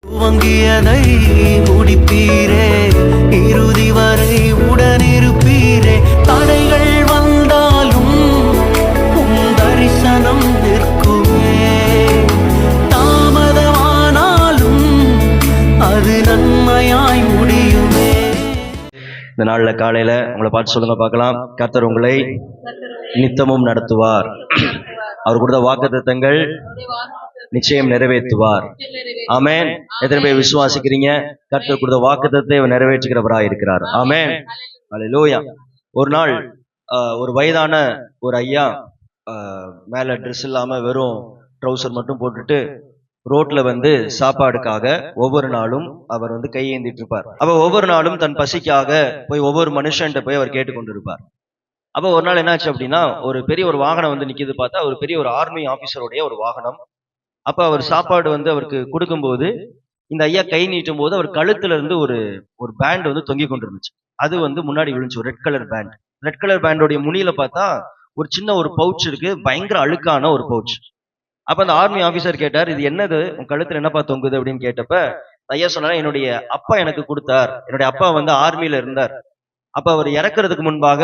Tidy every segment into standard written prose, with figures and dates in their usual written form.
துவங்கியதை முடிப்பீரே, இறுதி வரை உடனிருப்பீரே. தடைகள் வந்தாலும் உம் தரிசனம் நிற்குமே, தாமதமானாலும் அது நன்மையாய் முடியுமே. இந்த நாள்ல காலையில உங்களை பார்த்து சொல்லுங்க பார்க்கலாம். கர்த்தர் உங்களை நித்தமும் நடத்துவார். அவர் கொடுத்த வாக்குத்தத்தங்கள் நிச்சயம் நிறைவேற்றுவார். ஆமென். எத்தனை பேர் விசுவாசிக்கிறீங்க? கர்த்தர் கொடுத்த வாக்குத்தத்தத்தை நிறைவேற்றுகிறவராய் இருக்கிறார். ஆமென். அல்லேலூயா. ஒரு நாள் ஒரு வயதான ஒரு ஐயா மேல ட்ரெஸ் இல்லாம வெறும் ட்ரௌசர் மட்டும் போட்டுட்டு ரோட்ல சாப்பாடுக்காக ஒவ்வொரு நாளும் அவர் கை ஏந்திட்டு இருப்பார். அப்ப ஒவ்வொரு நாளும் தன் பசிக்காக போய் ஒவ்வொரு மனுஷன்ட்ட போய் அவர் கேட்டுக்கொண்டிருப்பார். அப்ப ஒரு நாள் என்னாச்சு அப்படின்னா, ஒரு பெரிய ஒரு வாகனம் நிக்குது. பார்த்தா ஒரு பெரிய ஒரு ஆர்மி ஆபீசருடைய ஒரு வாகனம். அப்ப அவர் சாப்பாடு அவருக்கு கொடுக்கும்போது இந்த ஐயா கை நீட்டும் போது அவர் கழுத்துல இருந்து ஒரு ஒரு பேண்ட் தொங்கி கொண்டிருந்துச்சு. அது முன்னாடி விழுந்துச்சு. ஒரு red colour pant. Red colour பேண்டோடைய முனியில பார்த்தா ஒரு சின்ன ஒரு பவுச் இருக்கு. பயங்கர அழுக்கான ஒரு பவுச். அப்ப அந்த ஆர்மி ஆபீசர் கேட்டார், இது என்னது, உன் கழுத்துல என்னப்பா தொங்குது அப்படின்னு கேட்டப்ப ஐயா சொன்னாரு, என்னுடைய அப்பா எனக்கு கொடுத்தார். என்னுடைய அப்பா ஆர்மியில இருந்தார். அப்ப அவர் இறக்குறதுக்கு முன்பாக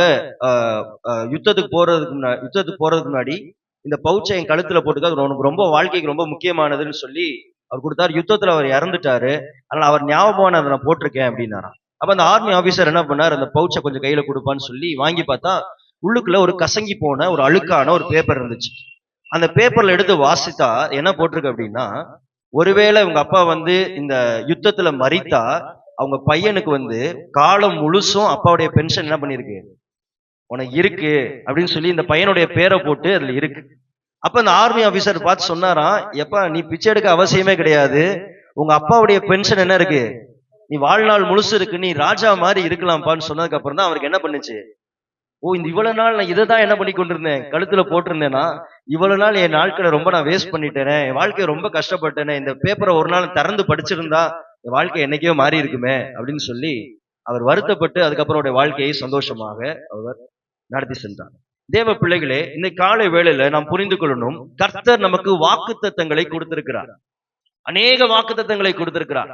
யுத்தத்துக்கு போறதுக்கு முன்னாடி இந்த பவுச்சை என் கழுத்துல போட்டுக்க, அது உனக்கு ரொம்ப வாழ்க்கைக்கு ரொம்ப முக்கியமானதுன்னு சொல்லி அவர் கொடுத்தாரு. யுத்தத்துல அவர் இறந்துட்டாரு, அதனால அவர் ஞாபகம் அதை நான் போட்டிருக்கேன் அப்படின்னாராம். அப்ப அந்த ஆர்மி ஆபீசர் என்ன பண்ணார், அந்த பவுச்சை கொஞ்சம் கையில கொடுப்பான்னு சொல்லி வாங்கி பார்த்தா உள்ளுக்குள்ள ஒரு கசங்கி போன ஒரு அழுக்கான ஒரு பேப்பர் இருந்துச்சு. அந்த பேப்பர்ல எடுத்து வாசித்தா என்ன போட்டிருக்கு அப்படின்னா, ஒருவேளை உங்க அப்பா இந்த யுத்தத்துல மரித்தா அவங்க பையனுக்கு காலம் முழுசும் அப்பாவுடைய பென்ஷன் என்ன பண்ணிருக்கு, உனக்கு இருக்கு அப்படின்னு சொல்லி இந்த பையனுடைய பேரை போட்டு அதுல இருக்கு. அப்ப அந்த ஆர்மி ஆபீசர் பார்த்து சொன்னாராம், எப்பா நீ பிச்சை எடுக்க அவசியமே கிடையாது, உங்க அப்பாவுடைய பென்ஷன் என்ன இருக்கு, நீ வாழ்நாள் முழுசு இருக்கு, நீ ராஜா மாதிரி இருக்கலாம்ப்பான்னு சொன்னதுக்கு அப்புறம் தான் அவருக்கு என்ன பண்ணுச்சு, ஓ இந்த இவ்வளவு நாள் நான் இதை தான் என்ன பண்ணி கொண்டிருந்தேன், கழுத்துல போட்டிருந்தேன்னா இவ்வளவு நாள் என் நாட்களை ரொம்ப நான் வேஸ்ட் பண்ணிட்டேனே, என் வாழ்க்கையை ரொம்ப கஷ்டப்பட்டேனே, இந்த பேப்பரை ஒரு நாள் திறந்து படிச்சிருந்தா என் வாழ்க்கை என்னைக்கோ மாறி இருக்குமே அப்படின்னு சொல்லி அவர் வருத்தப்பட்டு அதுக்கப்புறம் அவருடைய வாழ்க்கையை சந்தோஷமாக அவர் நடத்தி சென்றார். தேவ பிள்ளைகளே, இந்த காலை வேளையில நாம் புரிந்து கொள்ளணும், கர்த்தர் நமக்கு வாக்குத்தத்தங்களை கொடுத்திருக்கிறார். அநேக வாக்குத்தத்தங்களை கொடுத்திருக்கிறார்.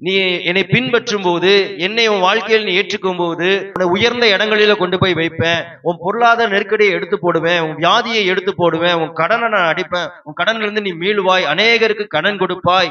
நீ என்னை பின்பற்றும் போது, என்னை உன் வாழ்க்கையில் நீ ஏற்றுக்கும் போது உன்னை உயர்ந்த இடங்களில கொண்டு போய் வைப்பேன், உன் பொருளாதார நெருக்கடியை எடுத்து போடுவேன், உன் வியாதியை எடுத்து போடுவேன், உன் கடனை நான் அடிப்பேன், உன் கடன்ல இருந்து நீ மீளுவாய், அநேகருக்கு கடன் கொடுப்பாய்,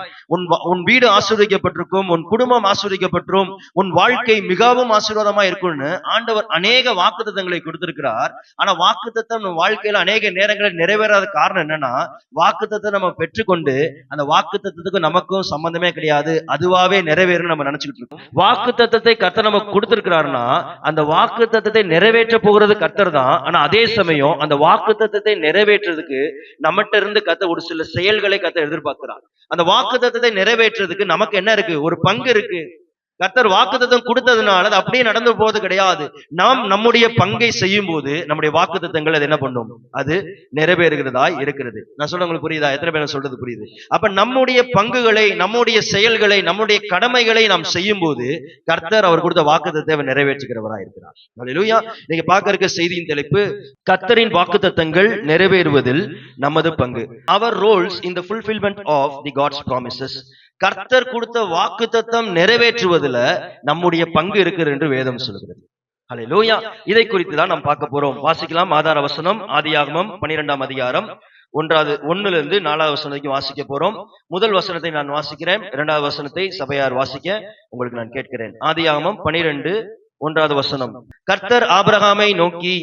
உன் வீடு ஆசீர்வதிக்கப்பட்டிருக்கும், உன் குடும்பம் ஆசீர்வதிக்கப்பட்டிருக்கும், உன் வாழ்க்கை மிகவும் ஆசீர்வாதமா இருக்கும்னு ஆண்டவர் அநேக வாக்குத்தத்தங்களை கொடுத்திருக்கிறார். ஆனா வாக்குத்தத்தம் நம்ம வாழ்க்கையில அநேக நேரங்களில் நிறைவேறாத காரணம் என்னன்னா, வாக்குத்தத்தை நம்ம பெற்றுக்கொண்டு அந்த வாக்குத்தத்துக்கு நமக்கும் சம்பந்தமே கிடையாது, அதுவாவே நிறைவேறும் நம்ம நினைச்சுக்கிட்டு இருக்கோம். வாக்குத்தத்தத்தை கர்த்தர் நமக்கு கொடுத்திருக்கிறாருன்னா அந்த வாக்குத்தத்தத்தை நிறைவேற்ற போகிறது கர்த்தர் தான். ஆனா அதே சமயம் அந்த வாக்குத்தத்தத்தை நிறைவேற்றுறதுக்கு நம்மகிட்ட இருந்து கர்த்தர் ஒரு சில செயல்களை கர்த்தர் எதிர்பார்க்கிறார். அந்த வாக்குத்தத்தத்தை நிறைவேற்றுறதுக்கு நமக்கு என்ன இருக்கு, ஒரு பங்கு இருக்கு. கர்த்தர் வாக்குத்தத்தம் கொடுத்ததுனால அது அப்படியே நடந்து போவது கிடையாது. நாம் நம்முடைய பங்கை செய்யும் போது நம்முடைய வாக்குத்தத்தங்கள் அது என்ன பண்ணும், அது நிறைவேறுகிறதா இருக்கிறது. நான் சொல்ல உங்களுக்கு புரியுதா? எத்தனை பேர் சொல்றது புரியுது? அப்ப நம்முடைய பங்குகளை, நம்முடைய செயல்களை, நம்முடைய கடமைகளை நாம் செய்யும் போது கர்த்தர் அவர் கொடுத்த வாக்குத்தத்தை நிறைவேற்றுகிறவராக இருக்கிறார். அல்லேலூயா. நீங்க பார்க்க இருக்க செய்தியின் தலைப்பு, கர்த்தரின் வாக்குத்தத்தங்கள் நிறைவேறுவதில் நமது பங்கு. அவர் roles in the fulfilment of the God's promises. கர்த்தர் கொடுத்த வாக்குத்தத்தம் நிறைவேற்றுவதில் நம்முடைய பங்கு இருக்கிறது என்று வேதம் சொல்கிறது. அல்லேலூயா. இதை குறித்து தான் நாம் பார்க்க போறோம். வாசிக்கலாம். ஆதார வசனம் ஆதியாகமம் 12ஆம் அதிகாரம் 1 4 வசனம் வரைக்கும் வாசிக்க போறோம். முதல் வசனத்தை நான் வாசிக்கிறேன், 2வது வசனத்தை சபையார் வாசிக்க உங்களுக்கு நான் கேட்கிறேன். ஆதியாகமம் 12 வசனம். கர்த்தர் ஆபிரகாமை நோக்கி,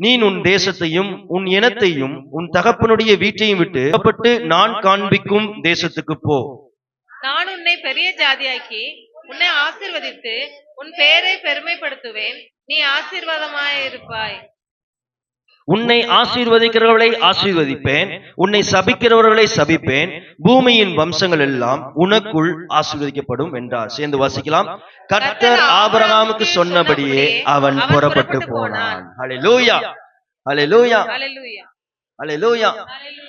நீ உன் தேசத்தையும் உன் இனத்தையும் உன் தகப்பனுடைய வீட்டையும் விட்டு புறப்பட்டு நான் காண்பிக்கும் தேசத்துக்கு போ. நான் உன்னை பெரிய ஜாதியாக்கி உன்னை ஆசீர்வதித்து உன் பெயரை பெருமைப்படுத்துவேன், நீ ஆசீர்வாதமாயிருப்பாய். உன்னை ஆசீர்வதிக்கிறவர்களை ஆசீர்வதிப்பேன், உன்னை சபிக்கிறவர்களை சபிப்பேன், பூமியின் வம்சங்கள் எல்லாம் உனக்குள் ஆசீர்வதிக்கப்படும் என்றார். சேர்ந்து வாசிக்கலாம். கர்த்தர் ஆபிரகாமுக்கு சொன்னபடியே அவன் புறப்பட்டு போனான். அல்லேலூயா, அல்லேலூயா, அல்லேலூயா.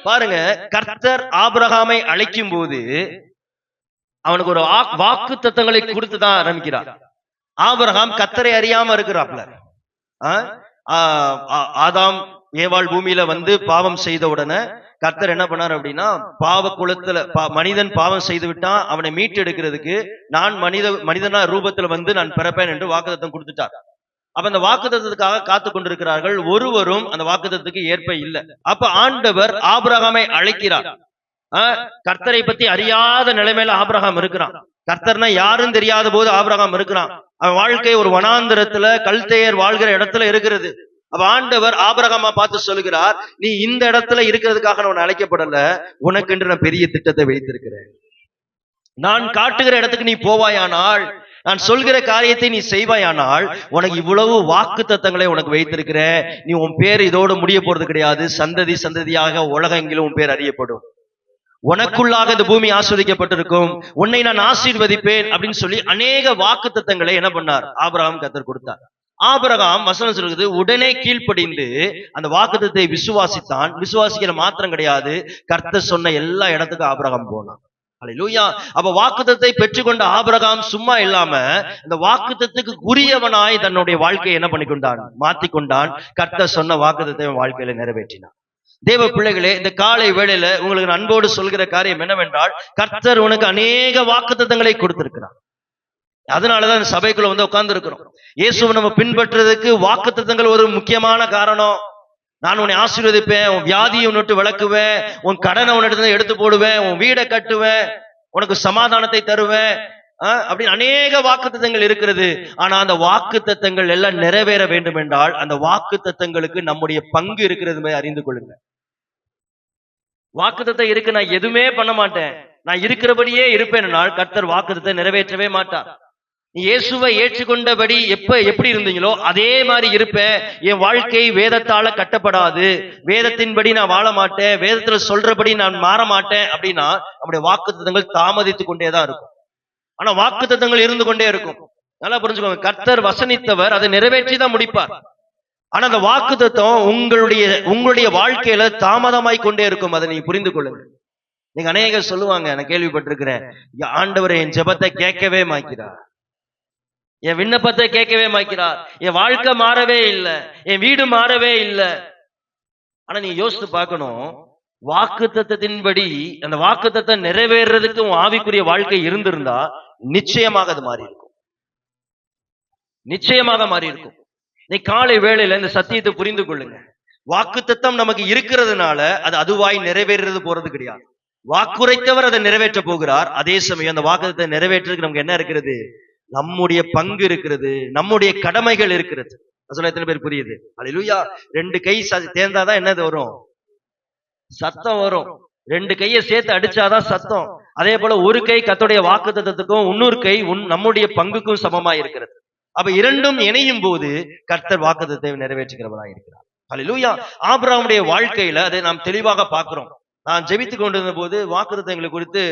பாருங்க, கர்த்தர் ஆபிரகாமை அழைக்கும் போது அவனுக்கு ஒரு வாக்குத்தத்தங்களை கொடுத்துதான் ஆரம்பிக்கிறார். ஆபிரகாம் கர்த்தரை அறியாம இருக்கிறாப்ல. ஆதாம் ஏவாள் பூமியில பாவம் செய்த உடனே கர்த்தர் என்ன பண்ணார் அப்படின்னா, பாவ குலத்துல மனிதன் பாவம் செய்து விட்டான், அவனை மீட்டு எடுக்கிறதுக்கு நான் மனிதனா ரூபத்துல வந்து நான் பிறப்பேன் என்று வாக்குத்தத்தம் கொடுத்துட்டார். அப்ப அந்த வாக்குத்தத்தத்துக்காக காத்து கொண்டிருக்கிறார்கள். ஒருவரும் அந்த வாக்குத்தத்துக்கு ஏற்ப இல்லை. அப்ப ஆண்டவர் ஆபிரகாமை அழைக்கிறார். கர்த்தரை பத்தி அறியாத நிலைமையில ஆபிரகாம் இருக்கிறான். கர்த்தர்னா யாரும் தெரியாத போது ஆபிரகாம் இருக்கிறான். அவன் வாழ்க்கை ஒரு வனாந்திரத்துல கல்தேயர் வாழ்கிற இடத்துல இருக்கிறது. அப்ப ஆண்டவர் ஆபிரகாமா பார்த்து சொல்லுகிறார், நீ இந்த இடத்துல இருக்கிறதுக்காக நான் அழைக்கப்படல, உனக்கென்று நான் பெரிய திட்டத்தை வைத்திருக்கிறேன். நான் காட்டுகிற இடத்துக்கு நீ போவாயானால், நான் சொல்கிற காரியத்தை நீ செய்வாயானால், உனக்கு இவ்வளவு வாக்கு தத்தங்களை உனக்கு வைத்திருக்கிறேன். நீ உன் பேர் இதோடு முடிய போறது கிடையாது. சந்ததி சந்ததியாக உலகெங்கிலும் உன் பேர் அறியப்படும். உனக்குள்ளாக இந்த பூமி ஆஸ்வதிக்கப்பட்டிருக்கும். உன்னை நான் ஆசீர்வதிப்பேன் அப்படின்னு சொல்லி அநேக வாக்கு தத்தங்களை என்ன பண்ணார்? ஆபிரகாம் கர்த்தர் கொடுத்தார். ஆபிரகாம் வசனம் சொல்லுது, உடனே கீழ்ப்படிந்து அந்த வாக்குத்தத்தை விசுவாசித்தான். விசுவாசிக்கிற மாத்திரம் கிடையாது, கர்த்தர் சொன்ன எல்லா இடத்துக்கும் ஆபிரகாம் போனான். அல்லேலூயா. அப்ப வாக்குத்தத்தை பெற்றுக்கொண்ட ஆபிரகாம் சும்மா இல்லாம இந்த வாக்குத்தத்துக்கு உரியவனாய் தன்னுடைய வாழ்க்கையை என்ன பண்ணிக்கொண்டான்? மாத்திக்கொண்டான். கர்த்தர் சொன்ன வாக்குத்தத்தை வாழ்க்கையில நிறைவேற்றினான். தேவ பிள்ளைகளே, இந்த காலை வேளையில உங்களுக்கு அன்போடு சொல்கிற காரியம் என்னவென்றால், கர்த்தர் உனக்கு அநேக வாக்குத்தத்தங்களை கொடுத்திருக்கிறார். அதனாலதான் சபைக்குள்ள வந்து உட்கார்ந்து இருக்கிறோம். இயேசுவை நம்ம பின்பற்றுறதுக்கு வாக்குத்தத்தங்கள் ஒரு முக்கியமான காரணம். நான் உன்னை ஆசீர்வதிப்பேன், உன் வியாதியை உன்னிட்டு விளக்குவேன், உன் கடனை உன்னிட்டு எடுத்து போடுவேன், உன் வீடை கட்டுவேன், உனக்கு சமாதானத்தை தருவேன் அப்படின்னு அநேக வாக்குத்தத்தங்கள் இருக்கிறது. ஆனா அந்த வாக்குத்தத்தங்கள் எல்லாம் நிறைவேற வேண்டும் என்றால் அந்த வாக்குத்தத்தங்களுக்கு நம்முடைய பங்கு இருக்கிறது அறிந்து கொள்ளுங்க. வாக்குத்தத்தம் இருக்கு, நான் எதுவுமே பண்ண மாட்டேன், நான் இருக்கிறபடியே இருப்பேன், கர்த்தர் வாக்குத்தத்தை நிறைவேற்றவே மாட்டார். நீ இயேசுவை ஏற்றுக்கொண்டபடி எப்படி இருந்தீங்களோ அதே மாதிரி இருப்பேன். என் வாழ்க்கை வேதத்தால கட்டப்படாது, வேதத்தின்படி நான் வாழ மாட்டேன், வேதத்துல சொல்றபடி நான் மாற மாட்டேன் அப்படின்னா நம்முடைய வாக்குத்தத்தங்கள் தாமதித்து கொண்டேதான் இருக்கும். ஆனா வாக்குத்தத்தங்கள் இருந்து கொண்டே இருக்கும். நல்லா புரிஞ்சுக்கோங்க, கர்த்தர் வசனித்தவர் அதை நிறைவேற்றி தான் முடிப்பார். ஆனா அந்த வாக்குத்தத்தம் உங்களுடைய வாழ்க்கையில தாமதமாய் கொண்டே இருக்கும். அதை நீங்க புரிந்து கொள்ளுங்க. நீங்க அநேகர் சொல்லுவாங்க, நான் கேள்விப்பட்டிருக்கிறேன், ஆண்டவர் என் ஜெபத்தை கேட்கவே மாட்டார், என் விண்ணப்பத்தை கேட்கவே மாட்டார், என் வாழ்க்கை மாறவே இல்லை, என் வீடு மாறவே இல்லை. ஆனா நீ யோசித்து பார்க்கணும், வாக்குத்தத்தத்தின்படி அந்த வாக்குத்தத்தம் நிறைவேறதுக்கு உன் ஆவிக்குரிய வாழ்க்கை இருந்திருந்தா நிச்சயமாக அது மாறி இருக்கும். நிச்சயமாக மாறி இருக்கும். நீ காலை வேளையில இந்த சத்தியத்தை புரிந்து கொள்ளுங்க. வாக்குத்தத்தம் நமக்கு இருக்கிறதுனால அது அதுவாய் நிறைவேறது போறது கிடையாது. வாக்குரைத்தவர் அதை நிறைவேற்ற போகிறார். அதே சமயம் அந்த வாக்குத்தத்தை நிறைவேற்றுறதுக்கு நமக்கு என்ன இருக்கிறது? நம்முடைய பங்கு இருக்கிறது, நம்முடைய கடமைகள் இருக்கிறது. சொல்ல எத்தனை பேர் புரியுது? அல்லேலூயா. 2 கை சேர்ந்தாதான் என்னது வரும்? சத்தம் வரும். 2 கையை சேர்த்து அடிச்சாதான் சத்தம். அதே போல ஒரு கை கர்த்தருடைய வாக்குத்தத்தத்துக்கும் இன்னொரு கை நம்முடைய பங்குக்கும் சமமா இருக்கிறது. அப்ப இரண்டும் இணையும் போது கர்த்தர் வாக்குத்தத்தை நிறைவேற்றுகிறவராக இருக்கிறார். அல்லேலூயா. ஆபிரகாமுடைய வாழ்க்கையில அதை நாம் தெளிவாக பார்க்கிறோம். நான் ஜெபித்துக் கொண்டிருந்த போது வாக்குத்தத்தங்களை குறித்து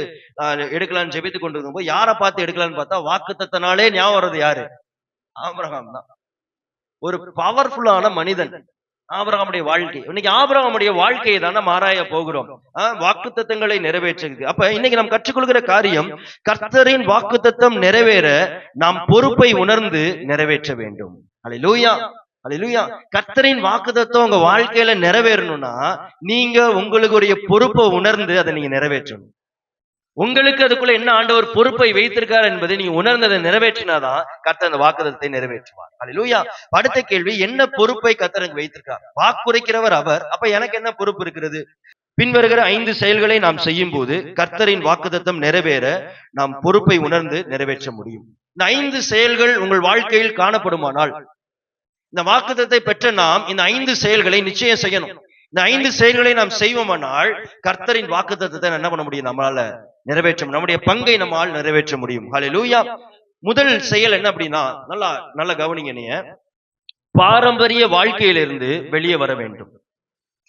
எடுக்கலான்னு ஜெபித்துக் கொண்டிருந்த போது யாரை பார்த்து எடுக்கலான்னு பார்த்தா வாக்குத்தத்தனாலே ஞாபகம் வர்றது யாரு? ஆபிரகாம் தான். ஒரு பவர்ஃபுல்லான மனிதன் ஆபிரகாமுடைய வாழ்க்கை. இன்னைக்கு ஆபிரகாமுடைய வாழ்க்கையை தானே ஆராய போகிறோம், வாக்குத்தத்தங்களை நிறைவேற்றுகிறது. அப்ப இன்னைக்கு நாம் கற்றுக்கொள்கிற காரியம், கர்த்தரின் வாக்குத்தத்தம் நிறைவேற நாம் பொறுப்பை உணர்ந்து நிறைவேற்ற வேண்டும். அல்லேலூயா. அல்லேலூயா. கர்த்தரின் வாக்குத்தத்தம் உங்க வாழ்க்கையில நிறைவேறணும்னா நீங்க உங்களுடைய பொறுப்பை உணர்ந்து அதை நீங்க நிறைவேற்றணும். உங்களுக்கு அதுக்குள்ள என்ன ஆண்டவர் பொறுப்பை வைத்திருக்கார் என்பதை நீங்க உணர்ந்ததை நிறைவேற்றினாதான் கர்த்தர் அந்த வாக்குத்தத்தத்தை நிறைவேற்றுவார். அல்லேலூயா. அடுத்த கேள்வி, என்ன பொறுப்பை கர்த்தர் வைத்திருக்கார்? வாக்குரைக்கிறவர் அவர், அப்ப எனக்கு என்ன பொறுப்பு இருக்கிறது? பின்வருகிற 5 செயல்களை நாம் செய்யும் போது கர்த்தரின் வாக்குத்தத்தம் நிறைவேற நாம் பொறுப்பை உணர்ந்து நிறைவேற்ற முடியும். இந்த 5 செயல்கள் உங்கள் வாழ்க்கையில் காணப்படுமானால், இந்த வாக்குத்தத்தை பெற்ற நாம் இந்த 5 செயல்களை நிச்சயம் செய்யணும். இந்த 5 செயல்களை நாம் செய்வோமானால் கர்த்தரின் வாக்குத்தத்தத்தை என்ன பண்ண முடியும்? நம்மளால நிறைவேற்ற, நம்முடைய பங்கை நம்மால் நிறைவேற்ற முடியும். ஹல்லேலூயா. முதல் செயல் என்ன அப்படின்னா, நல்லா கவனிங்க. நீங்க பாரம்பரிய வாழ்க்கையிலிருந்து வெளியே வர வேண்டும்.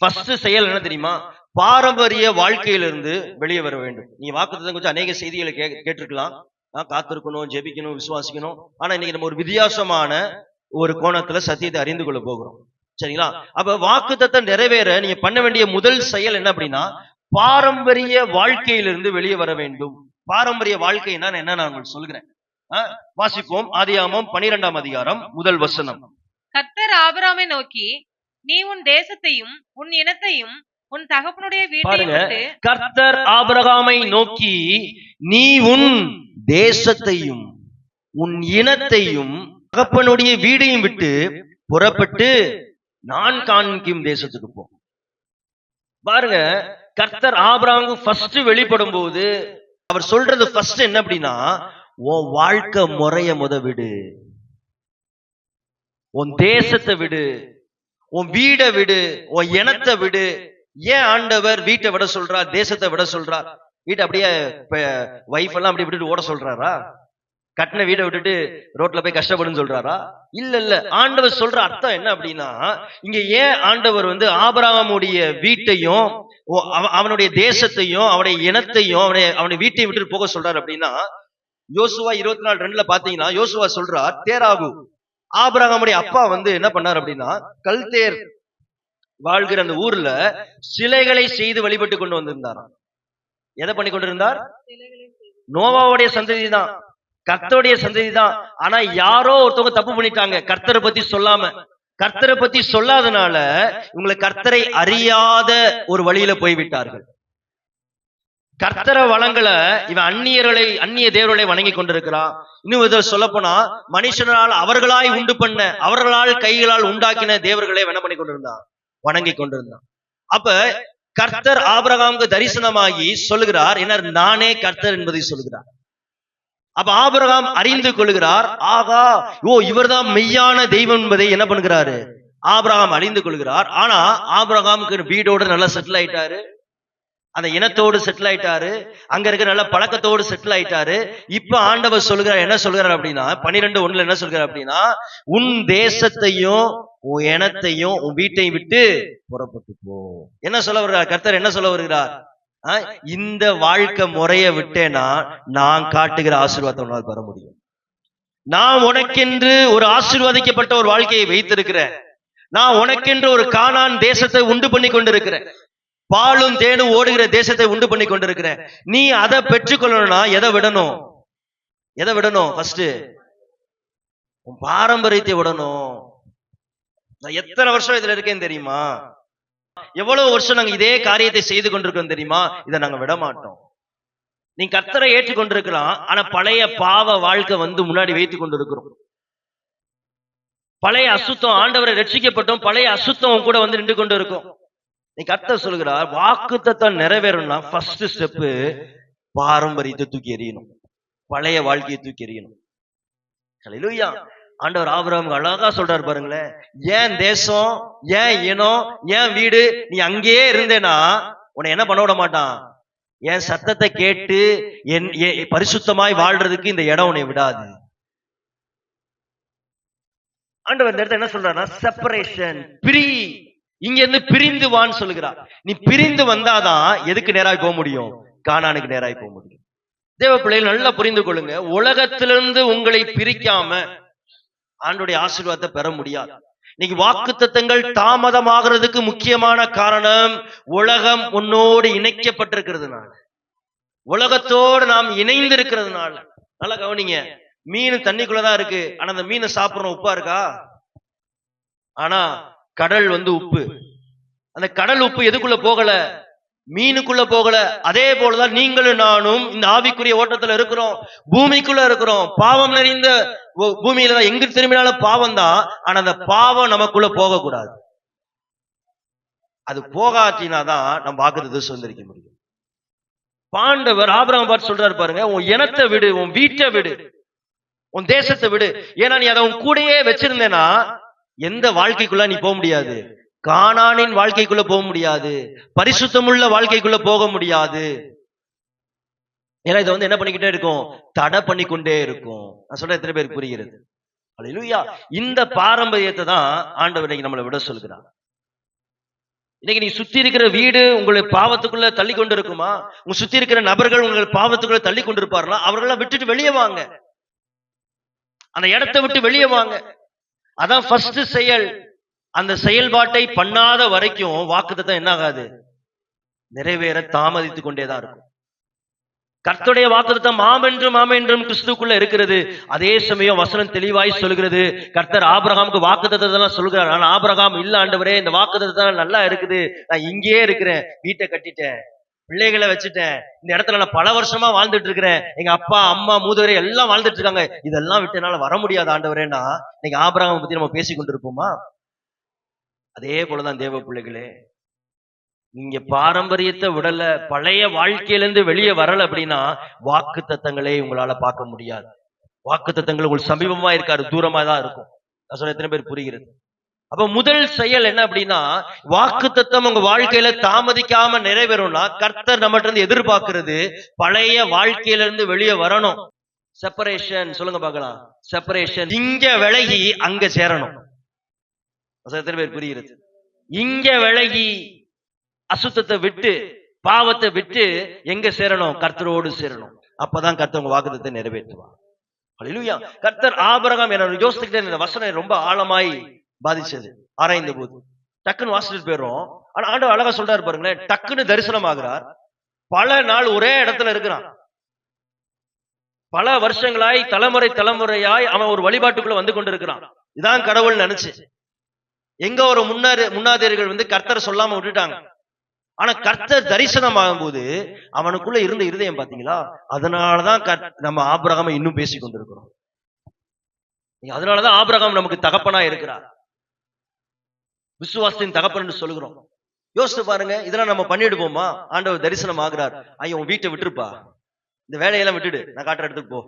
ஃபர்ஸ்ட் செயல் என்ன தெரியுமா? பாரம்பரிய வாழ்க்கையிலிருந்து வெளியே வர வேண்டும். நீ வாக்குத்தத்தம் கொஞ்சம் அநேக செய்திகளை கேட்டிருக்கலாம், காத்திருக்கணும், ஜெபிக்கணும், விசுவாசிக்கணும். ஆனா இன்னைக்கு நம்ம ஒரு வித்தியாசமான ஒரு கோணத்துல சத்தியத்தை அறிந்து கொள்ள போகிறோம். சரிங்களா? அப்ப வாக்குத்தத்தம் நிறைவேற நீங்க பண்ண வேண்டிய முதல் செயல் என்ன அப்படின்னா, பாரம்பரிய வாழ்க்கையிலிருந்து வெளியே வர வேண்டும். பாரம்பரிய வாழ்க்கைன்னா என்ன நான் உங்களுக்கு சொல்கிறேன். வாசிப்போம். ஆதியாகமம் 12ஆம் அதிகாரம் 1 வசனம். கர்த்தர் ஆபிரகாமை நோக்கி, நீ உன் தேசத்தையும் உன் இனத்தையும் உன் தகப்பனுடைய வீட்டையும் பாருங்க, விட்டு கர்த்தர் ஆபிரகாமை நோக்கி, நீ உன் தேசத்தையும் உன் இனத்தையும் தகப்பனுடைய வீடையும் விட்டு புறப்பட்டு நான் காண்பிக்கும் தேசத்துக்கு போ. பாருங்க, கர்த்தர் ஆபிரகாமுக்கு ஃபர்ஸ்ட் வெளிப்படும் போது அவர் சொல்றது ஃபர்ஸ்ட் என்ன அப்படின்னா, உன் வாழ்க்கை முறைய விடு, உன் தேசத்தை விடு, உன் வீடை விடு, உன் இனத்தை விடு. ஏன் ஆண்டவர் வீட்டை விட சொல்றார், தேசத்தை விட சொல்றார்? வீட்டை அப்படியே வைஃப் எல்லாம் அப்படி விட்டுட்டு ஓட சொல்றாரா? கட்டின வீட்டை விட்டுட்டு ரோட்ல போய் கஷ்டப்படுன்னு சொல்றாரா? இல்ல இல்ல. ஆண்டவர் சொல்ற அர்த்தம் என்ன அப்படின்னா, இங்க ஏன் ஆண்டவர் ஆபிரகாமுடைய வீட்டையும் அவனுடைய தேசத்தையும் அவனுடைய இனத்தையும் அவனுடைய வீட்டையும் விட்டுட்டு போக சொல்றாரு அப்படின்னா, யோசுவா 24:2 பாத்தீங்கன்னா யோசுவா சொல்றார், தேராகு ஆபிரகாமுடைய அப்பா என்ன பண்ணார் அப்படின்னா, கல்தேர் வாழ்கிற அந்த ஊர்ல சிலைகளை செய்து வழிபட்டு கொண்டு வந்திருந்தாராம். எதை பண்ணி கொண்டிருந்தார்? நோவாவுடைய சந்ததி தான், கர்த்தருடைய சந்ததி தான். ஆனா யாரோ ஒருத்தவங்க தப்பு பண்ணிட்டாங்க, கர்த்தரை பத்தி சொல்லாம. கர்த்தரை பத்தி சொல்லாதனால இவங்களை கர்த்தரை அறியாத ஒரு வழியில போய்விட்டார்கள். கர்த்தர வளங்களை இவன் அந்நிய தேவர்களை வணங்கி கொண்டிருக்கிறான். இன்னும் இதை சொல்ல போனா, மனுஷனால் அவர்களாய் உண்டு பண்ண, அவர்களால் கைகளால் உண்டாக்கின தேவர்களை என்ன பண்ணி கொண்டிருந்தான்? வணங்கி கொண்டிருந்தான். அப்ப கர்த்தர் ஆபிரகாமுக்கு தரிசனமாகி சொல்லுகிறார், என்ன, நானே கர்த்தர் என்பதை சொல்லுகிறார். அப்ப ஆபிரகாம் அறிந்து கொள்கிறார், ஆகா, இவர்தான் மெய்யான தெய்வம் என்பதை என்ன பண்ணுகிறாரு? ஆபிரகாம் அறிந்து கொள்கிறார். ஆனா ஆபிரகாமுக்கு வீடோட நல்லா செட்டில் ஆயிட்டாரு, அந்த இனத்தோடு செட்டில் ஆயிட்டாரு, அங்க இருக்கிற நல்ல பழக்கத்தோடு செட்டில் ஆயிட்டாரு. இப்ப ஆண்டவர் சொல்லுகிறார், என்ன சொல்கிறார் அப்படின்னா, 12:1 என்ன சொல்கிறார் அப்படின்னா, உன் தேசத்தையும் உன் இனத்தையும் உன் வீட்டையும் விட்டு புறப்பட்டு போ. என்ன சொல்ல வருகிறார் கர்த்தர்? என்ன சொல்ல வருகிறார்? இந்த வாழ்க்கை முறைய விட்டேனா நான் காட்டுகிற ஆசீர்வாதத்தை உன்னால் பெற முடியும். நான் உனக்கென்று ஒரு ஆசீர்வதிக்கப்பட்ட ஒரு வாழ்க்கையை வைத்திருக்கிறேன். நான் உனக்கென்று ஒரு கானான் தேசத்தை உண்டு பண்ணி கொண்டிருக்கிறேன். பாலும் தேனும் ஓடுகிற தேசத்தை உண்டு பண்ணி கொண்டிருக்கிறேன். நீ அதை பெற்றுக்கொள்ளணும்னா எதை விடணும்? எதை விடணும்? ஃபர்ஸ்ட் உன் பாரம்பரியத்தை விடணும். நான் எத்தனை வருஷம் இதுல இருக்கேன் தெரியுமா? எவ்வளவு வருஷம் நாங்க இதே காரியத்தை செய்து கொண்டிருக்கோம் தெரியுமா? இதை நாங்க விட மாட்டோம். நீ கர்த்தரை ஏற்றுக்கொண்டிருக்கலாம், ஆனா பழைய பாவ வாழ்க்கை முன்னாடி வைத்துக் கொண்டிருக்கிறோம். பழைய அசுத்தம், ஆண்டவரை ரட்சிக்கப்பட்டோம், பழைய அசுத்தம் கூட நின்று கொண்டு இருக்கும். நீ கர்த்தர் சொல்கிறார், வாக்குத்தத்தம் நிறைவேறணும்னா ஃபர்ஸ்ட் ஸ்டெப் பாரம்பரியத்தை தூக்கி எறியணும், பழைய வாழ்க்கையை தூக்கி எறியணும். ஹல்லேலூயா. ஆண்டவர் ஆபிரகாமுக்கு அழகா சொல்றாரு பாருங்களேன், ஏன் தேசம், ஏன் இனம், ஏன் வீடு, நீ அங்கேயே இருந்தேனா உன்னை என்ன பண்ண விட மாட்டான். என் சத்தத்தை கேட்டு பரிசுத்தமாய் வாழ்றதுக்கு இந்த இடம் உன்னை விடாது. ஆண்டவர் இந்த இடத்துல என்ன சொல்றாருன்னா, செப்பரேஷன், இங்க இருந்து பிரிந்து வான்னு சொல்லுகிறார். நீ பிரிந்து வந்தாதான் எதுக்கு நேராய் போக முடியும்? கானானுக்கு நேராய் போக முடியும். தேவ பிள்ளைகள் நல்லா புரிந்து கொள்ளுங்க, உலகத்திலிருந்து உங்களை பிரிக்காம ஆண்டவருடைய ஆசீர்வாதத்தை பெற முடியாது. இன்னைக்கு வாக்குத்தத்தங்கள் தாமதமாகிறதுக்கு முக்கியமான காரணம் உலகம் உன்னோடு இணைக்கப்பட்டிருக்கிறதுனால, உலகத்தோடு நாம் இணைந்து இருக்கிறதுனால. நல்லா கவனிங்க, மீன் தண்ணிக்குள்ளதான் இருக்கு, ஆனா அந்த மீனை சாப்பிடணும், உப்பா இருக்கா? ஆனா கடல் உப்பு. அந்த கடல் உப்பு எதுக்குள்ள போகல? மீனுக்குள்ள போகல. அதே போலதான் நீங்களும் நானும் இந்த ஆவிக்குரிய ஓட்டத்துல இருக்கிறோம், பூமிக்குள்ள இருக்கிறோம். பாவம் நிறைந்த பூமியில தான், எங்க திரும்பினாலும் பாவம் தான். ஆனா அந்த பாவம் நமக்குள்ள போக கூடாது. அது போகாட்டினாதான் நம்ம வாக்குத்தத்தத்தை சுதந்திரிக்க முடியும். பாண்டவர் ஆபிரகாம் பார்த்து சொல்றாரு பாருங்க, உன் இனத்தை விடு, உன் வீட்டை விடு, உன் தேசத்தை விடு. ஏன்னா நீ அதை உன் கூடயே வச்சிருந்தேன்னா எந்த வாழ்க்கைக்குள்ள நீ போக முடியாது? கானானின் வாழ்க்கைக்குள்ள போக முடியாது, பரிசுத்தமுள்ள வாழ்க்கைக்குள்ள போக முடியாது. ஏன்னா இதை என்ன பண்ணிக்கிட்டே இருக்கும்? தடை பண்ணிக்கொண்டே இருக்கும். நான் சொல்ற எத்தனை பேருக்கு புரிகிறது? அல்லேலூயா. இந்த பாரம்பரியத்தை தான் ஆண்டவர் நம்மளை விட சொல்கிறார். இன்னைக்கு நீ சுத்தி இருக்கிற வீடு உங்களை பாவத்துக்குள்ள தள்ளி கொண்டு இருக்குமா? உங்க சுத்தி இருக்கிற நபர்கள் உங்கள் பாவத்துக்குள்ள தள்ளி கொண்டிருப்பார்களா? அவர்களெல்லாம் விட்டுட்டு வெளியே வாங்க, அந்த இடத்தை விட்டு வெளியே வாங்க. அதான் ஃபர்ஸ்ட் செயல். அந்த செயல்பாட்டை பண்ணாத வரைக்கும் வாக்குத்தத்தம் என்ன ஆகாது? நிறைவேற தாமதித்துக் கொண்டேதான் இருக்கும். கர்த்தருடைய வாக்குத்தத்தம் ஆம் என்றும் கிறிஸ்துக்குள்ள இருக்கிறது. அதே சமயம் வசனம் தெளிவாய் சொல்கிறது, கர்த்தர் ஆபிரகாமுக்கு வாக்குத்தத்தம் சொல்கிறார். ஆனா ஆபிரகாம், இல்ல ஆண்டவரே, இந்த வாக்குத்தத்தம் நல்லா இருக்குது, நான் இங்கேயே இருக்கிறேன், வீட்டை கட்டிட்டேன், பிள்ளைகளை வச்சுட்டேன், இந்த இடத்துல நான் பல வருஷமா வாழ்ந்துட்டு இருக்கிறேன், எங்க அப்பா அம்மா மூதவரை எல்லாம் வாழ்ந்துட்டு இருக்காங்க, இதெல்லாம் விட்டு என்னால வர முடியாது ஆண்டவரேன்னா இன்னைக்கு ஆபிரகாமை பத்தி நம்ம பேசி கொண்டிருப்போமா? அதே போலதான் தேவ பிள்ளைகளே, நீங்க பாரம்பரியத்தை விடல, பழைய வாழ்க்கையிலிருந்து வெளியே வரல அப்படின்னா வாக்கு தத்தங்களை உங்களால பார்க்க முடியாது. வாக்கு தத்தங்கள் உங்களுக்கு சமீபமா இருக்காது, தூரமா தான் இருக்கும். நான் சொல்ல எத்தனை பேர் புரிகிறது? அப்ப முதல் செயல் என்ன அப்படின்னா, வாக்கு தத்தம் உங்க வாழ்க்கையில தாமதிக்காம நிறைவேறும்னா கர்த்தர் நம்மகிட்ட இருந்து எதிர்பார்க்கிறது பழைய வாழ்க்கையில இருந்து வெளியே வரணும். செப்பரேஷன் சொல்லுங்க பார்க்கலாம். செப்பரேஷன், இங்க விலகி அங்க சேரணும். எத்தனை பேர் புரிகிறது? இங்க விலகி அசுத்தத்தை விட்டு பாவத்தை விட்டு எங்க சேரணும்? கர்த்தரோடு சேரணும். அப்பதான் கர்த்தர் உங்க வாக்குத்தத்தை நிறைவேற்றுவார். ஹல்லேலூயா. கர்த்தர் ஆபிரகாம், என்ன யோசிச்சுக்கிட்டே இந்த வசனம் ரொம்ப ஆழமாய் பாதிச்சது ஆராய்ந்த போது டக்குன்னு வாசிட்டு போயிடும். ஆனா ஆண்டவர் அழகா சொல்றாரு பாருங்களேன், டக்குன்னு தரிசனம் ஆகிறார், பல நாள் ஒரே இடத்துல இருக்கிறான், பல வருஷங்களாய் தலைமுறை தலைமுறையாய் அவன் ஒரு வழிபாட்டுக்குள்ள வந்து கொண்டிருக்கிறான். இதான் கடவுள் நினைச்சு எங்க ஒரு முன்னாதிரிகள் கர்த்தர் சொல்லாம விட்டுட்டாங்க. ஆனா கர்த்தர் தரிசனம் ஆகும் போது அவனுக்குள்ள இருந்த இருதயம் பாத்தீங்களா? அதனாலதான் நம்ம ஆபிரகாமை இன்னும் பேசி கொண்டிருக்கிறோம். அதனாலதான் ஆபிரகாம் நமக்கு தகப்பனா இருக்கிறார், விசுவாசத்தின் தகப்பன் என்று சொல்லுகிறோம். யோசித்து பாருங்க, இதெல்லாம் நம்ம பண்ணிடுவோமா? ஆண்டவர் தரிசனம் ஆகிறார், ஐயோ உன் வீட்டை விட்டுருப்பா, இந்த வேலையெல்லாம் விட்டுடு, நான் காட்டுற இடத்துக்கு போ,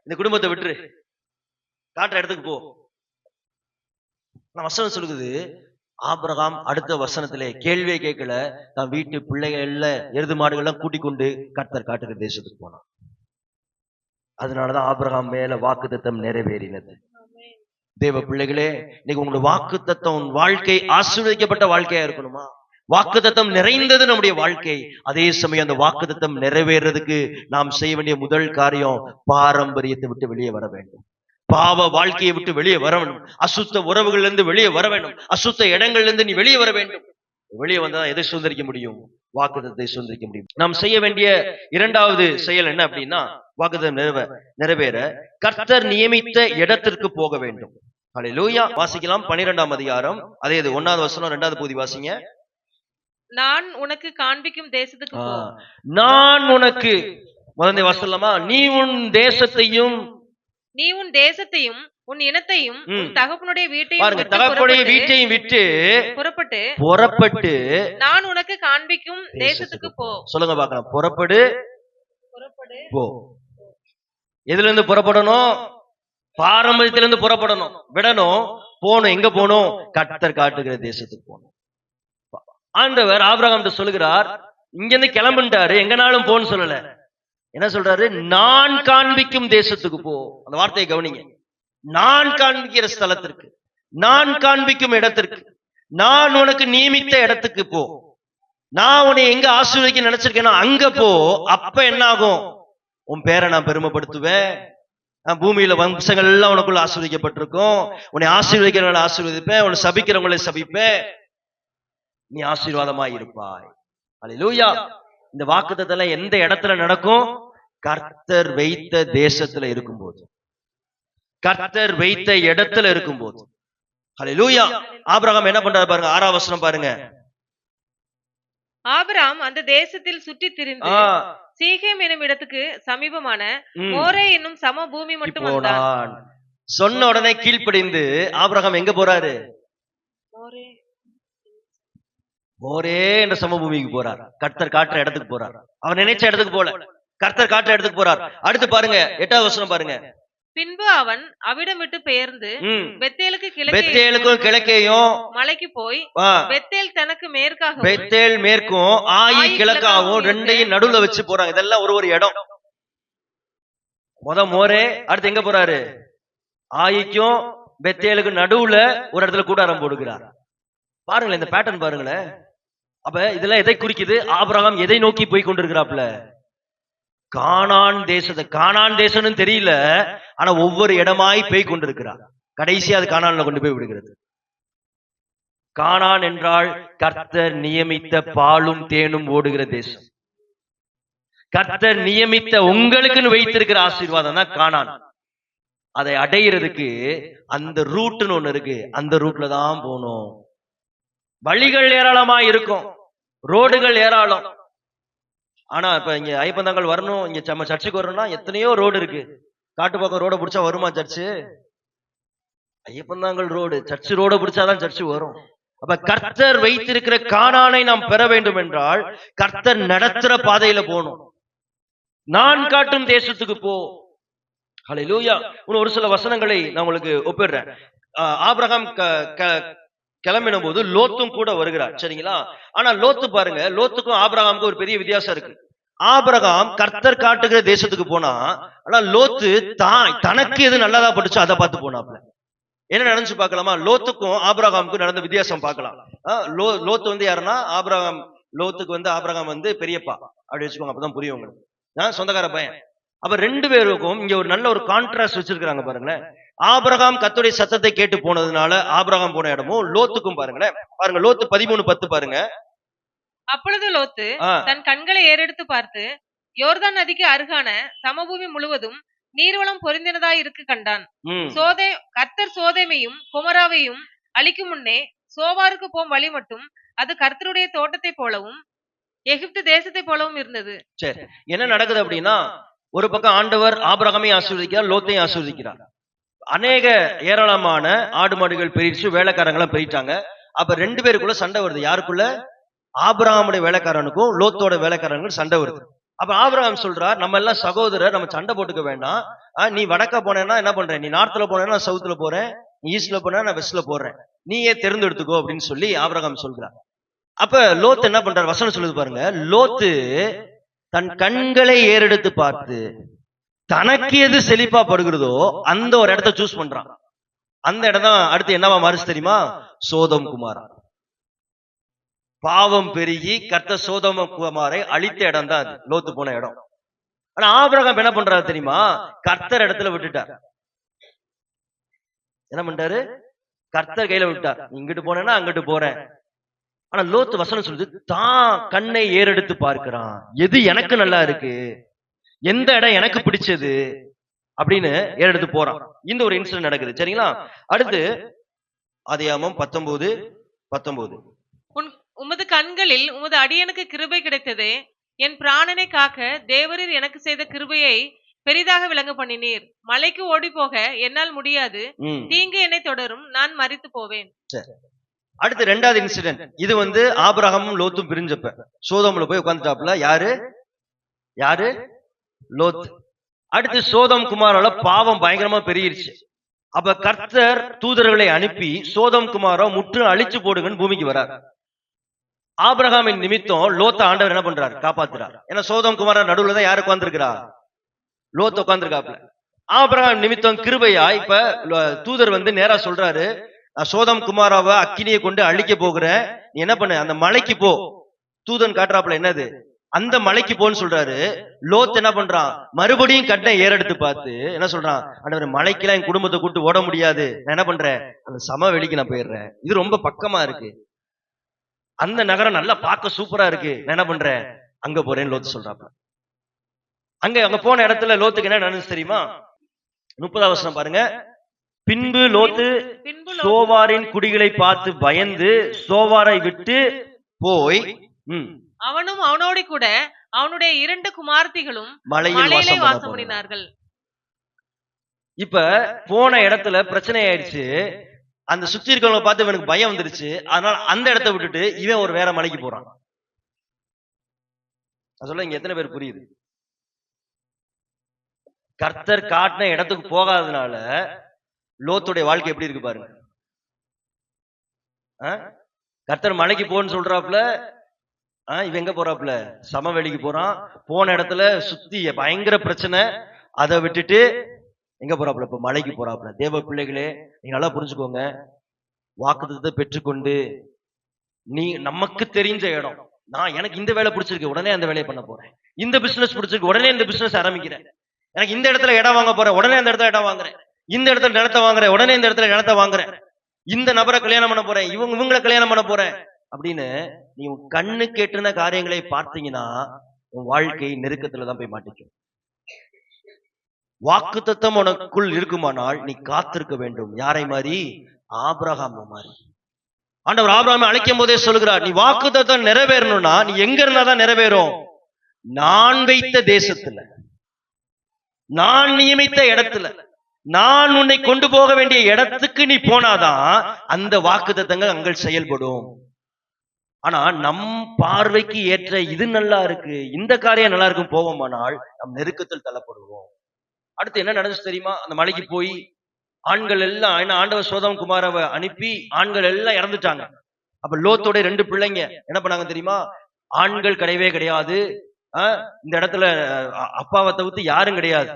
இந்த குடும்பத்தை விட்டுரு, காட்டுற இடத்துக்கு போ. நான் வசனம் சொல்லுது, ஆபிரகாம் அடுத்த வசனத்திலே கேள்வியை கேட்கல, தான் வீட்டு பிள்ளைகள் எருது மாடுகள்லாம் கூட்டிக் கொண்டு கர்த்தர் காட்டுகிற தேசத்துக்கு போனான். அதனாலதான் ஆபிரகாம் மேல வாக்குத்தத்தம் நிறைவேறினது. தேவ பிள்ளைகளே, இன்னைக்கு உங்களுடைய வாக்குத்தத்தம் வாழ்க்கை ஆசீர்வதிக்கப்பட்ட வாழ்க்கையா இருக்கணுமா? வாக்குத்தத்தம் நிறைந்தது நம்முடைய வாழ்க்கை. அதே சமயம் அந்த வாக்குத்தத்தம் நிறைவேறதுக்கு நாம் செய்ய வேண்டிய முதல் காரியம், பாரம்பரியத்தை விட்டு வெளியே வர வேண்டும், பாவ வாழ்க்கையை விட்டு வெளியே வர வேண்டும், அசுத்த உறவுகள்ல இருந்து வெளியே வர வேண்டும், அசுத்த இடங்கள்ல இருந்து நீ வெளியே வர வேண்டும். வெளியே வந்தா எதை சுதந்திரிக்க முடியும்? வாக்குத்தத்தை சுதந்திரிக்க முடியும். நாம் செய்ய வேண்டிய இரண்டாவது செயல் என்ன அப்படின்னா, வாக்குத்தம் நிறைவேற கர்த்தர் நியமித்த இடத்திற்கு போக வேண்டும். ஹல்லேலூயா. வாசிக்கலாம் 12ஆம் அதிகாரம், அதே 1வது வசனம் 2வது பகுதி வாசிங்க. நான் உனக்கு காண்பிக்கும் தேசத்துக்கு போ. நான் உனக்கு முதல்ல வாசிக்கலாமா? நீ உன் தேசத்தையும் உன் இனத்தையும் உன் தகப்பனுடைய வீட்டையும் விட்டு புறப்பட்டு நான் உனக்கு காண்பிக்கும் தேசத்துக்கு போ. சொல்லுங்க பார்க்கலாம். புறப்படு போ. எதுல இருந்து புறப்படணும்? பாரம்பரியத்திலிருந்து புறப்படணும், விடணும், போகணும். எங்க போகணும்? கர்த்தர் காட்டுகிற தேசத்துக்கு போகணும். ஆண்டவர் ஆபிரகாம் சொல்லுகிறார், இங்க இருந்து கிளம்புட்டாரு, எங்கனாலும் போன்னு சொல்லல. என்ன சொல்றாரு? நான் காண்பிக்கும் தேசத்துக்கு போ. அந்த வார்த்தையை கவனிங்க. நான் காண்பிக்கிற ஸ்தலத்திற்கு, நான் காண்பிக்கும் இடத்திற்கு, நான் உனக்கு நியமித்த இடத்துக்கு போ. நான் உன்னை எங்க ஆசீர்வதிக்க நினைச்சிருக்கேனோ அங்க போ. அப்ப என்ன ஆகும்? உன் பேரை நான் பெருமைப்படுத்துவேன், பூமியில வம்சங்கள் எல்லாம் உனக்குள்ள ஆசீர்வதிக்கப்பட்டிருக்கும், உன்னை ஆசீர்வதிக்கிறவங்களை ஆசீர்வதிப்பேன், உன்னை சபிக்கிறவங்களை சபிப்பேன், நீ ஆசீர்வாதமாய் இருப்பாய். அல்லேலூயா. இந்த வாக்குத்தத்தம் எந்த இடத்துல நடக்கும்? கர்த்தர் வைத்த தேசத்துல இருக்கும்போது, கர்த்தர் வைத்த இடத்துல இருக்கும்போது. ஹல்லேலூயா. ஆபிரகாம் என்ன பண்றாரு பாருங்க, 6ஆம் வசனம் பாருங்க. ஆபிரகாம் அந்த தேசத்தில் சுற்றி திரிந்து சீகேம் என்னும் இடத்துக்கு சமீபமான மோரே என்னும் சம பூமி மட்டும் வந்தான். சொன்ன உடனே கீழ்ப்படிந்து ஆபிரகாம் எங்க போறாரு? மோரே என்ற சமபூமிக்கு போறார். கர்த்தர் காட்டுற இடத்துக்கு போறார். அவர் நினைச்ச இடத்துக்கு போல, கர்த்தர் காட்டுற இடத்துக்கு போறார். அடுத்து பாருங்க 8வது வசனம் பாருங்க. பின்பு அவன் அவிடம் விட்டு பெயர்ந்து பெத்தேலுக்கும் கிழக்கேயும் மலைக்கு போய், பெத்தேல் தனக்கு மேற்காகவும் பெத்தேல் மேற்கும் ஆயி கிழக்காகவும் ரெண்டையும் நடுவுல வச்சு போறாங்க. இதெல்லாம் ஒரு இடம். மோரே, அடுத்து எங்க போறாரு? ஆயிக்கும் பெத்தேலுக்கும் நடுவுல ஒரு இடத்துல கூடாரம் போடுகிறார். பாருங்களேன், இந்த பேட்டர்ன் பாருங்களேன். அப்ப இதெல்லாம் எதை குறிக்குது? ஆபிரகாம் எதை நோக்கி போய் கொண்டிருக்கிறாப்ல? கானான் தேசத்தை. கானான் தேசம்னு தெரியல, ஆனா ஒவ்வொரு இடமாய் போய் கொண்டிருக்கிறார். கடைசியா அது கானான்ல கொண்டு போய் விடுகிறது. கானான் என்றால் கர்த்தர் நியமித்த பாலும் தேனும் ஓடுகிற தேசம். கர்த்தர் நியமித்த உங்களுக்குன்னு வைத்திருக்கிற ஆசீர்வாதம் தான் கானான். அதை அடையிறதுக்கு அந்த ரூட்னு ஒண்ணு இருக்கு, அந்த ரூட்ல தான் போகணும். வழிகள் ஏராளமா இருக்கும், ரோடுகள் ஏராளம். ஆனா இப்ப இங்க ஐப்பந்தாங்கல் வரணும், இங்க நம்ம சர்ச்சுக்கு வரணும்னா எத்தனையோ ரோடு இருக்கு. காட்டு பக்கம் ரோட பிடிச்சா வருமா சர்ச்சு? ஐயப்பந்தாங்கல் ரோடு, சர்ச்சு ரோட பிடிச்சாதான் சர்ச்சு வரும். அப்ப கர்த்தர் வைத்திருக்கிற கானானை நாம் பெற வேண்டும் என்றால் கர்த்தர் நடத்துற பாதையில போகணும். நான் காட்டும் தேசத்துக்கு போ. ஹல்லேலூயா. ஒரு சில வசனங்களை நான் உங்களுக்கு ஒப்பிடுறேன். ஆபிரகாம் கிளம்பின போது லோத்தும் கூட வருகிறார், சரிங்களா? ஆனா லோத்து பாருங்க, லோத்துக்கும் ஆபிரகாமுக்கும் ஒரு பெரிய வித்தியாசம் இருக்கு. ஆபிரகாம் கர்த்தர் காட்டுகிற தேசத்துக்கு போனா, ஆனா லோத்து தனக்கு எது நல்லதா பட்டுச்சோ அதை பார்த்து போனாப்ல. என்ன நடந்துச்சு பார்க்கலாமா? லோத்துக்கும் ஆபிரகாமுக்கும் நடந்த வித்தியாசம் பார்க்கலாம். லோத்து வந்து யாருன்னா ஆபிரகாம், லோத்துக்கு ஆபிரகாம் பெரியப்பா அப்படி வச்சுக்கோங்க, அப்பதான் புரியும் உங்களுக்கு. சொந்தக்கார பையன். அப்ப ரெண்டு பேருக்கும் இங்க ஒரு நல்ல ஒரு கான்ட்ராஸ்ட் வச்சிருக்காங்க பாருங்களேன். ஆபிரகாம் கர்த்தருடைய சத்தத்தை கேட்டு போனதுனால ஆபிரகாம் போன இடமும் லோத்துக்கும் பாருங்களேன். பாருங்க லோத்து 13:10 பாருங்க. அப்பொழுது லோத்து தன் கண்களை ஏறெடுத்து பார்த்து யோர்தான் நதிக்கு அருகான சமபூமி முழுவதும் நீர்வளம் பொருந்தினதாய் இருக்கு கண்டான். கர்த்தர் சோதேமையும் குமராவையும் அழிக்கும் முன்னே சோவாருக்கு போம் வழி மட்டும் அது கர்த்தருடைய தோட்டத்தை போலவும் எகிப்து தேசத்தை போலவும் இருந்தது. சரி, என்ன நடக்குது அப்படின்னா, ஒரு பக்கம் ஆண்டவர் ஆபிரகாமை ஆசீர்வதிக்கிறார், லோத்தையும் ஆசீர்வதிக்கிறார். அநேக ஏராளமான ஆடு மாடுகள் பெருச்சு, வேலைக்காரங்களும் பெருட்டாங்க. அப்ப ரெண்டு பேருக்குள்ள சண்டை வருது. யாருக்குள்ள? ஆபிரகாமுடைய வேலைக்காரனுக்கும் லோத்தோட வேலைக்காரனுக்கும் சண்டை வருது. அப்ப ஆபிரகாம் சொல்றார், நம்ம எல்லாம் சகோதரர், நம்ம சண்டை போட்டுக்க வேண்டாம். நீ வடக்க போனேன்னா என்ன பண்ற, நீ நார்த்ல போனேன்னா நான் சவுத்துல போறேன், நீ ஈஸ்ட்ல போனா நான் வெஸ்ட்ல போறேன், நீயே தேர்ந்தெடுத்துக்கோ அப்படின்னு சொல்லி ஆபிரகாம் சொல்றார். அப்ப லோத்து என்ன பண்றார்? வசனம் சொல்லுது பாருங்க. லோத்து தன் கண்களை ஏறெடுத்து பார்த்து தனக்கு எது செழிப்பா படுகிறதோ அந்த ஒரு இடத்த சூஸ் பண்றான். அந்த இடம் தான் அடுத்து என்னவா மாறுச்சு தெரியுமா? சோதம் குமாரா. பாவம் பெருகி கர்த்தர் சோதோம குமாரை அழித்த இடம் தான் அது, லோத்து போன இடம். ஆனா ஆபிரகாம் என்ன பண்றாரு தெரியுமா? கர்த்தர் இடத்துல விட்டுட்டார். என்ன பண்றாரு? கர்த்தர் கையில விட்டார். இங்கிட்டு போனேன்னா அங்கிட்டு போறேன். ஆனா லோத்து வசனம் சொல்லுது, தான் கண்ணை ஏறெடுத்து பார்க்கிறான். எது எனக்கு நல்லா இருக்கு, எந்த இடம் எனக்கு பிடிச்சது அப்படின்னு ஏறெடுத்து போறான். இந்த ஒரு இன்சிடென்ட் நடக்குது, சரிங்களா? அடுத்து ஆதியாகமம் 19:19. உமது கண்களில் உமது அடியனுக்கு கிருபை கிடைத்ததே, என் பிராணனை காக்க தேவரீர் எனக்கு செய்த கிருபையை பெரிதாக விளங்க பண்ணினீர். மலைக்கு ஓடி போக என்னால் முடியாது, தீங்கு என்னை தொடரும், நான் மரித்து போவேன். அடுத்து ரெண்டாவது இன்சிடென்ட். இது ஆபிரகாமும் லோத்தும் பிரிஞ்சப்ப சோதோம்ல போய் உட்கார்ந்துட்டாப்ல. யாரு? லோத். அடுத்து சோதம் குமாரோட பாவம் பயங்கரமா பெருகிருச்சு. அப்ப கர்த்தர் தூதர்களை அனுப்பி சோதம் குமாரோ முற்று அழிச்சு போடுங்கன்னு பூமிக்கு வரார். ஆபிரகாமின் நிமித்தம் லோத்த ஆண்டவர் என்ன பண்றாரு? காப்பாத்துறார். ஏன்னா சோதம் குமார நடுவுல தான் யாரு உட்கார்ந்துருக்கிறா? லோத் உட்கார்ந்துருக்காப்ல. ஆபிரகாம் நிமித்தம் கிருபையா இப்ப தூதர் நேரா சொல்றாரு, சோதம் குமாராவை அக்கினியை கொண்டு அழிக்க போகிறேன், நீ என்ன பண்ண, அந்த மலைக்கு போ. தூதன் காட்டுறாப்புல என்னது, அந்த மலைக்கு போன்னு சொல்றாரு. லோத் என்ன பண்றான்? மறுபடியும் கட்டை ஏறெடுத்து பார்த்து என்ன சொல்றான்? ஆண்டவரே, மலைக்கெல்லாம் என் குடும்பத்தை கூட்டு ஓட முடியாது, நான் என்ன பண்றேன், அந்த சமவெளிக்கு நான் போயிடுறேன், இது ரொம்ப பக்கமா இருக்கு, அந்த நகரம் நல்லா பார்க்க சூப்பரா இருக்கு, நான் என்ன பண்றேன், அங்க போறேன்னு லோத்து சொல்றாப்ப. அங்க போன இடத்துல லோத்துக்கு என்ன நடந்துச்சு தெரியுமா? 30ஆம் வசனம் பாருங்க. பின்பு லோத்து சோவாரின் குடிகளை பார்த்து பயந்து சோவாரை விட்டு போய் அவனும் அவனோடு கூட அவனுடைய 2 குமார்த்திகளும் மலையிலே வாசம் பண்ணினார்கள். இப்ப போன இடத்துல பிரச்சனை ஆயிடுச்சு. அந்த சுத்தி இருக்கவங்க பார்த்து இவனுக்கு பயம் வந்துருச்சு. அதனால அந்த இடத்தை விட்டுட்டு இவன் ஒரு வேற மலைக்கு போறான். சொல்ல இங்க எத்தனை பேர் புரியுது? கர்த்தர் காட்டின இடத்துக்கு போகாததுனால லோத்துடைய வாழ்க்கை எப்படி இருக்கு பாருங்க. கர்த்தர் மலைக்கு போன்னு சொல்றாப்புல, இவன் எங்க போறாப்புல? சமவெளிக்கு போறான். போன இடத்துல சுத்தி பயங்கர பிரச்சனை, அதை விட்டுட்டு எங்க போறாப்புல? இப்ப மலைக்கு போறாப்புல. தேவ பிள்ளைகளே, நீங்க நல்லா புரிஞ்சுக்கோங்க. வாக்குத்தத்தத்தை பெற்றுக்கொண்டு நீ நமக்கு தெரிஞ்ச இடம், நான் எனக்கு இந்த வேலை பிடிச்சிருக்கு, உடனே அந்த வேலையை பண்ண போறேன். இந்த பிசினஸ் பிடிச்சிருக்கு, உடனே இந்த பிசினஸ் ஆரம்பிக்கிறேன். எனக்கு இந்த இடத்துல இடம் வாங்க போறேன், உடனே அந்த இடத்துல இடம் வாங்குறேன். இந்த இடத்துல நிலத்தை வாங்குறேன், உடனே இந்த இடத்துல நிலத்தை வாங்குறேன். இந்த நபரை கல்யாணம் பண்ண போறேன், இவங்களை கல்யாணம் பண்ண போறேன் அப்படின்னு நீ கண்ணு கேட்டுன காரியங்களை பார்த்தீங்கன்னா உன் வாழ்க்கை நெருக்கத்துல தான் போய் மாட்டிக்கும். வாக்குத்தத்தம் உனக்குள் இருக்குமானால் நீ காத்திருக்க வேண்டும். யாரை மாதிரி? ஆபிரகாம் மாதிரி. ஆண்டவர் ஆபிரகாமை அழைக்கும் போதே சொல்கிறார், நீ வாக்குத்தத்தம் நிறைவேறணும்னா நீ எங்க இருந்தாதான் நிறைவேறும்? நான் வைத்த தேசத்துல, நான் நியமித்த இடத்துல, நான் உன்னை கொண்டு போக வேண்டிய இடத்துக்கு நீ போனாதான் அந்த வாக்குத்தத்தங்கள் அங்கே செயல்படும். ஆனா நம் பார்வைக்கு ஏற்ற இது நல்லா இருக்கு, இந்த காரியம் நல்லா இருக்கும் போவோமானால் நம் நெருக்கத்தில் தள்ளப்படுவோம். அடுத்து என்ன நடந்துச்சு தெரியுமா? அந்த மலைக்கு போய் ஆண்கள் எல்லாம், என்ன ஆண்டவர் சோதம் குமாரவை அனுப்பி ஆண்கள் எல்லாம் இறந்துட்டாங்க. அப்ப லோத்தோட 2 பிள்ளைங்க என்ன பண்ணாங்க தெரியுமா? ஆண்கள் கிடையவே கிடையாது, இந்த இடத்துல அப்பாவை தவிர்த்து யாரும் கிடையாது.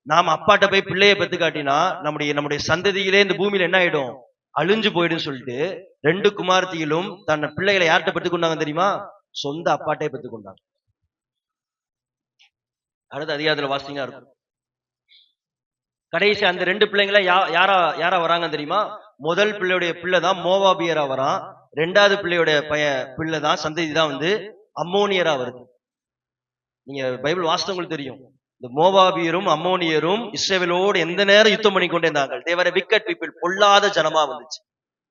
நாம அப்பாட்ட போய் பிள்ளைய பெத்து காட்டினா நம்முடைய சந்ததியிலே இந்த பூமியில என்ன ஆயிடும்? அழிஞ்சு போயிடும் சொல்லிட்டு 2 குமார்த்திகளும் தன் பிள்ளைகளை யார்கிட்ட பெற்றுக்கொண்டாங்க தெரியுமா? சொந்த அப்பாட்டே பெற்றுக்கொண்டாங்க. அடுத்த அதிகாரத்துல வாசிங்க இருக்கும். கடைசி அந்த 2 பிள்ளைங்களை யாரா வராங்க தெரியுமா? முதல் பிள்ளையுடைய பிள்ளை தான் மோவாபியரா வரான். 2வது பிள்ளையுடைய பிள்ளை தான் சந்ததி தான் அம்மோனியரா வருது. நீங்க பைபிள் வாசித்தவங்களுக்கு தெரியும், இந்த மோவாபியரும் அம்மோனியரும் இஸ்ரவேலோடு எந்த நேரம் யுத்தம் பண்ணி கொண்டே இருந்தார்கள். they were a wicked people, பொல்லாத ஜனமா வந்துச்சு.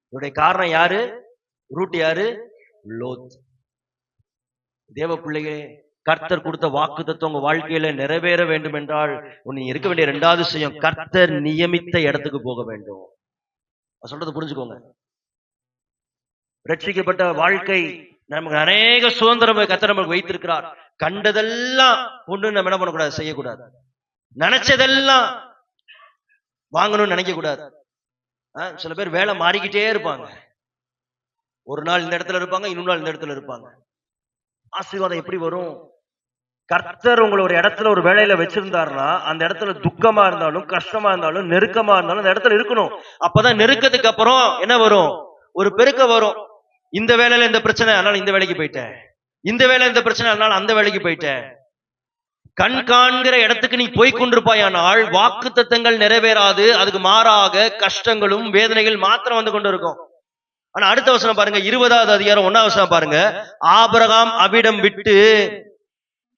இதோடைய காரணம் யாரு? ரூட் யாரு? லோத். தேவ பிள்ளைகளே, கர்த்தர் கொடுத்த வாக்குத்தத்தம் உங்க வாழ்க்கையில நிறைவேற வேண்டும் என்றால் நீங்க இருக்க வேண்டிய 2வது விஷயம், கர்த்தர் நியமித்த இடத்துக்கு போக வேண்டும். சொல்றது புரிஞ்சுக்கோங்க. ரட்சிக்கப்பட்ட வாழ்க்கை நமக்கு அநேக சுதந்திரம் கர்த்தர் நமக்கு வைத்திருக்கிறார். கண்டதெல்லாம் ஒண்ணு நம்ம என்ன பண்ணக்கூடாது? செய்யக்கூடாது. நினைச்சதெல்லாம் வாங்கணும்னு நினைக்க கூடாது. சில பேர் வேலை மாறிக்கிட்டே இருப்பாங்க. ஒரு நாள் இந்த இடத்துல இருப்பாங்க, இன்னொரு நாள் இந்த இடத்துல இருப்பாங்க. ஆசீர்வாதம் எப்படி வரும்? கர்த்தர் உங்களை ஒரு இடத்துல ஒரு வேலையில வச்சிருந்தாருன்னா அந்த இடத்துல துக்கமா இருந்தாலும், கஷ்டமா இருந்தாலும், நெருக்கமா இருந்தாலும் அந்த இடத்துல இருக்கணும். அப்பதான் நெருக்கத்துக்கு அப்புறம் என்ன வரும்? ஒரு பெருக்க வரும். இந்த வேலையில இந்த பிரச்சனை, அதனால இந்த வேலைக்கு போயிட்டேன். இந்த வேலை இந்த பிரச்சனை, அதனால அந்த வேலைக்கு போயிட்டேன். கண் காண்கிற இடத்துக்கு நீ போய் கொண்டிருப்பாயானால் வாக்குத்தத்தங்கள் நிறைவேறாது. அதுக்கு மாறாக கஷ்டங்களும் வேதனைகள் மாத்திரம் வந்து கொண்டு இருக்கும். ஆனா அடுத்த வசனம் பாருங்க, 20வது அதிகாரம் 1வது வசனம் பாருங்க. ஆபிரகாம் அவ்விடம் விட்டு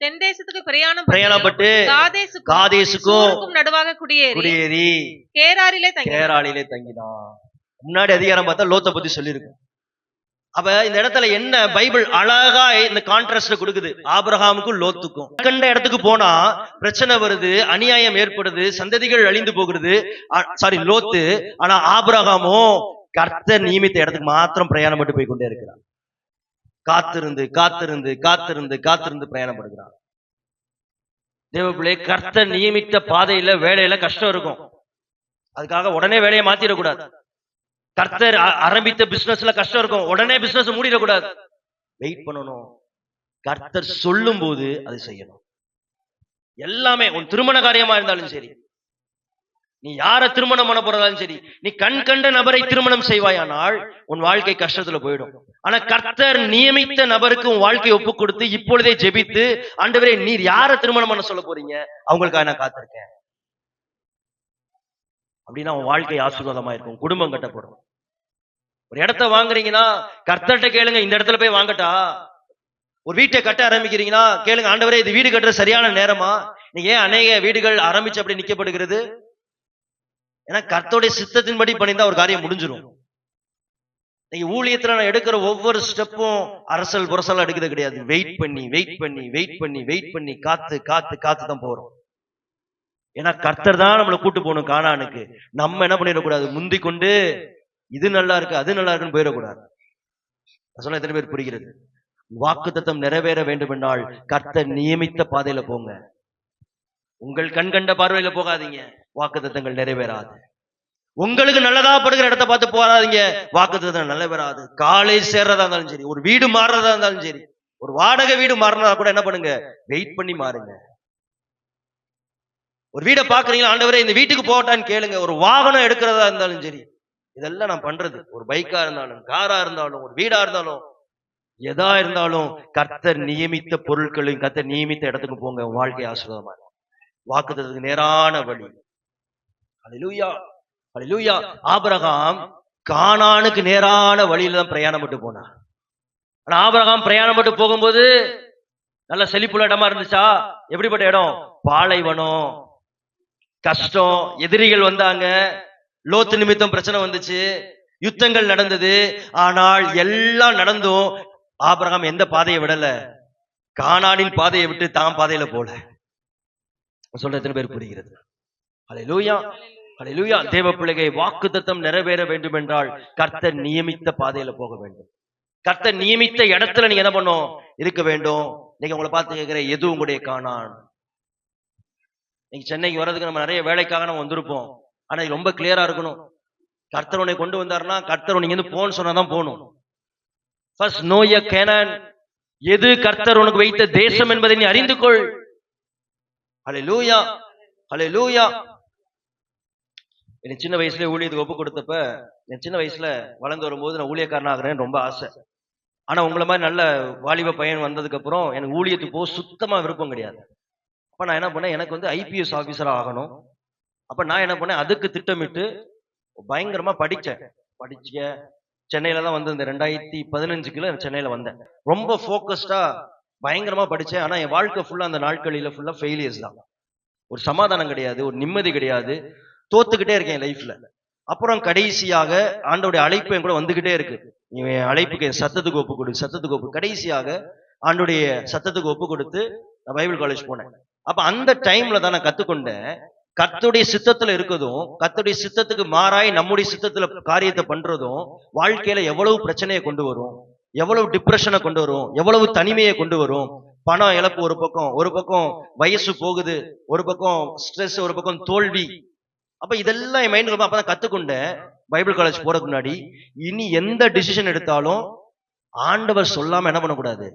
தென்தேசத்துக்கு பிரயாணப்பட்டு காதேசுக்கும் நடுவாக குடியேறி கேராரிலே தங்கினான். முன்னாடி அதிகாரம் பார்த்தா லோத்தை பத்தி சொல்லியிருக்கு. அப்ப இந்த இடத்துல என்ன பைபிள் அழகா இந்த கான்ட்ராஸ்ட் கொடுக்குது ஆபிரகாமுக்கும் லோத்துக்கும். கண்ட இடத்துக்கு போனா பிரச்சனை வருது, அநியாயம் ஏற்படுது, சந்ததிகள் அழிந்து போகிறது. லோத்து. ஆனா ஆபிரகாமோ கர்த்தர் நியமித்த இடத்துக்கு மாத்திரம் பிரயாணம் பட்டு போய் கொண்டே இருக்கிறான். காத்திருந்து காத்திருந்து காத்திருந்து காத்திருந்து பிரயாணப்படுகிறான். தேவப்பிள்ளை, கர்த்தர் நியமித்த பாதையில வேலையில கஷ்டம் இருக்கும். அதுக்காக உடனே வேலையை மாத்திடக்கூடாது. கர்த்தர் ஆரம்பித்த பிசினஸ்ல கஷ்டம் இருக்கும், உடனே பிசினஸ் மூடிடக்கூடாது. வெயிட் பண்ணணும். கர்த்தர் சொல்லும் போது அது செய்யணும். எல்லாமே உன் திருமண காரியமா இருந்தாலும் சரி, நீ யார திருமணம் பண்ண போறதாலும் சரி, நீ கண்ட நபரை திருமணம் செய்வாயானால் உன் வாழ்க்கை கஷ்டத்துல போயிடும். ஆனா கர்த்தர் நியமித்த நபருக்கு உன் வாழ்க்கையை ஒப்பு கொடுத்து இப்பொழுதே ஜெபித்து, ஆண்டவரே நீர் யார திருமணம் பண்ண சொல்ல போறீங்க, அவங்களுக்காக நான் காத்திருக்கேன் அப்படின்னா உன் வாழ்க்கை ஆசீர்வாதமா இருக்கும். குடும்பம் கட்டப்படும். ஒரு இடத்த வாங்குறீங்கன்னா கர்த்தர்கிட்ட கேளுங்க, இந்த இடத்துல போய் வாங்கட்டா. ஒரு வீட்டை கட்ட ஆரம்பிக்கிறீங்கன்னா கேளுங்க, ஆண்டவரே இது வீடு கட்டுற சரியான நேரமா? நீங்க ஏன் அநேக வீடுகள் ஆரம்பிச்சு அப்படி நிக்கப்படுகிறது? ஏன்னா கர்த்தருடைய சித்தத்தின்படி பண்ணியிருந்தா ஒரு காரியம் முடிஞ்சிடும். நீங்க ஊழியத்துல நான் எடுக்கிற ஒவ்வொரு ஸ்டெப்பும் அரசல் புரசல் எடுக்கிறது கிடையாது. வெயிட் பண்ணி வெயிட் பண்ணி வெயிட் பண்ணி வெயிட் பண்ணி காத்து காத்து காத்து தான் போறோம். ஏன்னா கர்த்தர் தான் நம்மளை கூட்டு போகணும் கானானுக்கு. நம்ம என்ன பண்ணிடக்கூடாது? முந்தி கொண்டு இது நல்லா இருக்கு அது நல்லா இருக்குன்னு போயிடக்கூடாது. சொல்ல எத்தனை பேர் புரிகிறது? வாக்குத்தத்தம் நிறைவேற வேண்டும் என்றால் கர்த்தர் நியமித்த பாதையில போங்க. உங்கள் கண்கண்ட பார்வையில போகாதீங்க, வாக்குத்தத்தங்கள் நிறைவேறாது. உங்களுக்கு நல்லதா படுகிற இடத்த பார்த்து போறாதீங்க, வாக்குத்தத்தம் நிறைவேறாது. காலை சேர்றதா இருந்தாலும் சரி, ஒரு வீடு மாறுறதா இருந்தாலும் சரி, ஒரு வாடகை வீடு மாறினா கூட என்ன பண்ணுங்க? வெயிட் பண்ணி மாறுங்க. ஒரு வீடை பாக்குறீங்களா, ஆண்டவரே இந்த வீட்டுக்கு போகட்டான்னு கேளுங்க. ஒரு வாகனம் எடுக்கிறதா இருந்தாலும் சரி, இதெல்லாம் நான் பண்றது. ஒரு பைக்கா இருந்தாலும், காரா இருந்தாலும், ஒரு வீடா இருந்தாலும், எதா இருந்தாலும் கர்த்தர் நியமித்த பொருட்களையும் கர்த்தர் நியமித்த இடத்துக்கு போங்க. வாழ்க்கை ஆசீர்வாதமா வாக்குத்தத்தத்துக்கு நேரான வழி. ஹல்லேலூயா ஹல்லேலூயா. ஆபிரகாம் கானானுக்கு நேரான வழியில தான் பிரயாணம் பட்டு போனார். ஆனா ஆபிரகாம் பிரயாணம் பட்டு போகும்போது நல்ல செழிப்புள்ள இடமா இருந்துச்சா? எப்படிப்பட்ட இடம்? பாலைவனம், கஷ்டம், எதிரிகள் வந்தாங்க, லோத்து நிமித்தம் பிரச்சனை வந்துச்சு, யுத்தங்கள் நடந்தது. ஆனால் எல்லாம் நடந்தும் ஆபிரகாம் எந்த பாதையை விடல? கானானின் பாதையை விட்டு தான் பாதையில போல. சொல்ற எத்தனை பேர் புரிகிறது? அல்லேலூயா, அல்லேலூயா. தேவ பிள்ளையை வாக்குத்தத்தம் நிறைவேற வேண்டும் என்றால் கர்த்தர் நியமித்த பாதையில போக வேண்டும். கர்த்தர் நியமித்த இடத்துல நீங்க என்ன பண்ணும்? இருக்க வேண்டும். நீங்க உங்களை பார்த்து கேட்கிற, எது உங்களுடைய கானான்? நீங்க சென்னைக்கு வர்றதுக்கு நம்ம நிறைய வேலைக்காக நம்ம வந்திருப்போம். ஆனா ரொம்ப கிளியரா இருக்கணும். கர்த்தர் உன்னை கொண்டு வந்தாருன்னா, கர்த்தர் நீங்க வந்து போன்னு சொன்னாதான் போகணும். ஃபர்ஸ்ட் நோ ய கேனான். எது கர்த்தர் உனக்கு வைத்த தேசம் என்பதை நீ அறிந்து கொள். அல்லேலூயா, அல்லேலூயா. எனக்கு சின்ன வயசுல ஊழியத்துக்கு ஒப்பு கொடுத்தப்ப, என் சின்ன வயசுல வளர்ந்து வரும்போது நான் ஊழியக்காரன் ஆகிறேன்னு ரொம்ப ஆசை. ஆனா உங்களை மாதிரி நல்ல வாலிப பையன் வந்ததுக்கு அப்புறம் எனக்கு ஊழியத்துக்கு போக சுத்தமா விருப்பம் கிடையாது. அப்ப நான் என்ன பண்ணேன், எனக்கு வந்து ஐபிஎஸ் ஆபீசரா ஆகணும். அப்ப நான் என்ன பண்ணேன், அதுக்கு திட்டமிட்டு பயங்கரமா படிச்சேன். சென்னையில தான் வந்து இந்த 2015 சென்னையில வந்தேன். ரொம்ப போக்கஸ்டா பயங்கரமா படிச்சேன். ஆனா என் வாழ்க்கை ஃபுல்லா அந்த நாட்களில ஃபுல்லா ஃபெயிலியர்ஸ் தான். ஒரு சமாதானம் கிடையாது, ஒரு நிம்மதி கிடையாது, தோத்துக்கிட்டே இருக்கேன் லைஃப்ல. அப்புறம் கடைசியாக ஆண்டோடைய அழைப்பு என் கூட வந்துகிட்டே இருக்கு. இவன் அழைப்புக்கு என் சத்தத்துக்கு ஒப்பு கொடு, சத்தத்துக்கு ஒப்பு. கடைசியாக ஆண்டோடைய சத்தத்துக்கு ஒப்பு கொடுத்து நான் பைபிள் காலேஜ் போனேன். அப்ப அந்த டைம்ல தான் நான் கத்துக்கொண்டேன், கர்த்தருடைய சித்தத்துல இருக்கதும், கர்த்தருடைய சித்தத்துக்கு மாறாய் நம்முடைய சித்தத்துல காரியத்தை பண்றதும் வாழ்க்கையில எவ்வளவு பிரச்சனையை கொண்டு வரும், எவ்வளவு டிப்ரெஷனை கொண்டு வரும், எவ்வளவு தனிமையை கொண்டு வரும். பணம் இழப்பு ஒரு பக்கம் வயசு போகுது, ஒரு பக்கம் ஸ்ட்ரெஸ், ஒரு பக்கம் தோல்வி. அப்ப இதெல்லாம் என் மைண்ட் அப்பதான் கத்துக்கொண்டேன். பைபிள் காலேஜ் போறதுக்கு முன்னாடி, இனி எந்த டிசிஷன் எடுத்தாலும் ஆண்டவர் சொல்லாம என்ன பண்ணக்கூடாது,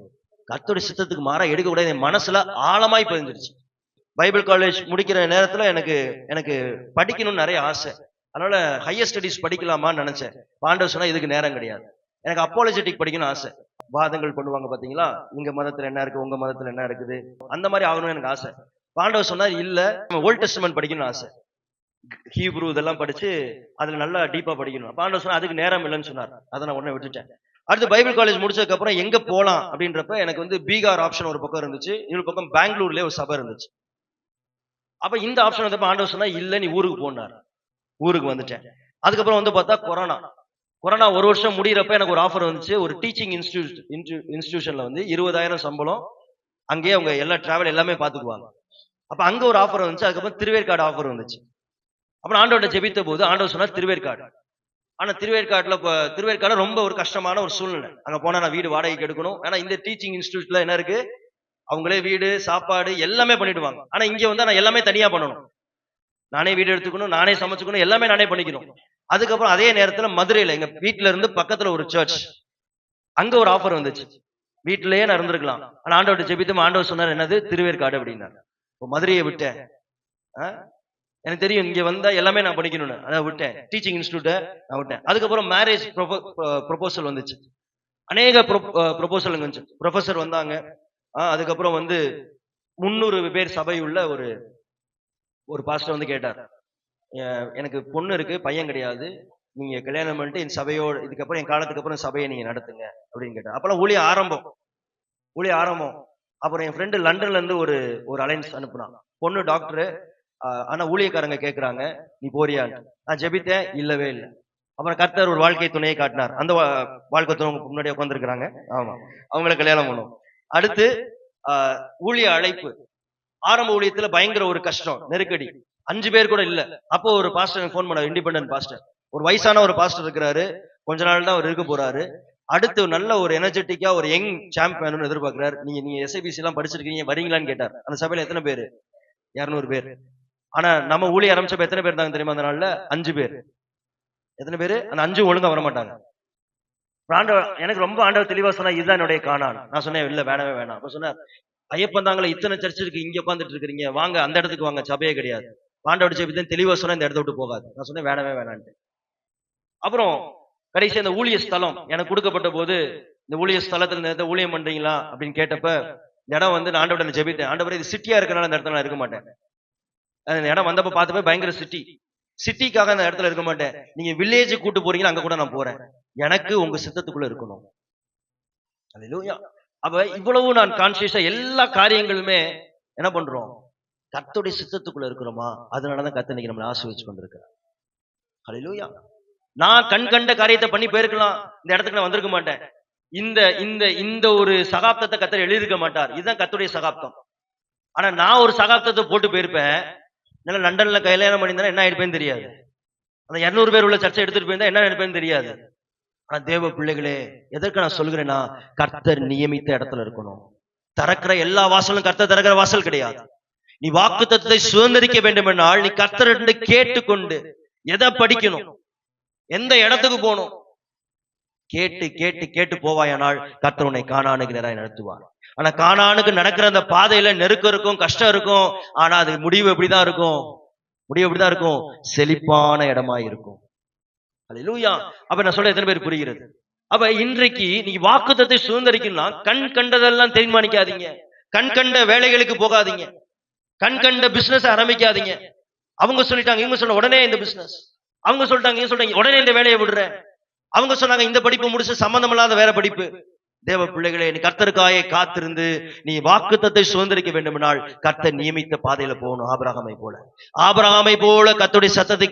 கர்த்தருடைய சித்தத்துக்கு மாறா எடுக்க கூடாது. என் மனசுல ஆழமாய் பதிஞ்சிருச்சு. பைபிள் காலேஜ் முடிக்கிற நேரத்துல எனக்கு படிக்கணும்னு நிறைய ஆசை. அதனால ஹையர் ஸ்டடிஸ் படிக்கலாமான்னு நினைச்சேன். ஆண்டவர் சொன்னா இதுக்கு நேரம் கிடையாது. எனக்கு அப்பாலஜெட்டிக் படிக்கணும்னு ஆசை. வாதங்கள் பண்ணுவாங்க பாத்தீங்களா, உங்க மதத்துல என்ன இருக்கு, உங்க மதத்துல என்ன இருக்குது, அந்த மாதிரி ஆகணும்னு எனக்கு ஆசை. ஆண்டவர் சொன்னார், இல்ல ஓல்ட் டெஸ்டமென்ட் படிக்கணும்னு ஆசை. ஹீப்ரூ இதெல்லாம் படிச்சு அதுல நல்லா டீப்பா படிக்கணும். ஆண்டவர் சொன்னா அதுக்கு நேரம் இல்லைன்னு சொன்னார். அதை நான் உடனே விட்டுட்டேன். அடுத்து பைபிள் காலேஜ் முடிச்சதுக்கு அப்புறம் எங்க போலாம் அப்படின்றப்ப எனக்கு வந்து பீகார் ஆப்ஷன் ஒரு பக்கம் இருந்துச்சு, இன்னொரு பக்கம் பெங்களூர்லயே ஒரு சபை இருந்துச்சு. அப்ப இந்த ஆப்ஷன் வந்தப்ப ஆண்டவர் சொன்னா, இல்ல நீ ஊருக்கு போனார். ஊருக்கு வந்துட்டேன். அதுக்கப்புறம் வந்து பார்த்தா கொரோனா 1 வருஷம் முடியறப்ப எனக்கு ஒரு ஆஃபர் வந்துச்சு. ஒரு டீச்சிங் இன்ஸ்டிடியூஷன்ல வந்து 20,000 சம்பளம், அங்கேயே அவங்க எல்லா டிராவல் எல்லாமே பாத்துக்குவாங்க. அப்ப அங்க ஒரு ஆஃபர் வந்துச்சு. அதுக்கப்புறம் திருவேற்காடு ஆஃபர் வந்துச்சு. அப்புறம் ஆண்டவர்கிட்ட ஜெபித்த போது ஆண்டவர் சொன்னார் திருவேற்காடு. ஆனா திருவேற்காடு ரொம்ப ஒரு கஷ்டமான ஒரு சூழ்நிலை. அங்க போனா நான் வீடு வாடகைக்கு எடுக்கணும். ஆனா இந்த டீச்சிங் இன்ஸ்டிடியூட்ல என்ன இருக்கு, அவங்களே வீடு சாப்பாடு எல்லாமே பண்ணிடுவாங்க. ஆனா இங்க வந்து நான் எல்லாமே தனியா பண்ணணும். நானே வீடு எடுத்துக்கணும், நானே சமைச்சுக்கணும், எல்லாமே நானே பண்ணிக்கணும். அதுக்கப்புறம் அதே நேரத்துல மதுரையில எங்க வீட்டுல இருந்து பக்கத்துல ஒரு சர்ச், அங்க ஒரு ஆஃபர் வந்துச்சு. வீட்டிலேயே நான் இருந்திருக்கலாம். ஆனா ஆண்டவர்கிட்ட ஜெபித்து ஆண்டவர் சொன்னார், என்னது திருவேற்காடு அப்படின்னாரு. மதுரையை விட்டேன். எனக்கு தெரியும் இங்க வந்தா எல்லாமே நான் படிக்கணும்னு, அதை விட்டேன். டீச்சிங் இன்ஸ்டிடியூட்டை நான் விட்டேன். அதுக்கப்புறம் மேரேஜ் ப்ரொபோசல் வந்துச்சு. அநேக ப்ரொபோசல் வந்துச்சு. ப்ரொஃபசர் வந்தாங்க. அதுக்கப்புறம் வந்து 300 பேர் சபையுள்ள ஒரு பாஸ்டர் வந்து கேட்டார், எனக்கு பொண்ணு இருக்கு, பையன் கிடையாது, நீங்க கல்யாணம் பண்ணிட்டு என் சபையோட இதுக்கப்புறம் என் காலத்துக்கு அப்புறம் சபையை நீங்க நடத்துங்க அப்படின்னு கேட்டார். அப்பெல்லாம் ஊழிய ஆரம்பம். அப்புறம் என் ஃப்ரெண்டு லண்டன்ல இருந்து ஒரு அலைன்ஸ் அனுப்புனான். பொண்ணு டாக்டரு, ஆனா ஊழியக்காரங்க கேட்கறாங்க, நீ போறியான்னு. நான் ஜெபித்தேன், இல்லவே இல்லை. அப்புறம் கர்த்தர் ஒரு வாழ்க்கை துணையை காட்டினார். அந்த வாழ்க்கை துணை முன்னாடி உட்காந்துருக்காங்க. ஆமா, அவங்கள கல்யாணம் பண்ணும். அடுத்து ஊழிய அழைப்பு. ஆரம்ப ஊழியத்துல பயங்கர ஒரு கஷ்டம், நெருக்கடி. 5 பேர் கூட இல்ல. அப்போ ஒரு பாஸ்டர் போன் பண்ணார், இண்டிபெண்டன்ட் பாஸ்டர். ஒரு வயசான ஒரு பாஸ்டர் இருக்கிறாரு, கொஞ்ச நாள் தான் அவர் இருக்க போறாரு. அடுத்து நல்ல ஒரு எனர்ஜெட்டிக்கா ஒரு யங் சாம்ப் வேணும்னு எதிர்பார்க்கிறார். நீங்க SIBC எல்லாம் படிச்சிருக்கீங்க, வரீங்களான்னு கேட்டார். அந்த சபையில எத்தனை பேரு? 200 பேர். ஆனா நம்ம ஊழிய ஆரம்பிச்சப்ப எத்தனை பேர் இருந்தாங்க தெரியுமா? அந்த நாள்ல 5 பேர். எத்தனை பேரு? அந்த 5 ஒழுங்கா வர மாட்டாங்க. எனக்கு ரொம்ப ஆண்டவர் தெளிவா சொன்னா, இதுதான் என்னுடைய கானான். நான் சொன்னேன், இல்ல வேணவே வேணாம். அப்ப சொன்னார், ஐயப்பன் தாங்களே இத்தனை சர்ச் இருக்கு, இங்க உட்காந்துட்டு இருக்கிறீங்க, வாங்க அந்த இடத்துக்கு வாங்க, சபையே கிடையாது. ஆண்டவர் ஜெபித்தேன், தெளிவா சொன்னா இந்த இடத்த விட்டு போகாது. நான் சொன்னேன், வேணவே வேணான்ட்டு. அப்புறம் கடைசி அந்த ஊழிய ஸ்தலம் எனக்கு கொடுக்கப்பட்ட போது, இந்த ஊழிய ஸ்தலத்துல இந்த ஊழியம் பண்றீங்களா அப்படின்னு கேட்டப்ப, இந்த இடம் வந்து நான் ஆண்டவரை ஜெபித்தேன், ஆண்டவரே இது சிட்டியா இருக்கனால இந்த இடத்துல நான் இருக்க மாட்டேன். அந்த இடம் வந்தப்ப பார்த்தப்ப பயங்கர சிட்டிக்காக அந்த இடத்துல இருக்க மாட்டேன். நீங்க வில்லேஜ் கூட்டு போறீங்களா, அங்க கூட நான் போறேன். எனக்கு உங்க சித்தத்துக்குள்ள இருக்கணும். அல்லேலூயா. அப்ப இவ்வளவு நான் கான்சியஸா எல்லா காரியங்களுமே என்ன பண்றோம், கர்த்தருடைய சித்தத்துக்குள்ள இருக்கிறோமா? அதனாலதான் கர்த்தர் இன்னைக்கு நம்மளை ஆசீர்வதிச்சு கொண்டிருக்கிறார். ஹல்லேலூயா. நான் கண் கண்ட காரியத்தை பண்ணி போயிருக்கலாம், இந்த இடத்துக்கு நான் வந்திருக்க மாட்டேன். இந்த இந்த இந்த ஒரு சகாப்தத்தை கர்த்தர் எழுதியிருக்க மாட்டார். இதுதான் கர்த்தருடைய சகாப்தம். ஆனா நான் ஒரு சகாப்தத்தை போட்டு போயிருப்பேன். நல்லா லண்டன்ல கல்யாணம் பண்ணியிருந்தா என்ன ஆயிருப்பேன்னு தெரியாது. அந்த 200 பேர் உள்ள சர்ச்சை எடுத்துட்டு போயிருந்தா என்ன ஆயிருப்பேன்னு தெரியாது. ஆனா தேவ பிள்ளைகளே, எதற்கு நான் சொல்கிறேன்னா, கர்த்தர் நியமித்த இடத்துல இருக்கணும். திறக்கிற எல்லா வாசலும் கர்த்தர் திறக்கிற வாசல் கிடையாது. நீ வாக்குத்தத்தத்தை சுதந்திரிக்க வேண்டும் என்றால் நீ கர்த்தரிடம் கேட்டுக்கொண்டு எதை படிக்கணும், எந்த இடத்துக்கு போகணும், கேட்டு கேட்டு கேட்டு போவாயானால் கர்த்தர் உன்னை கானானுக்கு நேராக நடத்துவார். ஆனா கானானுக்கு நடக்கிற அந்த பாதையில நெருக்கம் இருக்கும், கஷ்டம் இருக்கும். ஆனா அது முடிவு எப்படிதான் இருக்கும்? முடிவு எப்படிதான் இருக்கும்? செழிப்பான இடமா இருக்கும். அல்லேலூயா. அப்ப நான் சொல்ல எத்தனை பேர் புரிகிறது? அப்ப இன்றைக்கு நீங்க வாக்குத்தத்தை சுதந்திரிக்கணும்னா கண் கண்டதெல்லாம் தீர்மானிக்காதீங்க, கண் கண்ட வேலைகளுக்கு போகாதீங்க, கண் கண்ட பிசினஸ் ஆரம்பிக்காதீங்க. அவங்க சொல்லிட்டாங்க, இவங்க சொன்ன உடனே இந்த பிசினஸ், அவங்க சொல்லிட்டாங்க, இவங்க சொல்றாங்க உடனே இந்த வேலையை விடுறேன், அவங்க சொன்னாங்க இந்த படிப்பு முடிச்சு சம்பந்தம் இல்லாத வேற படிப்பு. தேவ பிள்ளைகளே, நீ கர்த்தருக்காக காத்திருந்து நீ வாக்குத்தத்தை சுதந்திரிக்க வேண்டுமென்றால் கர்த்தர் நியமித்த பாதையில போகணும். ஆபிரகாமை போல கர்த்தருடைய சத்தத்தை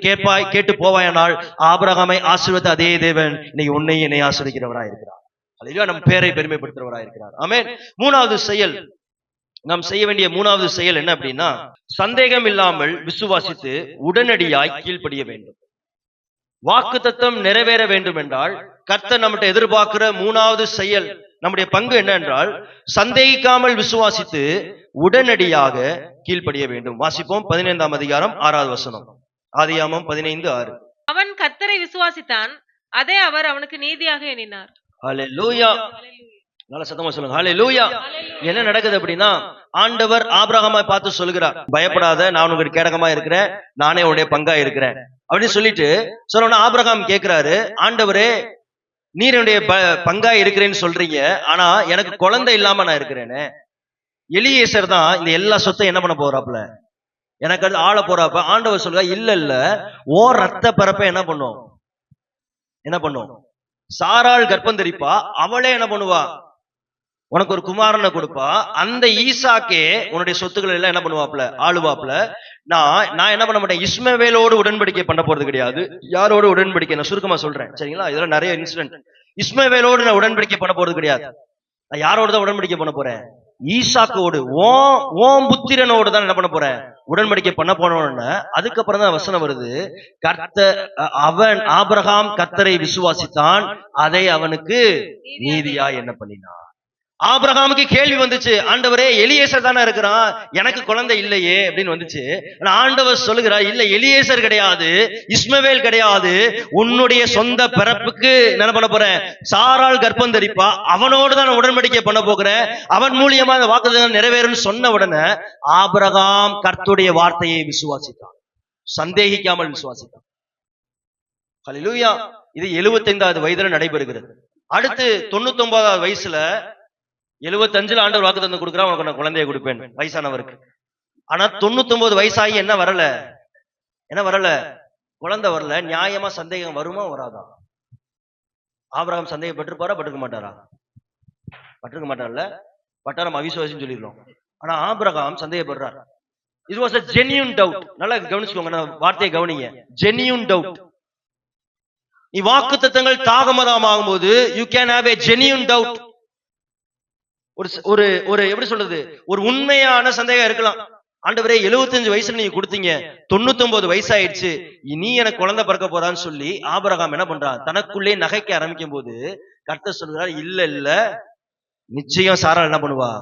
கேட்டு போவாயானால் ஆபிரகாமை ஆசீர்வதித்த அதே தேவன் இன்னைக்கு உன்னையும் என்னை ஆசீர்வதிக்கிறவராய் இருக்கிறார். அல்லேலூயா. நம் பேரை பெருமைப்படுத்துறவராய் இருக்கிறார். ஆமென். மூணாவது செயல், நாம் செய்ய வேண்டிய மூணாவது செயல் என்ன அப்படின்னா, சந்தேகம் இல்லாமல் விசுவாசித்து உடனடியாய் கீழ்ப்படிய வேண்டும். வாக்குத்தத்தம் நிறைவேற வேண்டும் என்றால் கர்த்தர் நம்மகிட்ட எதிர்பார்க்கிற மூணாவது செயல், நம்முடைய பங்கு என்ன என்றால், சந்தேகிக்காமல் விசுவாசித்து உடனடியாக கீழ்ப்படிய வேண்டும். வாசிப்போம் 15ஆம் அதிகாரம் 6வது வசனம். ஆதியாகமம் 15:6. அவன் கர்த்தரை விசுவாசித்தான், அதே அவர் அவனுக்கு நீதியாக எண்ணினார். ஹல்லேலூயா. நல்ல சத்தமா சொல்லுங்க, ஹல்லேலூயா. என்ன நடக்குது அப்படின்னா, ஆண்டவர் ஆபிரகாமை பார்த்து சொல்கிறார், பயப்படாத, நான் உங்களுக்கு கேடகமா இருக்கிறேன், நானே உன்னுடைய பங்கா இருக்கிறேன் அப்படின்னு சொல்லிட்டு சொன்ன ஆபிரகாம் கேட்கிறாரு, ஆண்டவரே நீர் என்னுடைய பங்கா இருக்கிறேன்னு சொல்றீங்க, ஆனா எனக்கு குழந்தை இல்லாம நான் இருக்கிறேன்னு. எலியேசர் தான் இந்த எல்லா சொத்தையும் என்ன பண்ண போறாப்ல, எனக்கு அது ஆள போறாப்ப. ஆண்டவர் சொல்லுவா, இல்ல ஓ ரத்த பரப்ப என்ன பண்ணும், சாராள் கர்ப்பம் தரிப்பா, அவளே என்ன பண்ணுவா, உனக்கு ஒரு குமாரனை கொடுப்பா, அந்த ஈசாக்கே உன்னுடைய சொத்துக்கள் எல்லாம் என்ன பண்ணுவாப்ல, ஆளுவாப்ல. நான் என்ன பண்ண மாட்டேன், இஸ்மவேலோடு உடன்படிக்கை பண்ண போறது கிடையாது. யாரோடு உடன்படிக்கை, நான் சுருக்கமா சொல்றேன் சரிங்களா, இதெல்லாம் நிறைய இன்சிடென்ட். இஸ்மவேலோடு நான் உடன்படிக்கை பண்ண போறது கிடையாது. நான் யாரோடு தான் உடன்படிக்கை பண்ண போறேன், ஈசாக்கோடு, ஓம் புத்திரனோடு தான் என்ன பண்ண போறேன், உடன்படிக்கை பண்ண போனோன்னு. அதுக்கப்புறம் தான் வசனம் வருது, அவன் ஆபிரகாம் கர்த்தரை விசுவாசித்தான், அதை அவனுக்கு நீதியா என்ன பண்ணினான். ஆபிரகாமுக்கு கேள்வி வந்துச்சு, ஆண்டவரே எலியேசர் தானே இருக்கிறான், எனக்கு குழந்தை இல்லையே அப்படின்னு வந்துச்சு. ஆனா ஆண்டவர் சொல்லுகிறார், இல்ல எலியேசர் கிடையாது, இஸ்மவேல் கிடையாது, உன்னுடைய சொந்த பிறப்புக்கு என்ன பண்ண போறேன், சாராள் கர்ப்பம் தரிப்பா, அவனோடு தான் உடன்படிக்கை பண்ண போகிறேன், அவன் மூலியமா அந்த வாக்குத்தத்தம் நிறைவேறும்னு சொன்ன உடனே ஆபிரகாம் கர்த்தருடைய வார்த்தையை விசுவாசித்தான், சந்தேகிக்காமல் விசுவாசித்தான். ஹல்லேலூயா. இது 75வது வயதுல நடைபெறுகிறது. அடுத்து 99வது வயசுல 75ல ஆண்டவர் வாக்குத்தத்தம் கொடுக்குறா, உனக்கு நான் குழந்தையை கொடுப்பேன் வயசானவருக்கு. ஆனா 99 வயசாகி என்ன வரல, குழந்தை வரல. நியாயமா சந்தேகம் வருமா வராதா? ஆபிரகாம் சந்தேகப்பட்டிருப்பாரா, பட்டிருக்க மாட்டாரா? பட்டிருக்க மாட்டார்ல, பட்டா நம்ம அவிசுவாசின்னு சொல்லிடுறோம். ஆனா Abraham சந்தேகப்படுறார். It was a genuine doubt. நல்லா கவனிச்சுக்கோங்க, வார்த்தையை கவனிங்க, genuine doubt. நீ வாக்குத்தத்தங்கள் தாமதமாகும் போது you can have a genuine doubt. ஒரு எப்படி சொல்றது, ஒரு உண்மையான சந்தேகம் இருக்கலாம். ஆண்டவரே 75 வயசுல நீங்க கொடுத்தீங்க, 99 வயசாயிடுச்சு, நீ எனக்கு குழந்தை பிறக்க போறான்னு சொல்லி ஆபிரகாம் என்ன பண்றான், தனக்குள்ளே நகைக்க ஆரம்பிக்கும் போது கர்த்தர் சொல்கிறார், இல்ல நிச்சயம் சாராள் என்ன பண்ணுவா,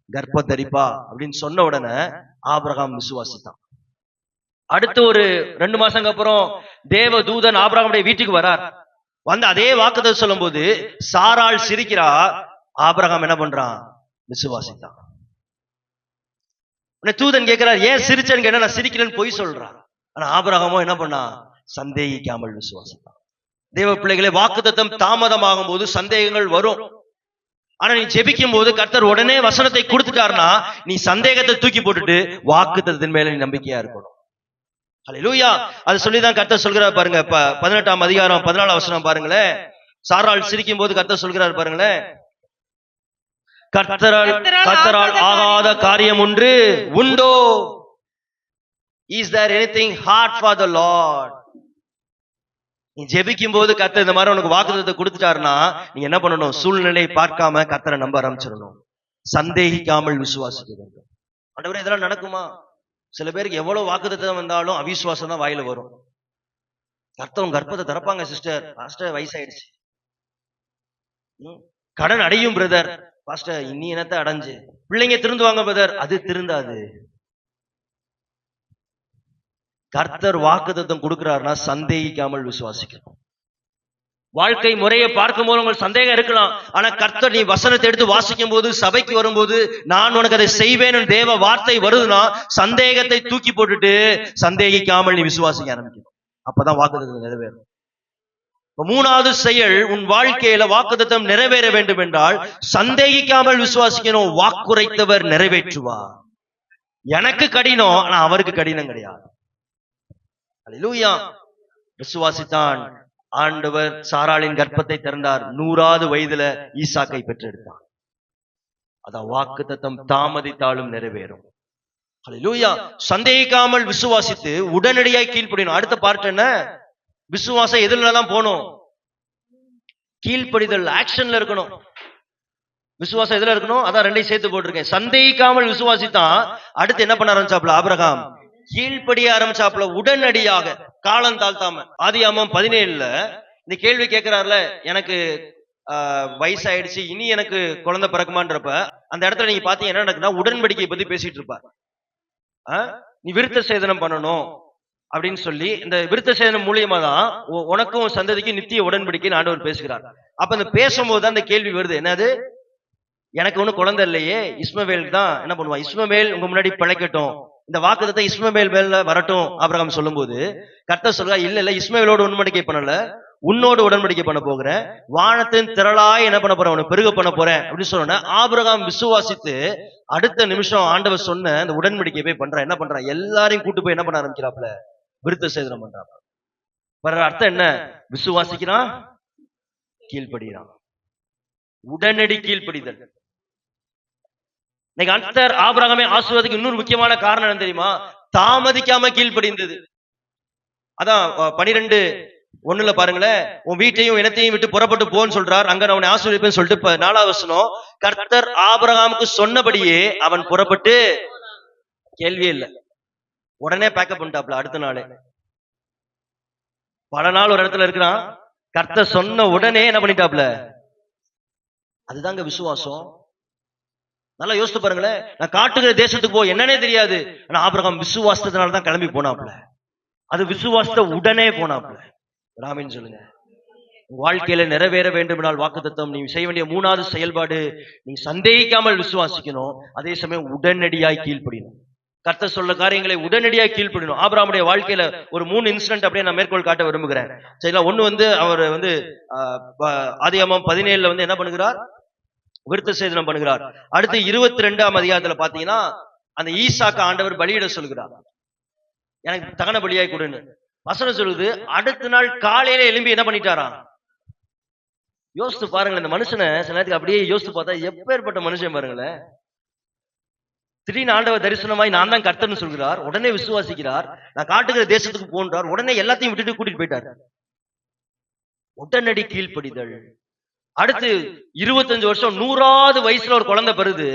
கர்ப்பம் தரிப்பா அப்படின்னு சொன்ன உடனே ஆபிரகாம் விசுவாசித்தான். அடுத்து ஒரு 2 மாசங்க அப்புறம் தேவ தூதன் ஆபிரகாமுடைய வீட்டுக்கு வரார். வந்து அதே வாக்குத்தத்தம் சொல்லும் போது சாராள் சிரிக்கிறா, ஆபிரகாம் என்ன பண்றான், விசுவாசித்தான். தூதன் கேட்கிறார், ஏன் சிரிச்சேன்னு கேட்டா, நான் சிரிக்கிறேன்னு பொய் சொல்றான். ஆனா ஆபிரகாமோ என்ன பண்ணா, சந்தேகிக்காமல் விசுவாசித்தான். தேவ பிள்ளைகளே, வாக்குத்தத்தம் தாமதமாகும் போது சந்தேகங்கள் வரும். ஆனா நீ ஜெபிக்கும் போது கர்த்தர் உடனே வசனத்தை கொடுத்துட்டாருன்னா நீ சந்தேகத்தை தூக்கி போட்டுட்டு வாக்குத்தத்தத்தின் மேல நீ நம்பிக்கையா இருக்கணும். ஹல்லேலூயா. அது சொல்லிதான் கர்த்தர் சொல்கிறார் பாருங்க, 18ஆம் அதிகாரம் 14ஆம் வசனம் பாருங்களேன். சாராள் சிரிக்கும் போது கர்த்தர் சொல்கிறார் பாருங்களேன், கர்த்தரால் ஆகாத காரியம் ஒன்று உண்டோ? Is there anything hard for the Lord? நீ ஜெபிக்கும் போது கர்த்தர் இந்த மாதிரி உனக்கு வாக்குத்தத்தத்தை கொடுத்துட்டாருன்னா நீங்க என்ன பண்ணணும்? சூழ்நிலை பார்க்காம கர்த்தரை நம்ப ஆரம்பிச்சிடணும். சந்தேகிக்காமல் விசுவாசிக்க வேண்டும். ஆண்டவரே இதெல்லாம் நடக்குமா? சில பேருக்கு எவ்வளவு வாக்குத்தத்தம் வந்தாலும் அவிசுவாசம் தான் வாயில வரும். கர்த்தர் கர்ப்பத்தை திறப்பாங்க சிஸ்டர், பாஸ்டர் வயசாயிடுச்சு. கடன் அடையும் பிரதர், பாஸ்டர் இன்னி என்னத்தை அடைஞ்சு. பிள்ளைங்க திருந்துவாங்க பிரதர், அது திருந்தாது. கர்த்தர் வாக்குத்தத்தம் கொடுக்கிறாருன்னா சந்தேகிக்காமல் விசுவாசிக்கணும். வாழ்க்கை முறையை பார்க்கும் போது உங்களுக்கு சந்தேகம் இருக்கலாம். ஆனா கர்த்தர் நீ வசனத்தை எடுத்து வாசிக்கும் போது, சபைக்கு வரும்போது, நான் உனக்கு அதை செய்வேன் தேவ வார்த்தை வருதுன்னா சந்தேகத்தை தூக்கி போட்டுட்டு சந்தேகிக்காமல் நீ விசுவாசிக்க ஆரம்பிக்கணும். அப்பதான் வாக்குத்தத்தம் நிறைவேறும். மூணாவது செயல், உன் வாழ்க்கையில வாக்குத்தத்தம் நிறைவேற வேண்டும் என்றால் சந்தேகிக்காமல் விசுவாசிக்கணும். வாக்குரைத்தவர் நிறைவேற்றுவார். எனக்கு கடினம், ஆனா அவருக்கு கடினம் கிடையாது. அல்லேலூயா. விசுவாசித்தான் ஆண்டவர் சாராளின் கர்ப்பத்தை திறந்தார். 100வது வயதுல ஈசாக்கை பெற்றெடுத்தார். அதான் வாக்குத்தத்தம் தாமதித்தாலும் நிறைவேறும். அல்லேலூயா. சந்தேகிக்காமல் விசுவாசித்து உடனடியாய் கீழ்ப்படியணும். அடுத்த பார்ட் என்ன? விசுவாசம் எதுலதான் போகணும்? கீழ்ப்படிதல், ஆக்ஷன்ல இருக்கணும். விசுவாசம் எதுல இருக்கணும்? அதான் ரெண்டையும் சேர்த்து போட்டிருக்கேன். சந்தேகிக்காமல் விசுவாசித்தான். அடுத்து என்ன பண்ண ஆரம்பிச்சாப்ல ஆபிரகாம்? கீழ்ப்படிய ஆரம்பிச்சாப்ல உடனடியாக, காலம் தாழ்த்தாம. ஆதியாகமம் 17ல இந்த கேள்வி கேட்கிறார்ல, எனக்கு வயசாயிடுச்சு, இனி எனக்கு குழந்தை பிறக்குமான்றப்ப அந்த இடத்துல நீங்க பாத்தீங்க என்ன நடக்குன்னா, உடன்படிக்கையை பத்தி பேசிட்டு இருப்பார். நீ விருத்த சேதனம் பண்ணணும் அப்படின்னு சொல்லி, இந்த விருத்த சேதனம் மூலியமா தான் உனக்கும் சந்ததிக்கு நித்திய உடன்படிக்கைன்னு ஆண்டவர் பேசுகிறார். அப்ப அந்த பேசும்போது அந்த கேள்வி வருது, என்னது? எனக்கு ஒண்ணு குழந்தை இல்லையே, இஸ்மவேல் தான் என்ன பண்ணுவான்? இஸ்மவேல் உங்க முன்னாடி பிழைக்கட்டும், இந்த வாக்குத்தத்தம் இஸ்மவேல் மேல வரட்டும் ஆபிரகாம் சொல்லும்போது, கர்த்தர் சொல்றா, இல்ல இஸ்மவேலோட உடன்படிக்கை பண்ணல, உன்னோடு உடன்படிக்கை பண்ண போகிறேன், வானத்தின் திரளாய் என்ன பண்ண போறேன், உன்னை பெருக பண்ண போறேன் அப்படின்னு சொன்ன ஆபிரகாம் விசுவாசித்து அடுத்த நிமிஷம் ஆண்டவர் சொன்ன அந்த உடன்படிக்கை போய் பண்றான். என்ன பண்றான்? எல்லாரையும் கூட்டு போய் என்ன பண்ண ஆரம்பிக்கிறாப்ல? விருத்த சேதனம் பண்றாப்ல. வர்ற அர்த்தம் என்ன? விசுவாசிக்கிறான், கீழ்ப்படுகிறான். உடனடி கீழ்ப்படிதல். இன்னைக்கு கர்த்தர் ஆபிரகாமை ஆசீர்வாதத்துக்கு இன்னொரு முக்கியமான காரணம் என்ன தெரியுமா? தாமதிக்காம கீழ்ப்படிந்தது. அதான் 12:1 பாருங்களேன், உன் வீட்டையும் இனத்தையும் விட்டு புறப்பட்டு போன்னு சொல்றார். அங்க நான் அவனை ஆசீர்வதிப்பேன்னு சொல்லிட்டு 4வது வசனம், கர்த்தர் ஆபிரகாமுக்கு சொன்னபடியே அவன் புறப்பட்டு, கேள்வியே இல்லை, உடனே பேக்கப் பண்ணிட்டாப்ல. அடுத்த நாளே பல நாள் ஒரு இடத்துல இருக்கிறான், கர்த்தர் சொன்ன உடனே என்ன பண்ணிட்டாப்ல? அதுதாங்க விசுவாசம். நல்லா யோசித்து பாருங்களேன். நான் காட்டுகிற தேசத்துக்கு போ, என்னன்னே தெரியாது, ஆனா ஆபிரகாம் விசுவாசத்தினாலதான் கிளம்பி போனாப்ல. அது விசுவாசத்தை உடனே போனாப்ல. ராமின்னு சொல்லுங்க. வாழ்க்கையில நிறைவேற வேண்டும் என்றால் வாக்குத்தத்தம், நீ செய்ய வேண்டிய 3வது செயல்பாடு, நீ சந்தேகிக்காமல் விசுவாசிக்கணும், அதே சமயம் உடனடியாய் கீழ்ப்படியணும். கர்த்தர் சொல்ல காரியங்களை உடனடியாக கீழ்ப்படியணும். ஆபிரகாமுடைய வாழ்க்கையில ஒரு 3 இன்சிடென்ட் அப்படியே நான் மேற்கோள் காட்ட விரும்புகிறேன். சரிங்களா? ஒண்ணு அவர் ஆதியாகமம் 17ல என்ன பண்ணுகிறார்? விருத்த சேதனம் பண்ணுகிறார். அடுத்து 22ஆம் அதிகாரத்துல பாத்தீங்கன்னா, அந்த ஈசாக்க ஆண்டவர் பலியிட சொல்கிறார். எனக்கு தகன பலியாய் கொடுன்னு வசனம் சொல்லுது. அடுத்த நாள் காலையில எழும்பி என்ன பண்ணிட்டாராம்? யோசித்து பாருங்களேன். இந்த மனுஷனை சில நேரத்துக்கு அப்படியே யோசித்து பார்த்தா எப்பேற்பட்ட மனுஷன் பாருங்களேன். திடீர்னு ஆண்டவர் தரிசனமாய் நான் தான் கர்த்தர்னு சொல்கிறார். உடனே விசுவாசிக்கிறார். நான் காட்டுகிற தேசத்துக்கு போன்றார். உடனே எல்லாத்தையும் விட்டுட்டு கூட்டிட்டு போயிட்டார். உடனடி கீழ்ப்படிதல். அடுத்து 25 வருஷம் 100வது வயசுல ஒரு குழந்தை பெறுது.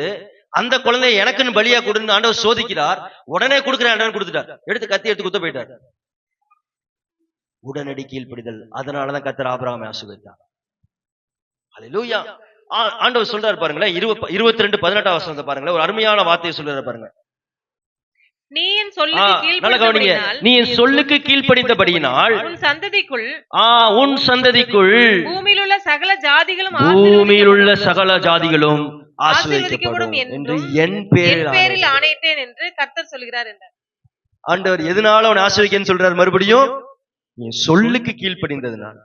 அந்த குழந்தைய எனக்குன்னு பலியா கொடுன்னு ஆண்டவர் சோதிக்கிறார். உடனே கொடுக்குற ஆண்டவர் கொடுத்துட்டார். எடுத்து கத்தி எடுத்து குத்த போயிட்டார். உடனடி கீழ்ப்படிதல். அதனாலதான் கர்த்தர் ஆபிரகாமை ஆசீர்வதித்தார். அல்லேலூயா. ஆண்டவர் சொல்றாரு பாருங்களேன், 22:18 வசனத்தை பாருங்களேன், ஒரு அருமையான வார்த்தையை சொல்றாரு பாருங்க. நீ என் சொல்லுக்கு கீழ்ப்படிந்தபடியினால் உன் சந்ததிக்குள் பூமியில் உள்ள சகல ஜாதிகளும் ஆசீர்வதிக்கப்படும் என்று என் பேரில் ஆணையிட்டேன் என்று கர்த்தர் சொல்கிறார் என்றார். ஆண்டவர் எதனால அவனை ஆசீர்வதிக்கன்னு சொல்றாரு? மறுபடியும் நீ சொல்லுக்கு கீழ்ப்படிந்ததுனால.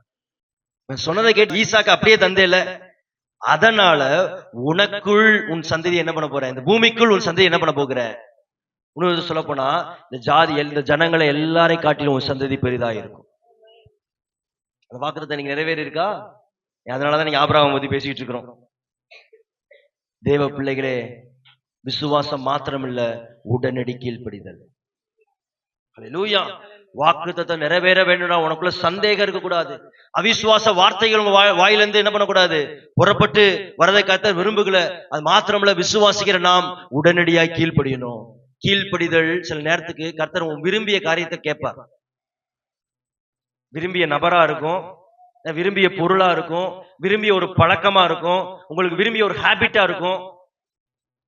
சொன்னதை கேட்டு ஈசாக்கு அப்படியே தந்தேல, அதனால உனக்குள் உன் சந்ததி என்ன பண்ண போற, இந்த பூமிக்குள் உன் சந்ததி என்ன பண்ண போகிற. இன்னொரு சொல்ல போனா, இந்த ஜாதி இந்த ஜனங்களை எல்லாரையும் காட்டிலும் உன் சந்ததி பெரிதா இருக்கும். அந்த வாக்குத்தத்தம் நீங்க நிறைவேறி இருக்கா? அதனாலதான் நீங்க ஆபிரகாம் பத்தி பேசிட்டு இருக்கிறோம். தேவ பிள்ளைகளே, விசுவாசம் மாத்திரமில்ல, உடனடி கீழ்ப்படிதல். ஹல்லேலூயா. வாக்குத்தத்தம் நிறைவேற வேண்டும்னா உனக்குள்ள சந்தேகம் இருக்க கூடாது. அவிசுவாச வார்த்தைகள் உங்க வாயிலிருந்து என்ன பண்ணக்கூடாது, புறப்பட்டு வரதை கர்த்தர் விரும்புகல. அது மாத்திரமல்ல, விசுவாசிக்கிற நாம் உடனடியாய் கீழ்ப்படியணும். கீழ்ப்படிதல் சில நேரத்துக்கு கர்த்தர் விரும்பிய காரியத்தை கேட்பார். விரும்பிய நபரா இருக்கும், விரும்பிய பொருளா இருக்கும், விரும்பிய ஒரு பழக்கமா இருக்கும், உங்களுக்கு விரும்பிய ஒரு ஹாபிட்டா இருக்கும்.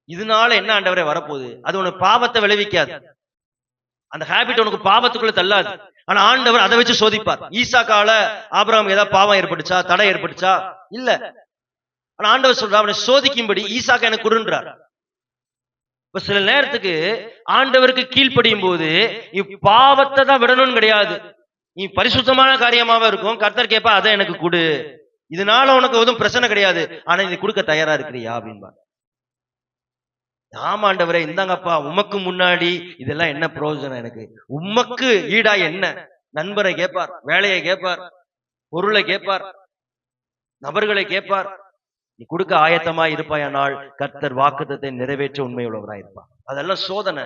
இதனால என்ன ஆண்டவரே வரப்போகுது? அது உனக்கு பாவத்தை விளைவிக்காது, அந்த ஹாபிட் உனக்கு பாவத்துக்குள்ள தள்ளாது. ஆனா ஆண்டவர் அதை வச்சு சோதிப்பார். ஈசாக்கால ஆபிரகாம் ஏதாவது பாவம் ஏற்பட்டுச்சா, தடை ஏற்பட்டுச்சா? இல்ல. ஆனா ஆண்டவர் சொல்றார், அவனை சோதிக்கும்படி ஈசாக்கா எனக்கு கொடுன்றார். இப்ப சில நேரத்துக்கு ஆண்டவருக்கு கீழ்ப்படியும் போது நீ பாவத்தை தான் விடணும்னு கிடையாது, நீ பரிசுத்தமான காரியமாவே இருக்கும். கர்த்தர் கேட்பா, அதை எனக்கு கொடு, இதனால உனக்கு எதுவும் பிரச்சனை கிடையாது, ஆனா நீ கொடுக்க தயாரா இருக்கிறியா அப்படின்பா. ஆமாண்டவரே, இந்தாங்கப்பா, உமக்கு முன்னாடி இதெல்லாம் என்ன பிரயோஜனம் எனக்கு? உமக்கு ஈடா என்ன? நண்பரை கேட்பார், வேலையை கேட்பார், பொருளை கேட்பார், நபர்களை கேட்பார். நீ கொடுக்க ஆயத்தமா இருப்பாயானால் கர்த்தர் வாக்குத்தத்தை நிறைவேற்ற உண்மையுள்ளவராய் இருப்பார். அதெல்லாம் சோதனை.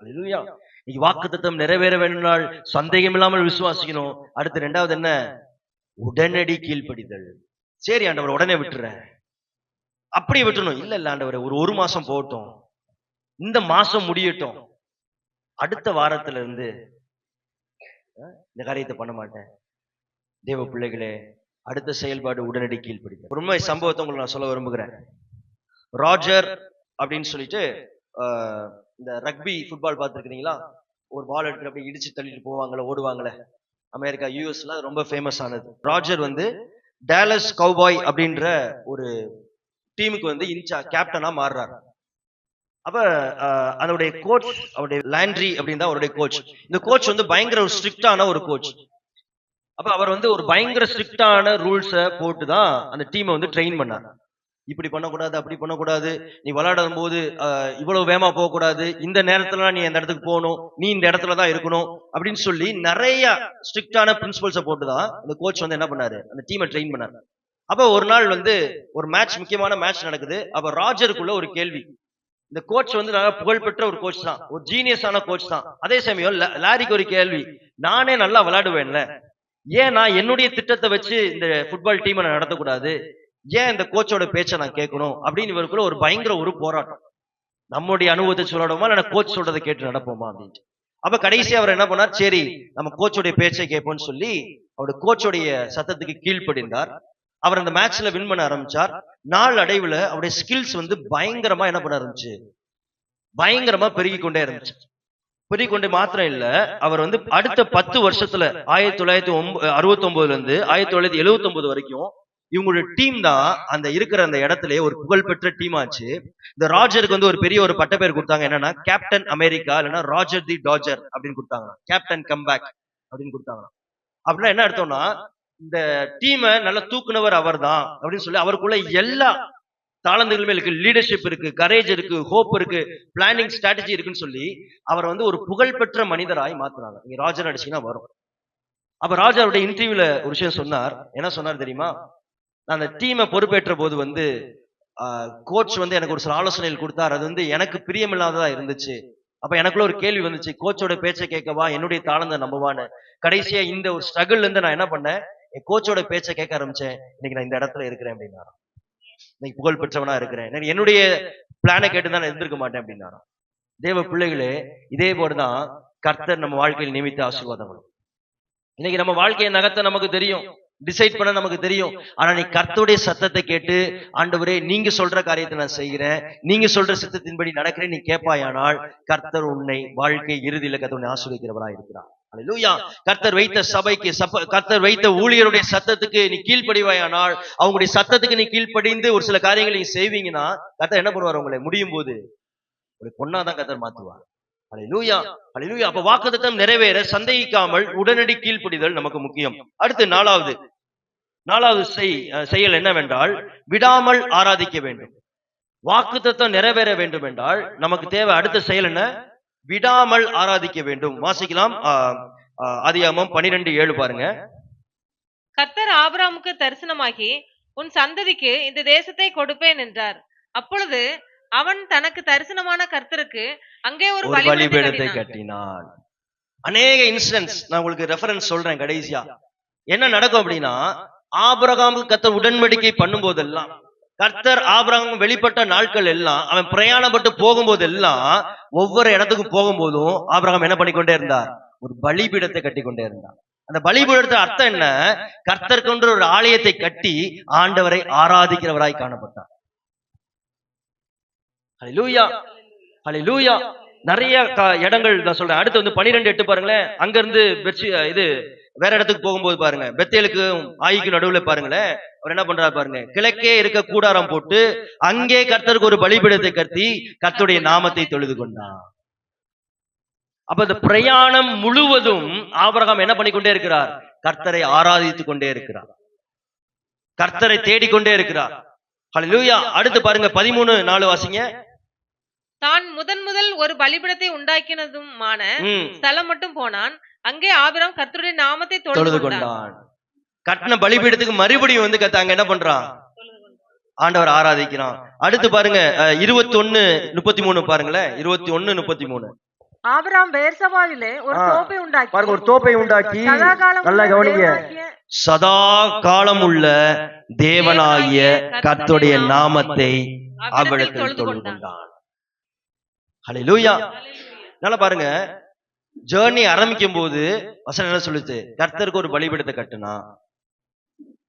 அல்லேலூயா. நீ வாக்குத்தத்தம் நிறைவேற வேண்டும்னால் சந்தேகம் இல்லாமல் விசுவாசிக்கணும். அடுத்து ரெண்டாவது என்ன? உடனடி கீழ்ப்படிதல். சரி ஆண்டவர், உடனே விட்டுறேன், அப்படி விட்டுணும். இல்ல ஆண்டவரே, ஒரு மாசம் போகட்டும், இந்த மாசம் முடியட்டும், அடுத்த வாரத்துல இருந்து இந்த காரியத்தை பண்ண மாட்டேன். தேவ பிள்ளைகளே, அடுத்த செயல்பாடு உடனடி கீழ்ப்படிதல். உண்மை சம்பவத்தை உங்களுக்கு நான் சொல்ல விரும்புகிறேன். ராஜர் அப்படின்னு சொல்லிட்டு, இந்த ரக்பி ஃபுட்பால் பார்த்துருக்கீங்களா? ஒரு பால் எடுத்து அப்படியே இடிச்சு தள்ளிட்டு போவாங்களே, ஓடுவாங்களே, அமெரிக்கா யூஎஸ்ல ரொம்ப ஃபேமஸ் ஆனது. ராஜர் டேலஸ் கவுபாய் அப்படின்ற ஒரு டீமுக்கு கேப்டனா மாறுறாரு. அப்ப அதனுடைய கோச், அவருடைய லாண்ட்ரி அப்படின்னு தான் அவருடைய கோச். இந்த கோச் பயங்கர ஒரு ஸ்ட்ரிக்டான ஒரு கோச். அப்ப அவர் ஒரு பயங்கர ஸ்ட்ரிக்டான ரூல்ஸை போட்டுதான் அந்த டீமை ட்ரெயின் பண்ணார். இப்படி பண்ணக்கூடாது, அப்படி பண்ணக்கூடாது, நீ விளையாடும் போது இவ்வளவு வேகமா போகக்கூடாது, இந்த நேரத்துல நீ அந்த இடத்துக்கு போகணும், நீ இந்த இடத்துலதான் இருக்கணும் அப்படின்னு சொல்லி நிறைய ஸ்ட்ரிக்டான பிரின்சிபல்ஸை போட்டுதான் அந்த கோச் என்ன பண்ணாரு, அந்த டீமை ட்ரெயின் பண்ணாரு. அப்ப ஒரு நாள் ஒரு மேட்ச், முக்கியமான மேட்ச் நடக்குது. அப்ப ராஜருக்குள்ள ஒரு கேள்வி. இந்த கோச் நல்லா புகழ்பெற்ற ஒரு கோச் தான், ஒரு ஜீனியஸான கோச் தான். அதே சமயம் லாரிக்கு ஒரு கேள்வி, நானே நல்லா விளையாடுவேன்ல, ஏன் நான் என்னுடைய திட்டத்தை வச்சு இந்த ஃபுட்பால் டீமை நான் நடத்தக்கூடாது, ஏன் இந்த கோச்சோட பேச்சை நான் கேட்கணும் அப்படின்னு இவருக்குள்ள ஒரு பயங்கர ஒரு போராட்டம். நம்முடைய அனுபவத்தை சொல்லணுமா, இல்ல கோச் சொல்றதை கேட்டு நடப்போமா அப்படின்ட்டு. அப்ப கடைசி அவர் என்ன பண்ணார், சரி நம்ம கோச்சோடைய பேச்சை கேட்போம்னு சொல்லி அவருடைய கோச்சோடைய சத்தத்துக்கு கீழ்ப்படிந்தார். அவர் அந்த மேட்ச்ல வின் பண்ண ஆரம்பிச்சார். நாள் அடைவுல அவருடைய ஸ்கில்ஸ் பயங்கரமா என்ன பண்ண ஆரம்பிச்சு, பயங்கரமா பெருகி கொண்டே இருந்துச்சு. பெருகி கொண்டே மாத்திரம் இல்ல, அவர் அடுத்த 10 வருஷத்துல 1969 இருந்து 1979 வரைக்கும் இவங்களுடைய டீம் தான் அந்த இருக்கிற அந்த இடத்துல ஒரு புகழ்பெற்ற டீம் ஆச்சு. இந்த ராஜருக்கு ஒரு பெரிய ஒரு பட்ட பேர் கொடுத்தாங்க, என்னன்னா கேப்டன் அமெரிக்கா, இல்லைன்னா ராஜர் தி டாஜர் அப்படின்னு கொடுத்தாங்க. கேப்டன் கம்பேக் அப்படின்னு கொடுத்தாங்க. அப்படின்னா என்ன அர்த்தம்னா, இந்த டீமை நல்லா தூக்குனவர் அவர் தான் அப்படின்னு சொல்லி அவருக்குள்ள எல்லா தாளந்துகளுமே இருக்கு, லீடர்ஷிப் இருக்கு, கரேஜ் இருக்கு, ஹோப் இருக்கு, பிளானிங் ஸ்ட்ராட்டஜி இருக்குன்னு சொல்லி அவர் ஒரு புகழ்பெற்ற மனிதராய் மாத்தினாங்க. நீங்க ராஜர் அடிச்சீங்கன்னா வரும். அப்ப ராஜருடைய இன்டர்வியூல ஒரு விஷயம் சொன்னார். என்ன சொன்னார் தெரியுமா? நான் அந்த டீமை பொறுப்பேற்ற போது கோச் எனக்கு ஒரு சில ஆலோசனைகள் கொடுத்தார். அது எனக்கு பிரியமில்லாததா இருந்துச்சு. அப்ப எனக்குள்ள ஒரு கேள்வி வந்துச்சு, கோச்சோட பேச்சை கேட்கவா, என்னுடைய தாளந்த நம்பவான்னு. கடைசியா இந்த ஒரு ஸ்ட்ரகிள் இருந்து நான் என்ன பண்ணேன், என் கோச்சோட பேச்சை கேட்க ஆரம்பிச்சேன். இன்னைக்கு நான் இந்த இடத்துல இருக்கிறேன் அப்படின்னாராம். இன்னைக்கு புகழ் பெற்றவனா இருக்கிறேன், என்னுடைய பிளானை கேட்டுதான் நான் இருந்திருக்க மாட்டேன் அப்படின்னாராம். தேவ பிள்ளைகளே, இதே போலதான் கர்த்தர் நம்ம வாழ்க்கையில் நியமித்த ஆசீர்வாதங்களும். இன்னைக்கு நம்ம வாழ்க்கையை நகர்த்த நமக்கு தெரியும், டிசைட் பண்ண நமக்கு தெரியும். ஆனா நீ கர்த்தருடைய சத்தத்தை கேட்டு, ஆண்டவரே நீங்க சொல்ற காரியத்தை நான் செய்கிறேன், நீங்க சொல்ற சித்தத்தின்படி நடக்கிறேன், நீ கேட்பாயானால் கர்த்தர் உன்னை வாழ்க்கை இறுதியில கர்த்தர் ஆசீர்வதிக்கிறவராய் இருக்கிறார். அல்லேலூயா. கர்த்தர் வைத்த சபைக்கு, கர்த்தர் வைத்த ஊழியருடைய சத்தத்துக்கு நீ கீழ்ப்படிவாயானால், அவங்களுடைய சத்தத்துக்கு நீ கீழ்ப்படிந்து ஒரு சில காரியங்களை நீ செய்வீங்கன்னா கர்த்தர் என்ன பண்ணுவார், உங்களை முடியும் போது ஒரு பொண்ணாதான் கர்த்தர் மாத்துவார். அல்லேலூயா, அல்லேலூயா. அப்ப வாக்குத்தத்தம் நிறைவேற சந்தேகிக்காமல் உடனடி கீழ்ப்படிதல் நமக்கு முக்கியம். அடுத்து நாலாவது செயல் என்னவென்றால், விடாமல் ஆராதிக்க வேண்டும். வாக்குத்தத்தம் நிறைவேற வேண்டும் என்றால் நமக்கு தேவை அடுத்த செயல் என்ன? விடாமல் ஆராதிக்க வேண்டும். வாசிக்கலாம், ஆதியாகமம் 12:7 பாருங்க. கர்த்தர் ஆபிரகாமுக்கு தரிசனமாகி, உன் சந்ததிக்கு இந்த தேசத்தை கொடுப்பேன் என்றார். அப்பொழுது அவன் தனக்கு தரிசனமான கர்த்தருக்கு அங்கே ஒரு பலிபீடத்தை கட்டினான். அநேக இன்சிடென்ட்ஸ் நான் உங்களுக்கு ரெஃபரன்ஸ் சொல்றேன். கடைசியா என்ன நடக்கும் அப்படின்னா, ஆபிரகாமுக்கு கர்த்தர் உடன்படிக்கை பண்ணும் போதெல்லாம், கர்த்தர் ஆபிரகாம் வெளிப்பட்ட நாட்கள் எல்லாம், அவன் பிரயாணப்பட்டு போகும்போது எல்லாம், ஒவ்வொரு இடத்துக்கும் போகும்போதும் ஆபிரகாம் என்ன பண்ணிக்கொண்டே இருந்தார்? ஒரு பலிபீடத்தை கட்டி கொண்டே இருந்தார். அந்த பலிபீடத்தின் அர்த்தம் என்ன? கர்த்தர் கொண்டு ஒரு ஆலயத்தை கட்டி ஆண்டவரை ஆராதிக்கிறவராய் காணப்பட்டார். ஹல்லேலூயா, ஹல்லேலூயா. நிறைய இடங்கள் நான் சொல்றேன். அடுத்து வந்து 12:8 பாருங்களேன். அங்க இருந்து இது வேற இடத்துக்கு போகும்போது பாருங்க, பெத்தேலுக்கு ஆயிக்கு நடுவுல பாருங்களேன், அவர் என்ன பண்றாரு பாருங்க, கிழக்கே இருக்க கூடாரம் போட்டு அங்கே கர்த்தருக்கு ஒரு பலிபீடத்தை கட்டி கர்த்தருடைய நாமத்தை தொழுது கொண்டார். அப்ப இந்த பிரயாணம் முழுவதும் ஆபிரகாம் என்ன பண்ணிக்கொண்டே இருக்கிறார்? கர்த்தரை ஆராதித்துக் கொண்டே இருக்கிறார், கர்த்தரை தேடிக்கொண்டே இருக்கிறார். ஹல்லேலூயா. அடுத்து பாருங்க 13:4 வாசிங்க. தான் முதல் ஒரு பலிபீடத்தை உண்டாக்கினதுமான ஸ்தலம் மட்டும் போனான். அங்கே ஆபிரகாம் கர்த்தருடைய நாமத்தை தொழுது கொண்டான். கட்டின பலிபீடத்துக்கு மறுபடியும் வந்து அங்க என்ன பண்றான்? ஆண்டவர் ஆராதிக்கிறான். அடுத்து பாருங்க 21:33 பாருங்களேன். 21:33. ஆபிரகாம் பெயர்சபாவிலே ஒரு தோப்பை உண்டாக்கி, பாருங்க, ஒரு தோப்பை உண்டாக்கி, நல்லா கவனிங்க, சதா காலம் உள்ள தேவனாகிய கர்த்தருடைய நாமத்தை அவ்விடத்தில் தொழுது கொண்டான். ஹல்லேலூயா. நல்லா பாருங்க, ஜர்னி ஆரம்பிக்கும் போது வசனம் என்ன சொல்லுது? கர்த்தருக்கு ஒரு பலிபீடத்தை கட்டுனா.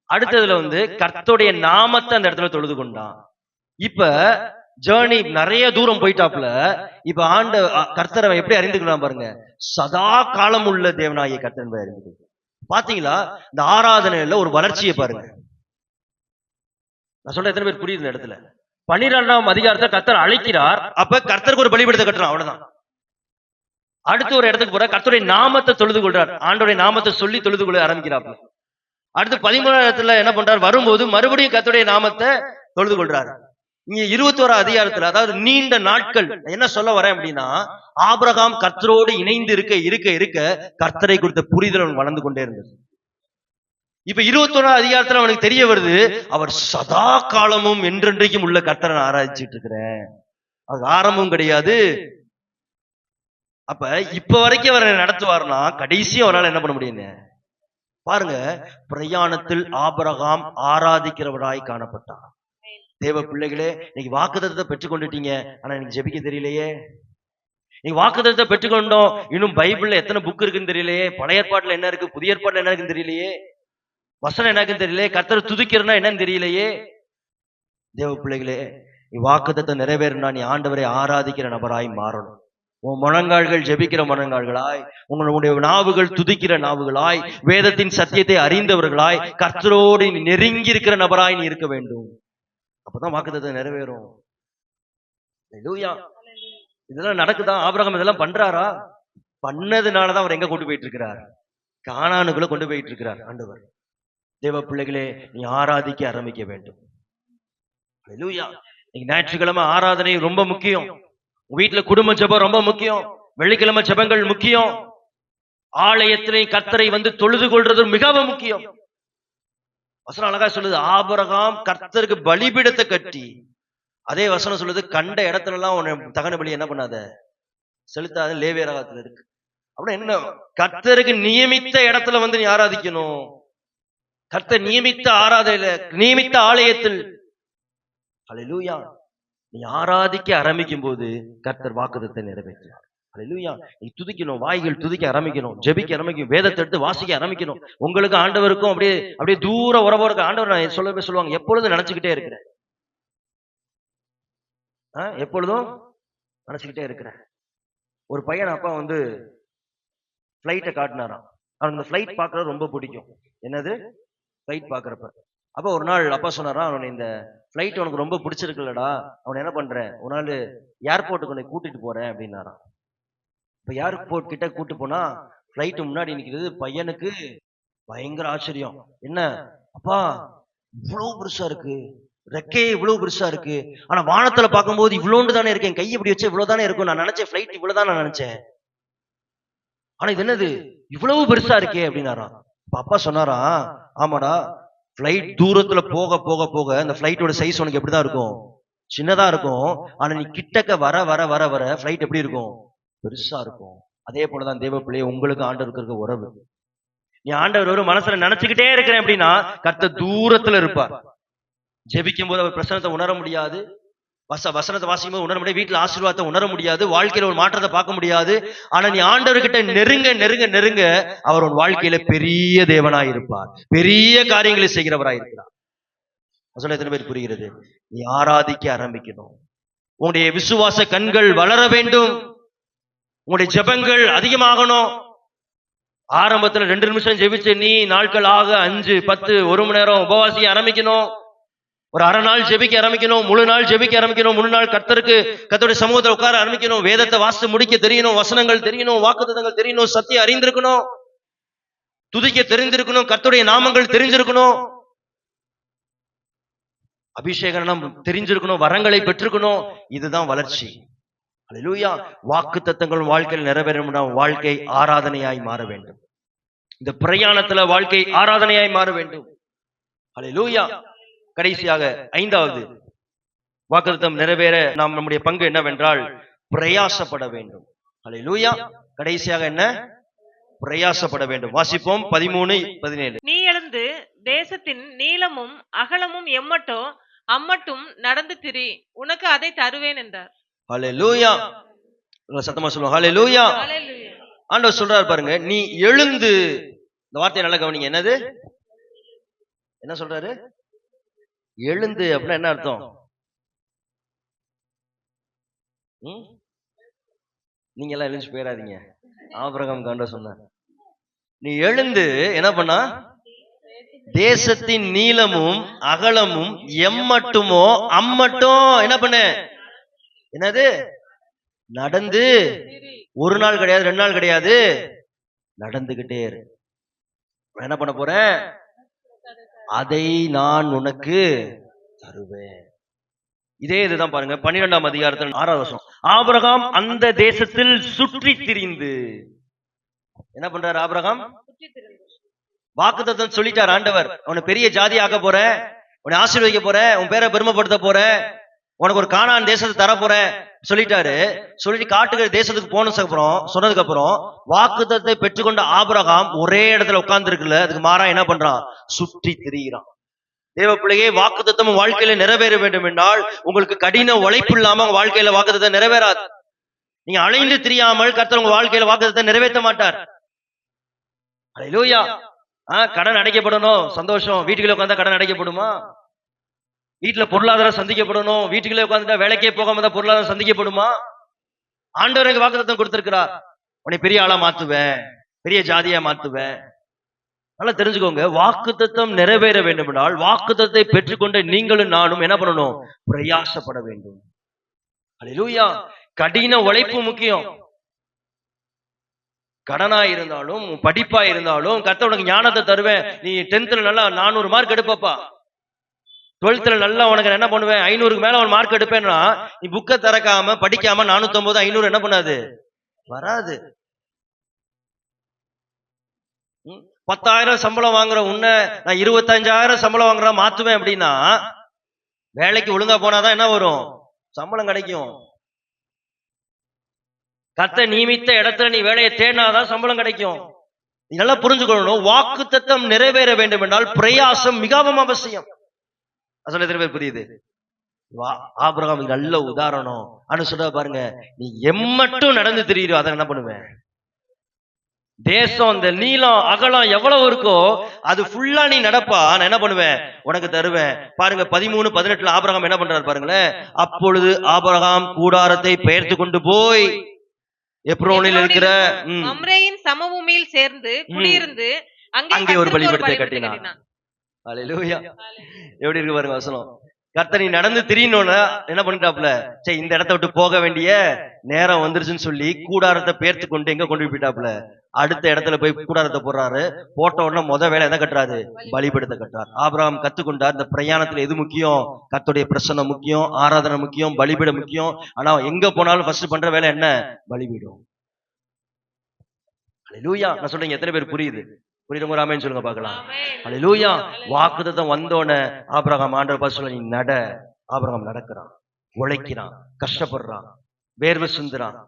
அடுத்ததுல வந்து கர்த்தருடைய நாமத்தை அந்த இடத்துல தொழுது கொண்டான். இப்ப ஜர்னி நிறைய தூரம் போயிட்டாப்ல. இப்ப கர்த்தரை எப்படி அறிந்துக்கலாம் பாருங்க, சதா காலம் உள்ள தேவனாகிய கர்த்தர் என்பதை அறிந்து. பாத்தீங்களா இந்த ஆராதனையில ஒரு வளர்ச்சியை பாருங்க. நான் சொல்ற எத்தனை பேர் புரியுது இந்த இடத்துல? 12ஆம் அதிகாரத்தை கர்த்தர் அழைக்கிறார். அப்ப கர்த்தருக்கு ஒரு பலிபீடத்தை கட்டுறான், அவ்வளவுதான். அடுத்து ஒரு இடத்துக்கு போற, கர்த்தருடைய நாமத்தை தொழுது கொள்றார், ஆண்டவருடைய நாமத்தை சொல்லி தொழுது கொள்ள ஆரம்பிக்கிறார். அடுத்து 13ஆம் என்ன பண்றார்? வரும்போது மறுபடியும் கர்த்தருடைய நாமத்தை தொழுது கொள்றாரு. இங்க 21ஆம் அதிகாரத்துல, அதாவது நீண்ட நாட்கள் என்ன சொல்ல வரேன் அப்படின்னா, ஆபிரகாம் கர்த்தரோடு இணைந்து இருக்க இருக்க இருக்க கர்த்தரை குறித்த புரிதல் அவன் வளர்ந்து கொண்டே இருந்தது. இப்ப 21ஆம் அதிகாரத்துல அவனுக்கு தெரிய வருது, அவர் சதா காலமும் என்றென்றைக்கும் உள்ள கர்த்தரை ஆராய்ச்சிட்டு இருக்கிறேன், அது ஆரம்பமும் கிடையாது. அப்ப இப்ப வரைக்கும் அவர் நடத்துவார்னா கடைசியும் அவரால் என்ன பண்ண முடியும் பாருங்க. பிரயாணத்தில் ஆபிரகாம் ஆராதிக்கிறவராய் காணப்பட்டார். தேவ பிள்ளைகளே, இன்னைக்கு வாக்குத்தத்தத்தை பெற்றுக்கொண்டுட்டீங்க, ஆனா எனக்கு ஜெபிக்க தெரியலையே. நீங்க வாக்குத்தத்தத்தை பெற்றுக்கொண்டோம், இன்னும் பைபிள்ல எத்தனை புக் இருக்குன்னு தெரியலையே, பழைய ஏற்பாட்டுல என்ன இருக்கு, புதிய ஏற்பாட்டுல என்ன இருக்குன்னு தெரியலையே, வசனம் என்னக்குன்னு தெரியலையே, கர்த்தரை துதிக்கிறனா என்னன்னு தெரியலையே. தேவ பிள்ளைகளே, நீ வாக்குத்தத்தை நிறைவேறினா நீ ஆண்டவரை ஆராதிக்கிற நபராய் மாறணும். உன் முழங்கால்கள் ஜெபிக்கிற முழங்கால்களாய், உங்களுடைய நாவுகள் துதிக்கிற நாவுகளாய், வேதத்தின் சத்தியத்தை அறிந்தவர்களாய், கர்த்தரோடு நெருங்கி இருக்கிற நபராய் நீ இருக்க வேண்டும். அப்பதான் வாக்குத்தத்தம் நிறைவேறும். ஹல்லேலூயா. இதெல்லாம் நடக்குதா? ஆபிரகாம் இதெல்லாம் பண்றாரா? பண்ணதுனாலதான் அவர் எங்க கொண்டு போயிட்டு இருக்கிறார்? கானானுக்குள்ள கொண்டு போயிட்டு இருக்கிறார் ஆண்டவர். தேவ பிள்ளைகளே, நீ ஆராதிக்க ஆரம்பிக்க வேண்டும். ஹல்லேலூயா. இன்னைக்கு ஞாயிற்றுக்கிழமை ஆராதனை ரொம்ப முக்கியம். வீட்டுல குடும்ப ஜெபம் ரொம்ப முக்கியம். வெள்ளிக்கிழமை ஜெபங்கள் முக்கியம். ஆலயத்திலே கர்த்தரை வந்து தொழுது கொள்றது மிகவும் முக்கியம். வசனம் அழகா சொல்லுது, ஆபிரகாம் கர்த்தருக்கு பலிபீடத்தை கட்டி, அதே வசனம் சொல்லுது, கண்ட இடத்துல எல்லாம் தகன பலி என்ன பண்ணாத, செலுத்தாத, லேவியராகத்துல இருக்கு. அப்படின்னா என்ன? கர்த்தருக்கு நியமித்த இடத்துல வந்து நீ ஆராதிக்கணும். கர்த்தர் நியமித்த ஆராதனையில, நியமித்த ஆலயத்தில். ஹல்லேலூயா. நீ ஆராதிக்க ஆரம்பிக்கும் போது கர்த்தர் வாக்குத்தத்தத்தை நிறைவேற்றுவார். ஹல்லேலூயா. நீ துதிக்கணும், வாய்கள் துதிக்க ஆரம்பிக்கணும், ஜெபிக்க ஆரம்பிக்கணும், வேதத்தை எடுத்து வாசிக்க ஆரம்பிக்கணும். உங்களுக்கு ஆண்டவருக்கும் அப்படியே தூர உறவோட இருக்க ஆண்டவர் நான் சொல்லுவாங்க, எப்பொழுதும் நினைச்சுக்கிட்டே இருக்கிறேன், எப்பொழுதும் நினைச்சுக்கிட்டே இருக்கிறேன். ஒரு பையன் அப்பா வந்து பிளைட்டை காட்டினாராம். அவனுக்கு இந்த பிளைட் பார்க்கறது ரொம்ப பிடிக்கும். என்னது? பிளைட் பார்க்கறப்ப. அப்ப ஒரு நாள் அப்பா சொன்னாரா, அவனை இந்த பிளைட் உனக்கு ரொம்ப பிடிச்சிருக்குல்லடா, அவனை என்ன பண்றேன், ஒரு நாள் ஏர்போர்ட்டுக்கு உன்னை கூட்டிட்டு போறேன் அப்படின்னாராம். இப்ப ஏர்போர்ட் கிட்ட கூட்டு போனா பிளைட் முன்னாடி நிக்கிறது. பையனுக்கு பயங்கர ஆச்சரியம். என்ன அப்பா, இவ்வளவு பெருசா இருக்கு, ரெக்கையே இவ்வளவு பெருசா இருக்கு, ஆனா வானத்துல பார்க்கும்போது இவ்வளோண்டு தானே இருக்கேன், கையை இப்படி வச்சு இவ்வளவுதானே இருக்கும், நான் நினைச்சேன் பிளைட் இவ்வளவுதான் நான் நினைச்சேன், ஆனா இது என்னது இவ்வளவு பெருசா இருக்கே அப்படின்னாராம். அப்பா சொன்னாரா, ஆமாடா, பிளைட் தூரத்துல போக போக போக அந்த பிளைட்டோட சைஸ் உனக்கு எப்படிதான் இருக்கும், சின்னதா இருக்கும். ஆனா நீ கிட்டக்க வர வர வர வர ஃபிளைட் எப்படி இருக்கும்? பெருசா இருக்கும். அதே போலதான் தேவ பிள்ளையே, உங்களுக்கு ஆண்டவருக்கு இருக்க உறவு. நீ ஆண்டவர் ஒரு மனசுல நினைச்சுக்கிட்டே இருக்கிறேன் அப்படின்னா கர்த்தர் தூரத்துல இருப்பார். ஜெபிக்கும் போது அவர் பிரசனத்தை உணர முடியாது, வசனத்தை வாசிக்கும் போது உணர முடியாது, வீட்டுல ஆசீர்வாதத்தை உணர முடியாது, வாழ்க்கையில ஒரு மாற்றத்தை பார்க்க முடியாது. ஆனா நீ ஆண்டவர்கிட்ட நெருங்க நெருங்க நெருங்க அவர் உன் வாழ்க்கையில பெரிய தேவனாய் இருப்பார், பெரிய காரியங்களை செய்கிறவராய் இருக்கிறார். சொல்ல எத்தனை பேர் புரிகிறது? நீ ஆராதிக்க ஆரம்பிக்கணும். உன்னுடைய விசுவாச கண்கள் வளர வேண்டும். உன்னுடைய ஜெபங்கள் அதிகமாகணும். ஆரம்பத்துல 2 நிமிஷம் ஜெபிச்சு நீ நாட்கள் ஆக 5, 10, 1 மணி நேரம் உபவாசிக்க ஆரம்பிக்கணும். ஒரு அரை நாள் ஜெபிக்க ஆரம்பிக்கணும், முழு நாள் ஜெபிக்க ஆரம்பிக்கணும், முழு நாள் கர்த்தருடைய சமூகத்தில் உட்கார ஆரம்பிக்கணும். வேதத்தை வாசித்து முடிக்க தெரியணும், வசனங்கள் தெரியணும், வாக்குத்தத்தங்கள் தெரியணும், சத்தியம் அறிந்திருக்கணும், துதிக்க தெரிந்திருக்கணும், கர்த்தருடைய நாமங்கள் தெரிஞ்சிருக்கணும், அபிஷேகம் தெரிஞ்சிருக்கணும், வரங்களை பெற்றிருக்கணும். இதுதான் வளர்ச்சி. அல்லேலூயா. வாக்குத்தத்தங்கள் வாழ்க்கையில் நிறைவேறணும்னா வாழ்க்கை ஆராதனையாய் மாற வேண்டும். இந்த பிரயாணத்துல வாழ்க்கை ஆராதனையாய் மாற வேண்டும். அல்லேலூயா. கடைசியாக 5வது வாக்குத்தத்தம் நிறைவேற நாம் நம்முடைய பங்கு என்னவென்றால் பிரயாசப்பட வேண்டும். அல்லேலூயா. கடைசியாக என்ன? பிரயாசப்பட வேண்டும். வாசிப்போம் 13-17. நீ எழுந்து தேசத்தின் நீளமும் அகலமும் எம்மட்டோ அம்மட்டும் நடந்து திரி, உனக்கு அதை தருவேன் என்றார். ஹல்லேலூயா. சத்தமா சொல்லுவோம் ஹல்லேலூயா. ஆண்டவர் சொல்றாரு பாருங்க, நீ எழுந்து. இந்த வார்த்தையை நல்லா கவனிங்க. என்னது? என்ன சொல்றாரு? எழுந்து அப்படின்னா என்ன அர்த்தம்? நீங்க எல்லாம் எழுந்து போயிடாதீங்க. ஆபிரகாம் காண்ட சொன்ன, நீ எழுந்து என்ன பண்ணா? தேசத்தின் நீளமும் அகலமும் எம்மட்டுமோ அம்மட்டும் என்ன பண்ண? என்னது? நடந்து. ஒரு நாள் கிடையாது, 2 நாள் கிடையாது, நடந்துகிட்டே இரு. என்ன பண்ண போறேன்? அதை நான் உனக்கு தருவேன். இதே இதுதான் பாருங்க 12ஆம் அதிகாரத்தில் 6வது வசனம். ஆபிரகாம் அந்த தேசத்தில் சுற்றி திரிந்து என்ன பண்றாரு? ஆபிரகாம் வாக்குத்தத்தம் சொல்லிட்டார் ஆண்டவர். உன்னை பெரிய ஜாதி ஆக்க போறேன், உன்னை ஆசீர்வதிக்க போறேன், உன் பேரை பெருமைப்படுத்த போறேன், உனக்கு ஒரு கானான் தேசத்தை தர போறேன் சொல்லிட்டாரு. சொல்லிட்டு காட்டுகிற தேசத்துக்கு சொன்னதுக்கு அப்புறம் வாக்குத்தத்தை பெற்றுக்கொண்ட ஆபிரகாம் ஒரே இடத்துல உட்கார்ந்து இருக்குல்ல, அதுக்கு மாறா என்ன பண்றான்? சுற்றி திரிகிறான். தேவ பிள்ளையே, வாக்குத்தத்தம் வாழ்க்கையில நிறைவேற வேண்டும் என்றால் உங்களுக்கு கடின உழைப்பு இல்லாம உங்க வாழ்க்கையில வாக்குத்தத்தம் நிறைவேறாது. நீங்க அலைந்து திரியாமல் கர்த்தர் உங்க வாழ்க்கையில வாக்குத்தத்தத்தை நிறைவேற்ற மாட்டார். அல்லேலூயா. கடன் அடைக்கப்படணும், சந்தோஷம். வீட்டுக்குள்ள உட்கார்ந்தா கடன் அடைக்கப்படுமா? வீட்டுல பொருளாதாரம் சந்திக்கப்படணும். வீட்டுக்குள்ளே உட்கார்ந்துட்டா வேலைக்கே போகாம தான் பொருளாதாரம் சந்திக்கப்படுமா? ஆண்டவர் எனக்கு வாக்குத்தத்தம் கொடுத்திருக்கிறார், உன்னை பெரிய ஆளா மாத்துவேன், பெரிய ஜாதியா மாத்துவேன். நல்லா தெரிஞ்சுக்கோங்க, வாக்குத்தத்தம் நிறைவேற வேண்டும் என்றால் வாக்குத்தத்தை பெற்றுக்கொண்ட நீங்களும் நானும் என்ன பண்ணணும்? பிரயாசப்பட வேண்டும். அல்லேலூயா. கடின உழைப்பு முக்கியம். கடனா இருந்தாலும் படிப்பா இருந்தாலும் கர்த்தர் உனக்கு ஞானத்தை தருவேன். நீ 10th நல்லா 400 மார்க் எடுப்பப்பா, 12th நல்லா உனக்கு என்ன பண்ணுவேன்? 500க்கு மேல ஒரு மார்க் எடுப்பேன்னா நீ புக்கை திறக்காம படிக்காம 450 500 என்ன பண்ணாது? வராது. 10,000 சம்பளம் வாங்குற உன்னை நான் 25,000 சம்பளம் வாங்குற மாத்துவேன் அப்படின்னா வேலைக்கு ஒழுங்கா போனாதான் என்ன வரும்? சம்பளம் கிடைக்கும். கர்த்தர் நியமித்த இடத்துல நீ வேலையை தேடினாதான் சம்பளம் கிடைக்கும். நீ நல்லா புரிஞ்சுக்கணும், வாக்குத்தத்தம் நிறைவேற வேண்டும் என்றால் பிரயாசம் மிகவும் அவசியம். சொல்ல எத்தனை பேர் புரியுது? ஆபிரகாம் நல்ல உதாரணம். ஆனா சொல்ற பாருங்க, நீ எம்மட்டும் நடந்து திரியிறோ அதை என்ன பண்ணுவேன்? தேசம் இந்த நீளம் அகலம் எவ்வளவு இருக்கோ அது ஃபுல்லா நீ நடப்பா, நான் என்ன பண்ணுவேன்? உனக்கு தருவேன். பாருங்க 13-18 ஆபிரகாம் என்ன பண்றாரு பாருங்களேன். அப்பொழுது ஆபிரகாம் கூடாரத்தை பெயர்த்து கொண்டு போய் எப்ரோனில் இருக்கிற மம்ரேயின் சமபூமியில் சேர்ந்து குடியிருந்து அங்கே ஒரு பலிபீடத்தை கட்டினான். அல்லேலூயா. எப்படி இருக்கு பாருங்க வசனம். கர்த்தர் நீ நடந்து திரியணும்னா என்ன பண்ணிட்டாப்ல? சரி, இந்த இடத்த விட்டு போக வேண்டிய நேரம் வந்துருச்சுன்னு சொல்லி கூடாரத்தை பெயர்த்து கொண்டு எங்க கொண்டு போயிட்டாப்ல? அடுத்த இடத்துல போய் கூடாரத்தை போடுறாரு. போட்ட உடனே வேலை எதை கட்டுறாரு? பலிபீடத்தை கட்டுறாரு. ஆபிரகாம் கத்துக்கொண்டார், இந்த பிரயாணத்துல எது முக்கியம்? கர்த்தருடைய பிரசன்னம் முக்கியம், ஆராதனை முக்கியம், பலிபீடம் முக்கியம். ஆனா எங்க போனாலும் ஃபர்ஸ்ட் பண்ற வேலை என்ன? பலிபீடம். அல்லேலூயா. நான் சொல்றேன், எத்தனை பேர் புரியுது? புரியுது? ஒரு ஆமென் சொல்லுங்க பார்க்கலாம். அல்லேலூயா. வாக்குத்தத்தம் வந்தோடனே ஆபிரகாம் ஆண்டவர் பார்த்து சொல்ல, நீ நட. ஆபிரகாம் நடக்கிறான். உழைக்கிறான், கஷ்டப்படுறான், வேர்வை சிந்துறான்.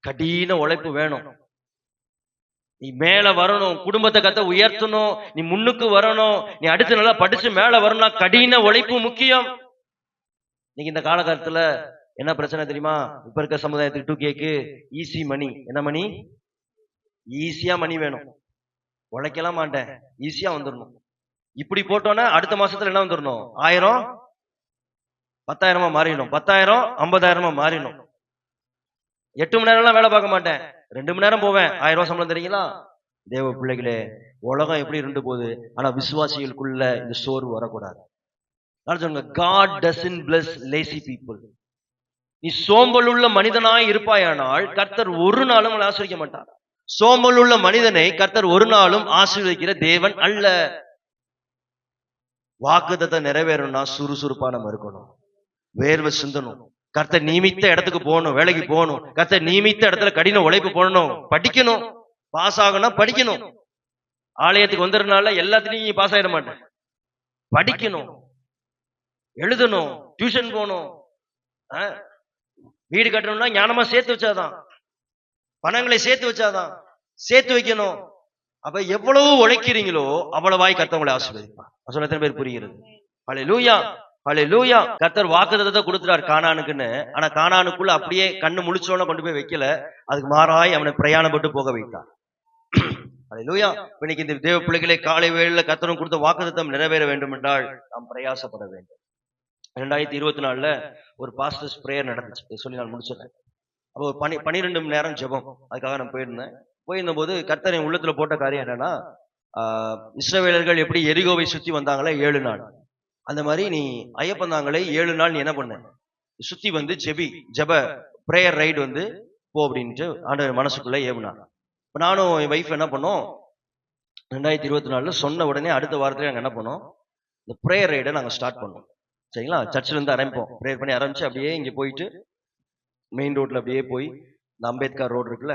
கடின உழைப்பு வேணும். நீ மேல வரணும், குடும்பத்தை கத்த உயர்த்தணும், நீ முன்னுக்கு வரணும், நீ அடுத்து நல்லா படிச்சு மேல வரணும்னா கடின உழைப்பு முக்கியம். நீங்க இந்த காலகட்டத்துல என்ன பிரச்சனை தெரியுமா? இப்ப இருக்க சமுதாயத்துக்கு 2Kக்கு ஈஸி மணி. என்ன மணி? ஈஸியா மணி வேணும். உழைக்கலாம் மாட்டேன், ஈஸியா வந்துடணும். இப்படி போட்டோன்னா அடுத்த மாசத்துல என்ன வந்துடணும்? 1000 10,000 மாறிடணும், 10,000 50,000 மாறிடணும். 8 மணி நேரம்லாம் வேலை பார்க்க மாட்டேன், 2 மணி நேரம் போவேன், 1000 ரூபாய் சம்பளம் தெரியுங்களா? தேவ பிள்ளைகளே, உலகம் எப்படி இருந்து போகுது, ஆனா விசுவாசிகளுக்குள்ள இந்த சோர்வு வரக்கூடாது. God doesn't bless lazy people. நீ சோம்பல் உள்ள மனிதனாய் இருப்பாயானால் கர்த்தர் ஒரு நாளும் ஆசீர்வதிக்க மாட்டார். சோம்பல் உள்ள மனிதனை கர்த்தர் ஒரு நாளும் ஆசீர்வதிக்கிற தேவன் அல்ல. வாக்குத்தத்தை நிறைவேறணும்னா சுறுசுறுப்பா நம்ம இருக்கணும், வேர்வை சிந்தணும், கர்த்தர் நியமித்த இடத்துக்கு போகணும், வேலைக்கு போகணும், கர்த்தர் நியமித்த இடத்துல கடின உழைப்பு போடணும், படிக்கணும். பாஸ் ஆகணும், படிக்கணும். ஆலயத்துக்கு வந்துடுறதுனால எல்லாத்துலயும் பாஸ் ஆயிட மாட்டேன். படிக்கணும், எழுதணும், டியூஷன் போகணும். வீடு கட்டணும்னா ஞானமா சேர்த்து வச்சாதான், பணங்களை சேர்த்து வச்சாதான், சேர்த்து வைக்கணும். அப்ப எவ்வளவு உழைக்கிறீங்களோ அவ்வளவாய் கர்த்தர் உங்களை ஆசீர்வதிப்பார். சொல்ல எத்தனை பேர் புரிகிறது? ஹல்லேலூயா, ஹல்லேலூயா. கர்த்தர் வாக்குத்தத்தத்தை கொடுத்துட்டார் கானானுக்குன்னு. ஆனா கானானுக்குள்ள அப்படியே கண்ணு முழிச்சோன்னு கொண்டு போய் வைக்கல, அதுக்கு மாறாய் அவனை பிரயாணப்பட்டு போக வைத்தார். ஹல்லேலூயா. இன்னைக்கு இந்த தேவ பிள்ளைகளை காலை வேளையில கர்த்தரும் கொடுத்த வாக்குத்தத்தம் நிறைவேற வேண்டும் என்றால் நாம் பிரயாசப்பட வேண்டும். 2024ல ஒரு பாஸ்டர்ஸ் பிரேயர் நடந்துச்சு, சொல்லி நான் முடிச்சிடறேன். அப்போ 12 மணி நேரம் ஜெபம், அதுக்காக நான் போயிருந்த போது கர்த்தர் என் உள்ளத்துல போட்ட காரியம் என்னன்னா, இஸ்ரவேலர்கள் எப்படி எரிகோவை சுத்தி வந்தாங்களே 7 நாள், அந்த மாதிரி நீ ஐயப்பந்தாங்களை 7 நாள் நீ என்ன பண்ண, சுத்தி வந்து ஜெப பிரேயர் ரைடு வந்து போ அப்படின்ட்டு ஆண்டவர் மனசுக்குள்ள ஏவுனாங்க. இப்போ நானும் என் வைஃப் என்ன பண்ணோம், 2024ல சொன்ன உடனே அடுத்த வாரத்துல நாங்கள் என்ன பண்ணோம், இந்த பிரேயர் ரைடை நாங்கள் ஸ்டார்ட் பண்ணோம். சரிங்களா? சர்ச்சில் இருந்து ஆரம்பிப்போம், ப்ரேயர் பண்ணி ஆரம்பிச்சு அப்படியே இங்கே போயிட்டு மெயின் ரோட்ல அப்படியே போய் இந்த அம்பேத்கர் ரோடு இருக்குல்ல,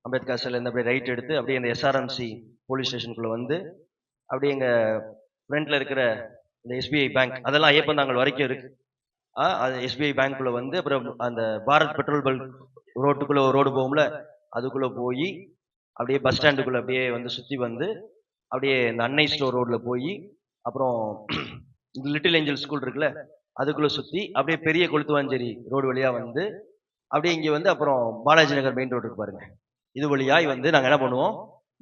அம்பேத்கர் சில இருந்து அப்படியே ரைட் எடுத்து அப்படியே இந்த SRMC போலீஸ் ஸ்டேஷனுக்குள்ள வந்து அப்படியே எங்க ஃப்ரண்ட்ல இருக்கிற இந்த SBI பேங்க், அதெல்லாம் ஐயப்பந்தாங்கல் வரைக்கும் இருக்கு. அது SBI பேங்க்குள்ள வந்து அப்புறம் அந்த பாரத் பெட்ரோல் பல்க் ரோட்டுக்குள்ள ஒரு ரோடு போகும்ல, அதுக்குள்ள போய் அப்படியே பஸ் ஸ்டாண்டுக்குள்ள அப்படியே வந்து சுத்தி வந்து அப்படியே இந்த அன்னை ஸ்டோர் ரோட்ல போய் அப்புறம் லிட்டில் ஏஞ்சல் ஸ்கூல் இருக்குல்ல அதுக்குள்ள சுத்தி அப்படியே பெரிய கொளுத்துவாஞ்சேரி ரோடு வழியா வந்து அப்படியே இங்க வந்து அப்புறம் பாலாஜி நகர் மெயின் ரோடு இருக்கு பாருங்க, இது வழியாய் வந்து நாங்க என்ன பண்ணுவோம்,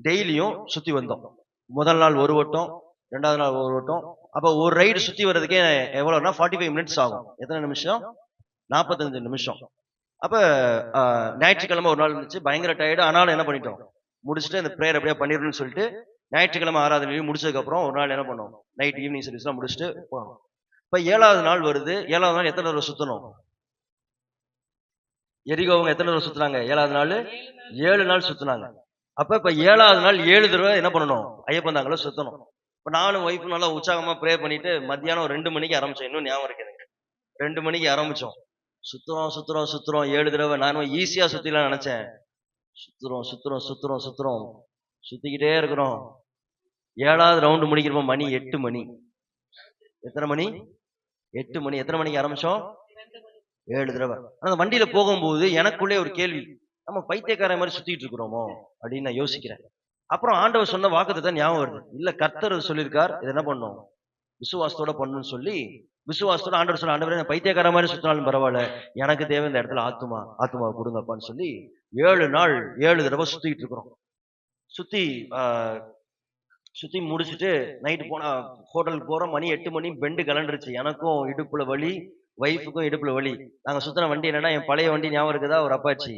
டெய்லியும் சுத்தி வந்தோம். முதல் நாள் ஒரு ஓட்டம், 2வது நாள் ஒரு ஓட்டம். அப்ப ஒரு ரைடு சுத்தி வர்றதுக்கே எவ்வளவுனா 45 மினிட்ஸ் ஆகும். எத்தனை நிமிஷம்? 45 நிமிஷம். அப்ப ஞாயிற்றுக்கிழமை ஒரு நாள் இருந்துச்சு, பயங்கர டயர்டு. ஆனாலும் என்ன பண்ணிட்டோம், முடிச்சுட்டு இந்த ப்ரேயர் அப்படியே பண்ணிடணும்னு சொல்லிட்டு ஞாயிற்றுக்கிழமை ஆராதனையும் முடிச்சதுக்கு அப்புறம் ஒரு நாள் என்ன பண்ணோம், நைட் ஈவினிங் சர்வீஸ்லாம் முடிச்சுட்டு போனோம். இப்ப 7வது நாள் வருது. 7வது நாள் எத்தனை தடவை சுத்தணும்? எரிகோவங்க எத்தனை தடவை சுத்துனாங்க? 7வது நாள் 7 நாள் சுத்தினாங்க. அப்ப இப்ப 7வது நாள் 7 தடவை என்ன பண்ணணும், ஐயப்பந்தாங்களை சுத்தணும். இப்ப நானும் ஒய்ஃபும் நல்லா உற்சாகமா ப்ரே பண்ணிட்டு மத்தியானம் 2 மணிக்கு ஆரம்பிச்சோம். இன்னும் ஞாபகம் இருக்கு எனக்கு, 2 மணிக்கு ஆரம்பிச்சோம். சுத்துறோம் 7 தடவை. நானும் ஈஸியா சுத்திலாம் நினைச்சேன். சுத்துறோம் சுத்திக்கிட்டே இருக்கிறோம். 7வது ரவுண்டு முடிக்கிறப்ப மணி 8 மணி. எத்தனை மணி? 8 மணி. எத்தனை மணிக்கு ஆரம்பிச்சோம்? 7 தடவை. அந்த வண்டியில போகும்போது எனக்குள்ளே ஒரு கேள்வி, நம்ம பைத்தியக்கார மாதிரி சுத்திட்டு இருக்கிறோமோ அப்படின்னு நான் யோசிக்கிறேன். அப்புறம் ஆண்டவர் சொன்ன வாக்குத்தத்தத்தை ஞாபகம் வருது. இல்ல, கர்த்தர் சொல்லியிருக்கார், இது என்ன பண்ணும், விசுவாசத்தோட பண்ணணும்னு சொல்லி விசுவாசத்தோட ஆண்டவர் சொன்ன, ஆண்டவரே பைத்தியக்கார மாதிரி சுத்தினாலும் பரவாயில்ல, எனக்கு தேவை இந்த இடத்துல ஆத்துமா கொடுங்கப்பான்னு சொல்லி 7 நாள் 7 தடவை சுத்திட்டு இருக்கிறோம். சுத்தி முடிச்சுட்டு நைட்டு போனா ஹோட்டலுக்கு போறோம். மணி 8 மணி. பெண்டு கலண்டுருச்சு. எனக்கும் இடுப்புல வலி, வைஃபுக்கும் இடுப்புல வலி. நாங்க சுத்தின வண்டி என்னன்னா, என் பழைய வண்டி ஞாபகம் இருக்குதா, ஒரு அப்பாச்சி,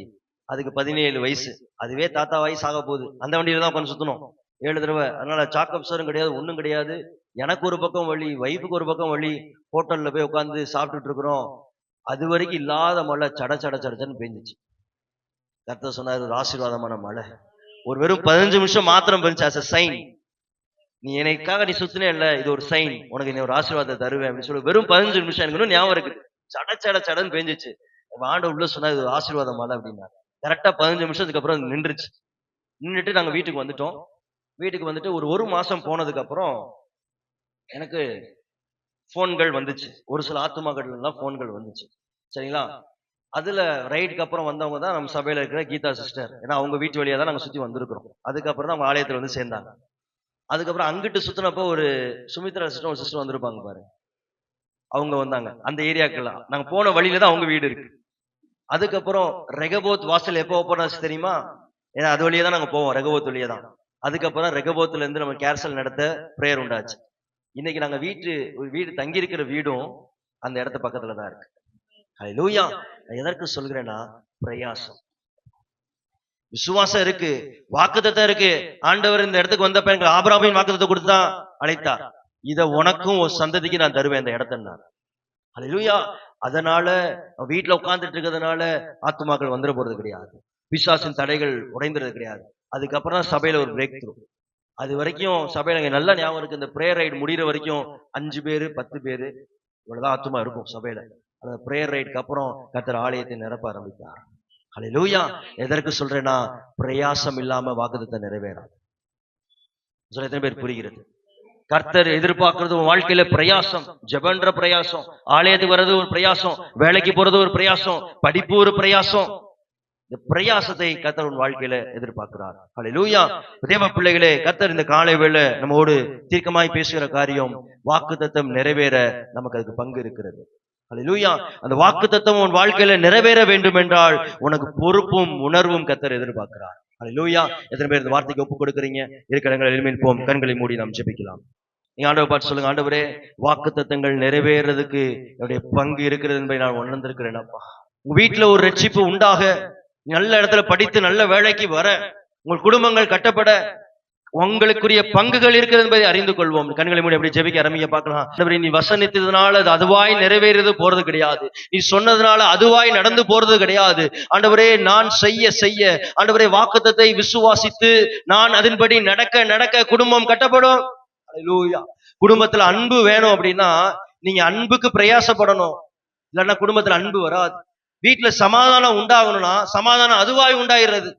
அதுக்கு 17 வயசு, அதுவே தாத்தா வயசு ஆக போகுது. அந்த வண்டியில தான் உட்காந்து சுத்தணும் 7 தடவை. அதனால சாக்கப்சரும் கிடையாது, ஒண்ணும் கிடையாது. எனக்கு ஒரு பக்கம் வலி, வைஃபுக்கு ஒரு பக்கம் வலி. ஹோட்டல்ல போய் உட்காந்து சாப்பிட்டுட்டு இருக்கிறோம். அது வரைக்கும் இல்லாத மழை சடச்சடன்னு பெஞ்சிச்சு. கர்த்தர் சொன்னார், ஒரு ஆசீர்வாதமான மழை. ஒரு வெறும் 15 நிமிஷம் மாத்திரம் பெஞ்சு, as a sign, நீ எனக்காக நீ சுத்தினே இல்ல, இது ஒரு சைன், உனக்கு நீ ஒரு ஆசீர்வாதத்தை தருவேன் அப்படின்னு சொல்லி வெறும் 15 நிமிஷம். எனக்கு ஞாபகம் இருக்கு, சடன்னு பெஞ்சிச்சு. ஆண்டவர் உள்ள சொன்னா இது ஆசீர்வாதம் மழை அப்படின்னா. கரெக்டா 15 நிமிஷத்துக்கு அப்புறம் நின்றுச்சு. நின்றுட்டு நாங்க வீட்டுக்கு வந்துட்டோம். வீட்டுக்கு வந்துட்டு ஒரு மாசம் போனதுக்கு அப்புறம் எனக்கு போன்கள் வந்துச்சு. ஒரு சில ஆத்துமாக்கள் எல்லாம் போன்கள் வந்துச்சு. சரிங்களா? அதுல ரைடுக்கு அப்புறம் வந்தவங்க தான் நம்ம சபையில இருக்கிற கீதா சிஸ்டர். ஏன்னா அவங்க வீட்டு வழியா தான் நாங்க சுத்தி வந்திருக்கிறோம். அதுக்கப்புறம் தான் அவங்க ஆலயத்துல வந்து சேர்ந்தாங்க. அதுக்கப்புறம் அங்கிட்டு சுத்தினப்போ ஒரு சுமித்ரா சிஸ்டர் ஒரு சிஸ்டர் வந்திருப்பாங்க பாரு, அவங்க வந்தாங்க. அந்த ஏரியாக்கெல்லாம் நாங்க போன வழியில தான் அவங்க வீடு இருக்கு. அதுக்கப்புறம் ரெகபோத் வாசல் எப்போ ஓப்பன் ஆச்சு தெரியுமா? ஏன்னா அது வழியா தான் நாங்க போவோம், ரெகபோத் வழியா தான். அதுக்கப்புறம் ரெகபோத்துல இருந்து நம்ம கேர்சல் நடத்த பிரேயர் உண்டாச்சு. இன்னைக்கு நாங்க வீடு தங்கி இருக்கிற வீடும் அந்த இடத்து பக்கத்துல தான் இருக்கு. ஹல்லேலூயா. நான் எதற்கு சொல்கிறேன்னா, பிரயாசம். விசுவாசம் இருக்கு, வாக்குத்தத்தம் இருக்கு. ஆண்டவர் இந்த இடத்துக்கு வந்தப்ப எனக்கு ஆபிரகாமின் வாக்குத்தத்தம் கொடுத்து தான் அழைத்தார். இத உனக்கும் ஒரு சந்ததிக்கு நான் தருவேன் இந்த இடத்த. ஹல்லேலூயா. அதனால வீட்டுல உட்கார்ந்துட்டு இருக்கிறதுனால ஆத்துமாக்கள் வந்துட போறது கிடையாது. பிசாசின் தடைகள் உடைந்துறது கிடையாது. அதுக்கப்புறம் தான் சபையில ஒரு பிரேக் த்ரூ. அது வரைக்கும் சபையில எனக்கு நல்ல ஞாபகம் இருக்கு. இந்த பிரேயர் ரைடு முடிகிற வரைக்கும் 5 பேரு 10 பேரு இவ்வளவுதான் ஆத்துமா இருக்கும் சபையில. அந்த பிரேயர் ரைடுக்கு அப்புறம் கர்த்தர் ஆலயத்தை நிரப்ப ஆரம்பித்தார். ஹல்லேலூயா. எதற்கு சொல்றேன்னா, பிரயாசம் இல்லாம வாக்குத்தத்தம் நிறைவேறாது. சொல்ல எத்தனை பேர் புரிகிறது? கர்த்தர் எதிர்பார்க்கிறது உன் வாழ்க்கையில பிரயாசம். ஜெபன்ற பிரயாசம், ஆலயத்துக்கு வர்றது ஒரு பிரயாசம், வேலைக்கு போறது ஒரு பிரயாசம், படிப்பு ஒரு பிரயாசம். இந்த பிரயாசத்தை கர்த்தர் உன் வாழ்க்கையில எதிர்பார்க்கிறார். ஹல்லேலூயா. தேவ பிள்ளைகளே, கர்த்தர் இந்த காலை வேளை நம்மோடு தீர்க்கமாய் பேசுகிற காரியம், வாக்குத்தத்தம் நிறைவேற நமக்கு அதுக்கு பங்கு இருக்கிறது. ஹல்லேலூயா. அந்த வாக்குத்தத்தம் உன் வாழ்க்கையில நிறைவேற வேண்டும் என்றால் உனக்கு பொறுப்பும் உணர்வும் கர்த்தர் எதிர்பார்க்கிறார். ஹல்லேலூயா. எத்தனை பேர் இந்த வார்த்தைக்கு ஒப்பு கொடுக்குறீங்க? இருக்கிற இடங்களை எழுப்போம், கண்களை மூடி நாம் ஜெபிக்கலாம். நீங்க ஆண்டவரை பார்த்து சொல்லுங்க, ஆண்டவரே, வாக்குத்தத்தங்கள் நிறைவேறதுக்கு என்னுடைய பங்கு இருக்கிறது என்பதை நான் உணர்ந்திருக்கிறேன். அப்பா, உங்க வீட்டுல ஒரு ரட்சிப்பு உண்டாக, நல்ல இடத்துல படித்து நல்ல வேலைக்கு வர, உங்கள் குடும்பங்கள் கட்டப்பட உங்களுக்குரிய பங்குகள் இருக்கிறது என்பதை அறிந்து கொள்வோம். கண்களை மூடி அப்படி ஜெபிக்க ஆரம்பிக்க பார்க்கலாம். நீ வசனித்ததுனால அது அதுவாய் நிறைவேறது போறது கிடையாது. நீ சொன்னதுனால அதுவாய் நடந்து போறது கிடையாது. ஆண்டவரே, நான் செய்ய செய்ய ஆண்டவரே வாக்குத்தத்தை விசுவாசித்து நான் அதன்படி நடக்க நடக்க குடும்பம் கட்டப்படும். ஹல்லேலூயா. குடும்பத்துல அன்பு வேணும் அப்படின்னா நீங்க அன்புக்கு பிரயாசப்படணும். இல்லைன்னா குடும்பத்துல அன்பு வராது. வீட்டுல சமாதானம் உண்டாகணும்னா சமாதானம் அதுவாய் உண்டாகிறது.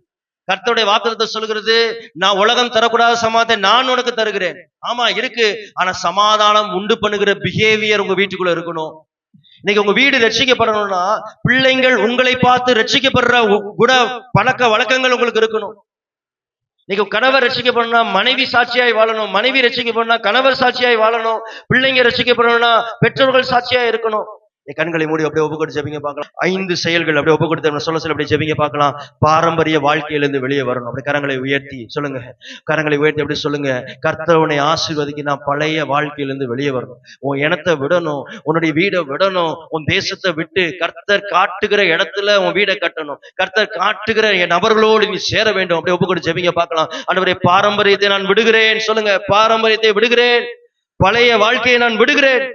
கர்த்தருடைய வாக்குத்தத்தம் சொல்கிறது, நான் உலகம் தரக்கூடாத சமாதானத்தை நான் உனக்கு தருகிறேன். ஆமா இருக்கு, ஆனா சமாதானம் உண்டு பண்ணுகிற பிஹேவியர் உங்க வீட்டுக்குள்ள இருக்கணும். இன்னைக்கு உங்க வீடு ரட்சிக்கப்படணும்னா பிள்ளைங்கள் உங்களை பார்த்து ரட்சிக்கப்படுற குண பழக்க வழக்கங்கள் உங்களுக்கு இருக்கணும். இன்னைக்கு கணவர் ரட்சிக்கப்படணும்னா மனைவி சாட்சியாய் வாழணும். மனைவி ரட்சிக்கப்படணும்னா கணவர் சாட்சியாய் வாழணும். பிள்ளைங்க ரட்சிக்கப்படணும்னா பெற்றோர்கள் சாட்சியா இருக்கணும். கண்களை மூடி அப்படியே ஒப்பு கொடுத்து ஜெபிங்க பார்க்கலாம். 5 செயல்கள் அப்படியே ஒப்பு கொடுத்து சொல்ல அப்படியே ஜெபிங்க பார்க்கலாம். பாரம்பரிய வாழ்க்கையிலிருந்து வெளியே வரணும். அப்படி கரங்களை உயர்த்தி சொல்லுங்க. கரங்களை உயர்த்தி அப்படி சொல்லுங்க, கர்த்தர் உன்னை ஆசீர்வதிக்கு நான் பழைய வாழ்க்கையிலிருந்து வெளியே வரணும். உன் இனத்தை விடணும், உன்னுடைய வீடை விடணும், உன் தேசத்தை விட்டு கர்த்தர் காட்டுகிற இடத்துல உன் வீடை கட்டணும். கர்த்தர் காட்டுகிற என் நபர்களோடு நீ சேர வேண்டும். அப்படியே ஒப்பு கொடுத்து ஜெபிங்க பார்க்கலாம். ஆண்டவரே, பாரம்பரியத்தை நான் விடுகிறேன். சொல்லுங்க, பாரம்பரியத்தை விடுகிறேன், பழைய வாழ்க்கையை நான் விடுகிறேன்.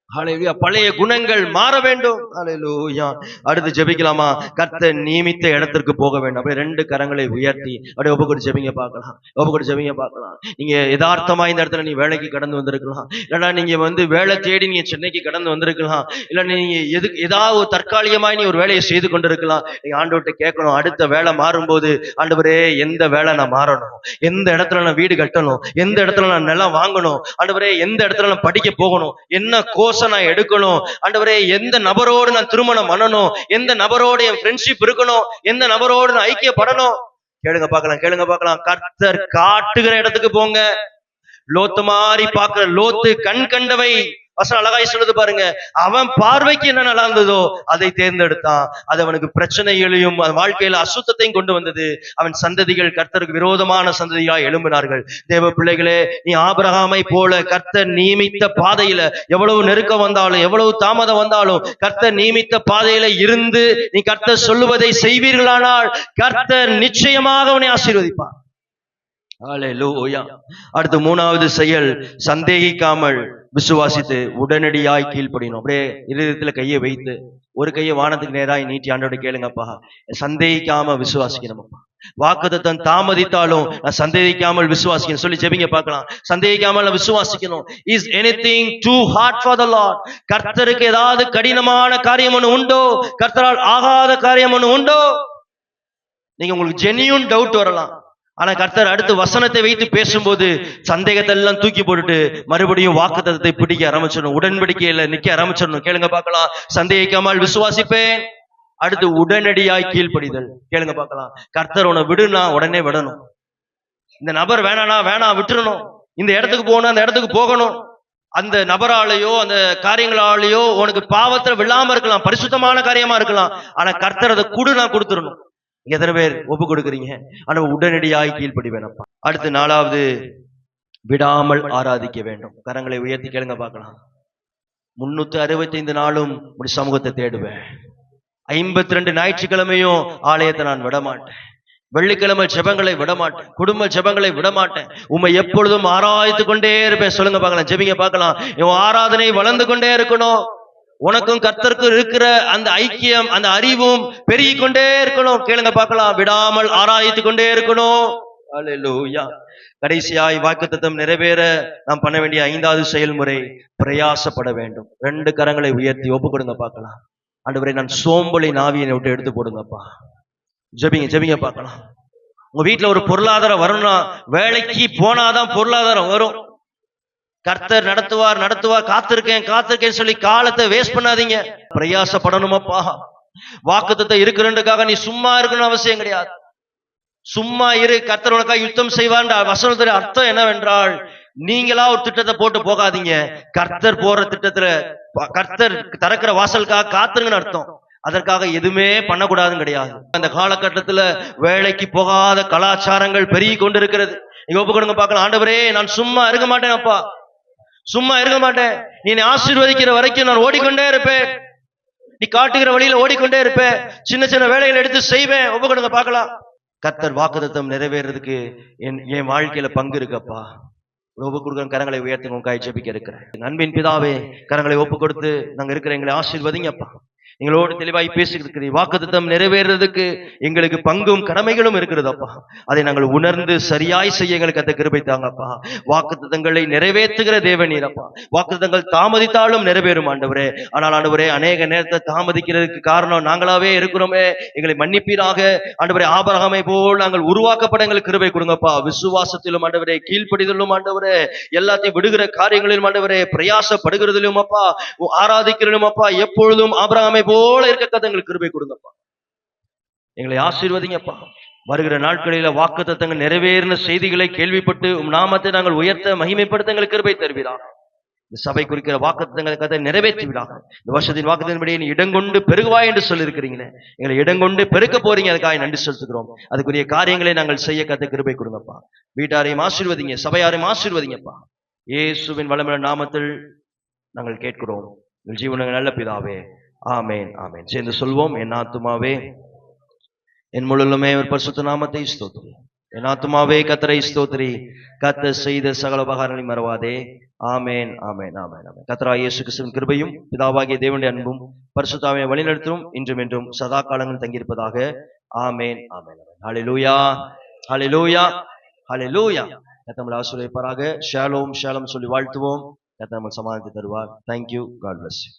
ஹல்லேலூயா. பழைய குணங்கள் மாற வேண்டும். ஹல்லேலூயா. அடுத்து ஜெபிக்கலாமா? கர்த்தர் நியமித்த இடத்திற்கு போக வேண்டும். அப்படியே 2 கரங்களை உயர்த்தி அப்படியே ஒப்பு கொடுத்து ஜெபிங்க பார்க்கலாம். ஒப்பு கொடுத்து ஜெபிங்க பார்க்கலாம். நீங்க யதார்த்தமா இந்த இடத்துல நீ வேலைக்கு கடந்து வந்திருக்கலாம். இல்லைன்னா நீங்க வேலை தேடி நீங்க சென்னைக்கு கடந்து வந்திருக்கலாம். இல்ல நீங்க ஏதாவது தற்காலிகமாய் நீ ஒரு வேலையை செய்து கொண்டிருக்கலாம். நீங்க ஆண்டவர்கிட்ட கேட்கணும், அடுத்த வேலை மாறும்போது, ஆண்டவரே, எந்த வேலை நான் மாறணும், எந்த இடத்துல நான் வீடு கட்டணும், எந்த இடத்துல நான் நிலம் வாங்கணும், ஆண்டவரே, எந்த இடத்துல நான் படிக்க போகணும், என்ன கோர்ஸ் நான் எடுக்கணும், ஆண்டவரே, எந்த நபரோடு நான் திருமணம் பண்ணணும், எந்த நபரோடு என் ஃப்ரெண்ட்ஷிப் இருக்கணும், எந்த நபரோடு நான் ஐக்கியப்படணும். கேளுங்க பார்க்கலாம், கேளுங்க பார்க்கலாம். கர்த்தர் காட்டுகிற இடத்துக்கு போங்க. லோத்து மாதிரி பார்க்கிற லோத்து கண் கண்டவை வசனம் அழகாய் சொல்லுது பாருங்க. அவன் பார்வைக்கு என்ன நல்லா இருந்ததோ அதை தேர்ந்தெடுத்தான். அது அவனுக்கு பிரச்சனைகளையும் வாழ்க்கையில அசுத்தத்தையும் கொண்டு வந்தது. அவன் சந்ததிகள் கர்த்தருக்கு விரோதமான சந்ததியாய் எழும்பினார்கள். தேவ பிள்ளைகளே, நீ ஆபிரகாமை போல கர்த்தர் நியமித்த பாதையில எவ்வளவு நெருக்கம் வந்தாலும், எவ்வளவு தாமதம் வந்தாலும், கர்த்தர் நியமித்த பாதையில இருந்து நீ கர்த்தர் சொல்லுவதை செய்வீர்களானால் கர்த்தர் நிச்சயமாக அவனை ஆசீர்வதிப்பார். ஹல்லேலூயா. அடுத்து 3வது செயல், சந்தேகிக்காமல் விசுவாசித்து உடனடியாய் கீழ்ப்படியணும். அப்படியே இருதயத்துல கையை வைத்து ஒரு கையை வானத்துக்கு நேராய் நீட்டி ஆண்டோட கேளுங்கப்பா, சந்தேகிக்காம விசுவாசிக்கணும்ப்பா. வாக்குத்தத்தம் தாமதித்தாலும் நான் சந்தேகிக்காமல் விசுவாசிக்கணும் சொல்லி ஜெபிங்க பார்க்கலாம். சந்தேகிக்காமல் விசுவாசிக்கணும். Is anything too hard for the Lord? கர்த்தருக்கு ஏதாவது கடினமான காரியம் ஒன்று உண்டோ? கர்த்தரால் ஆகாத காரியம் ஒன்று உண்டோ? நீங்க உங்களுக்கு ஜெனியூன் டவுட் வரலாம். ஆனா கர்த்தர் அடுத்து வசனத்தை வைத்து பேசும்போது சந்தேகத்தை எல்லாம் தூக்கி போட்டுட்டு மறுபடியும் வாக்குத்தத்தத்தை பிடிக்க ஆரம்பிச்சிடணும், உடன்படிக்கையில நிக்க ஆரம்பிச்சிடணும். கேளுங்க பார்க்கலாம். சந்தேகிக்காமல் விசுவாசிப்பேன். அடுத்து உடனடியாய் கீழ்ப்படிதல். கேளுங்க பார்க்கலாம். கர்த்தர் உன்னை விடுனா உடனே விடணும். இந்த நபர் வேணானா வேணாம் விட்டுறணும். இந்த இடத்துக்கு போகணும் அந்த இடத்துக்கு போகணும். அந்த நபராலேயோ அந்த காரியங்களாலேயோ உனக்கு பாவத்துல விழாம இருக்கலாம், பரிசுத்தமான காரியமா இருக்கலாம். ஆனா கர்த்தர் அதை நான் கொடுத்துடணும். எத்தனை பேர் ஒப்பு கொடுக்குறீங்க? ஆனா உடனடியாய் கீழ்ப்படிவேனப்பா. அடுத்து 4வது, விடாமல் ஆராதிக்க வேண்டும். கரங்களை உயர்த்தி கேளுங்க பார்க்கலாம். 365 நாளும் உடைய சமூகத்தை தேடுவேன். 52 ஞாயிற்றுக்கிழமையும் ஆலயத்தை நான் விடமாட்டேன். வெள்ளிக்கிழமை ஜெபங்களை விடமாட்டேன். குடும்ப ஜெபங்களை விடமாட்டேன். உம்மை எப்பொழுதும் ஆராய்த்து கொண்டே இருப்பேன். சொல்லுங்க பார்க்கலாம். ஜெபிங்க பார்க்கலாம். இவன் ஆராதனை வளர்ந்து கொண்டே இருக்கணும். உனக்கும் கர்த்தருக்கும் இருக்கிற அந்த ஐக்கியம், அந்த அறிவும் பெருகிக் கொண்டே இருக்கணும். கேளுங்க பார்க்கலாம். விடாமல் ஆராய்த்து கொண்டே இருக்கணும். அல்லேலூயா. கடைசியாய் வாக்குத்தத்தம் நிறைவேற நாம் பண்ண வேண்டிய 5வது செயல்முறை, பிரயாசப்பட வேண்டும். 2 கரங்களை உயர்த்தி ஒப்பு கொடுங்க பார்க்கலாம். ஆண்டவரே, நான் சோம்பலை நாவியை விட்டு எடுத்து போடுங்கப்பா. ஜெபிங்க பார்க்கலாம். உங்க வீட்டுல ஒரு பொருளாதாரம் வரணும்னா வேலைக்கு போனாதான் பொருளாதாரம் வரும். கர்த்தர் நடத்துவார் காத்திருக்கேன் சொல்லி காலத்தை வேஸ்ட் பண்ணாதீங்க. பிரயாசப்படணுமப்பா. வாக்குத்தத்தம் இருக்கிறதுக்காக நீ சும்மா இருக்கணும் அவசியம் கிடையாது. சும்மா இரு, கர்த்தர் உனக்காக யுத்தம் செய்வார். வசனத்துடைய அர்த்தம் என்னவென்றால், நீங்களா ஒரு திட்டத்தை போட்டு போகாதீங்க. கர்த்தர் போற திட்டத்துல, கர்த்தர் திறக்கிற வாசலுக்காக காத்துருங்கன்னு அர்த்தம். அதற்காக எதுவுமே பண்ணக்கூடாதுன்னு கிடையாது. அந்த காலகட்டத்துல வேலைக்கு போகாத கலாச்சாரங்கள் பெருகி கொண்டிருக்கிறது. நீங்க ஒப்பு கொடுங்க பார்க்கலாம். ஆண்டவரே, நான் சும்மா இருக்க மாட்டேன் அப்பா, சும்மா இருக்க மாட்டேன். நீ ஆசீர்வதிக்கிற வரைக்கும் நான் ஓடிக்கொண்டே இருப்பேன். நீ காட்டுகிற வழியில ஓடிக்கொண்டே இருப்பேன். சின்ன சின்ன வேலைகளை எடுத்து செய்வேன். ஒப்பு கொடுங்க பார்க்கலாம். கர்த்தர் வாக்குத்தத்தம் நிறைவேறதுக்கு என் வாழ்க்கையில பங்கு இருக்குப்பா. ஒப்பு கொடுக்குற கரங்களை உயர்த்தி உங்க ஜெபிக்க இருக்கிறேன். அன்பின் பிதாவே, கரங்களை ஒப்பு கொடுத்து நாங்க இருக்கிற எங்களை ஆசீர்வதிங்கப்பா. எங்களோடு தெளிவாய் பேசிட்டு வாக்குத்தத்தம் நிறைவேறதுக்கு எங்களுக்கு பங்கும் கடமைகளும் இருக்கிறதப்பா. அதை நாங்கள் உணர்ந்து சரியாய் செய்ய எங்களுக்கு அந்த கிருபை தாங்கப்பா. வாக்குத்தத்தங்களை நிறைவேற்றுகிற தேவனீரப்பா. வாக்குத்தத்தங்கள் தாமதித்தாலும் நிறைவேறும் ஆண்டவரே. ஆனால் ஆண்டவரே, அநேக நேரத்தை தாமதிக்கிறதுக்கு காரணம் நாங்களாவே இருக்கிறோமே. எங்களை மன்னிப்பீராக ஆண்டவரே. ஆபிரகாமை போல் நாங்கள் உருவாக்கப்பட எங்களுக்கு கிருபை கொடுங்கப்பா. விசுவாசத்திலும் ஆண்டவரே, கீழ்ப்படிதலும் ஆண்டவரே, எல்லாத்தையும் விடுகிற காரியங்களிலும் ஆண்டவரே, பிரயாசப்படுகிறதிலும் அப்பா, ஆராதிக்கிறதிலும் அப்பா, எப்பொழுதும் ஆபிரகாமை போல இருக்க கதங்களுக்கு கிருபை கொடுங்கப்பா. எங்களை ஆசீர்வதிங்கப்பா. வருகிற நாட்களில வாக்குத்தத்தங்கள் நிறைவேறின செய்திகளை கேள்விப்பட்டு நாமத்தை நாங்கள் உயர்த்த மகிமைப்படுத்த எங்களுக்கு கிருபை தருவீராக. இந்த சபை குறிக்கிற வாக்குத்தத்தங்களை கதை நிறைவேற்றி விடாக. இந்த வருஷத்தின் வாக்குத்தத்தின்படி நீ இடங்கொண்டு பெருகுவாய் என்று சொல்லியிருக்கிறீங்களே, எங்களை இடங்கொண்டு பெருக்க போறீங்க. அதுக்காக நன்றி செலுத்துகிறோம். அதுக்குரிய காரியங்களை நாங்கள் செய்ய கதை கிருபை கொடுங்கப்பா. வீட்டாரையும் ஆசீர்வதிங்க, சபையாரையும் ஆசீர்வதிங்கப்பா. இயேசுவின் வல்லமையுள்ள நாமத்தில் நாங்கள் கேட்கிறோம். ஜீவனுங்க நல்ல பிதாவே, ஆமேன் ஆமேன். சேர்ந்து சொல்வோம். என் ஆத்துமாவே என் முழுமே ஒரு பரிசுத்த நாமத்தை ஸ்தோத்திரி. என் ஆத்துமாவே கர்த்தரை ஸ்தோத்திரி. கர்த்தர் செய்த சகல உபகாரங்களை மறவாதே. ஆமேன் ஆமேன் ஆமேன் ஆமேன். கர்த்தராகிய இயேசு கிறிஸ்துவின் கிருபையும் பிதாவாகிய தேவனுடைய அன்பும் பரிசுத்த ஆவியின் வழிநடத்தும் இன்றும் என்றும் சதா காலங்கள் தங்கியிருப்பதாக. ஆமேன் ஆமேன் ஆமேன். ஹல்லேலூயா ஹல்லேலூயா ஹல்லேலூயா. கர்த்தர் நம்மை ஆசீர்வதிப்பாராக. ஷாலோம் ஷாலோம் சொல்லி வாழ்த்துவோம். கர்த்தர் நமக்கு சமாதானத்தை தருவார். தேங்க்யூ. God bless you.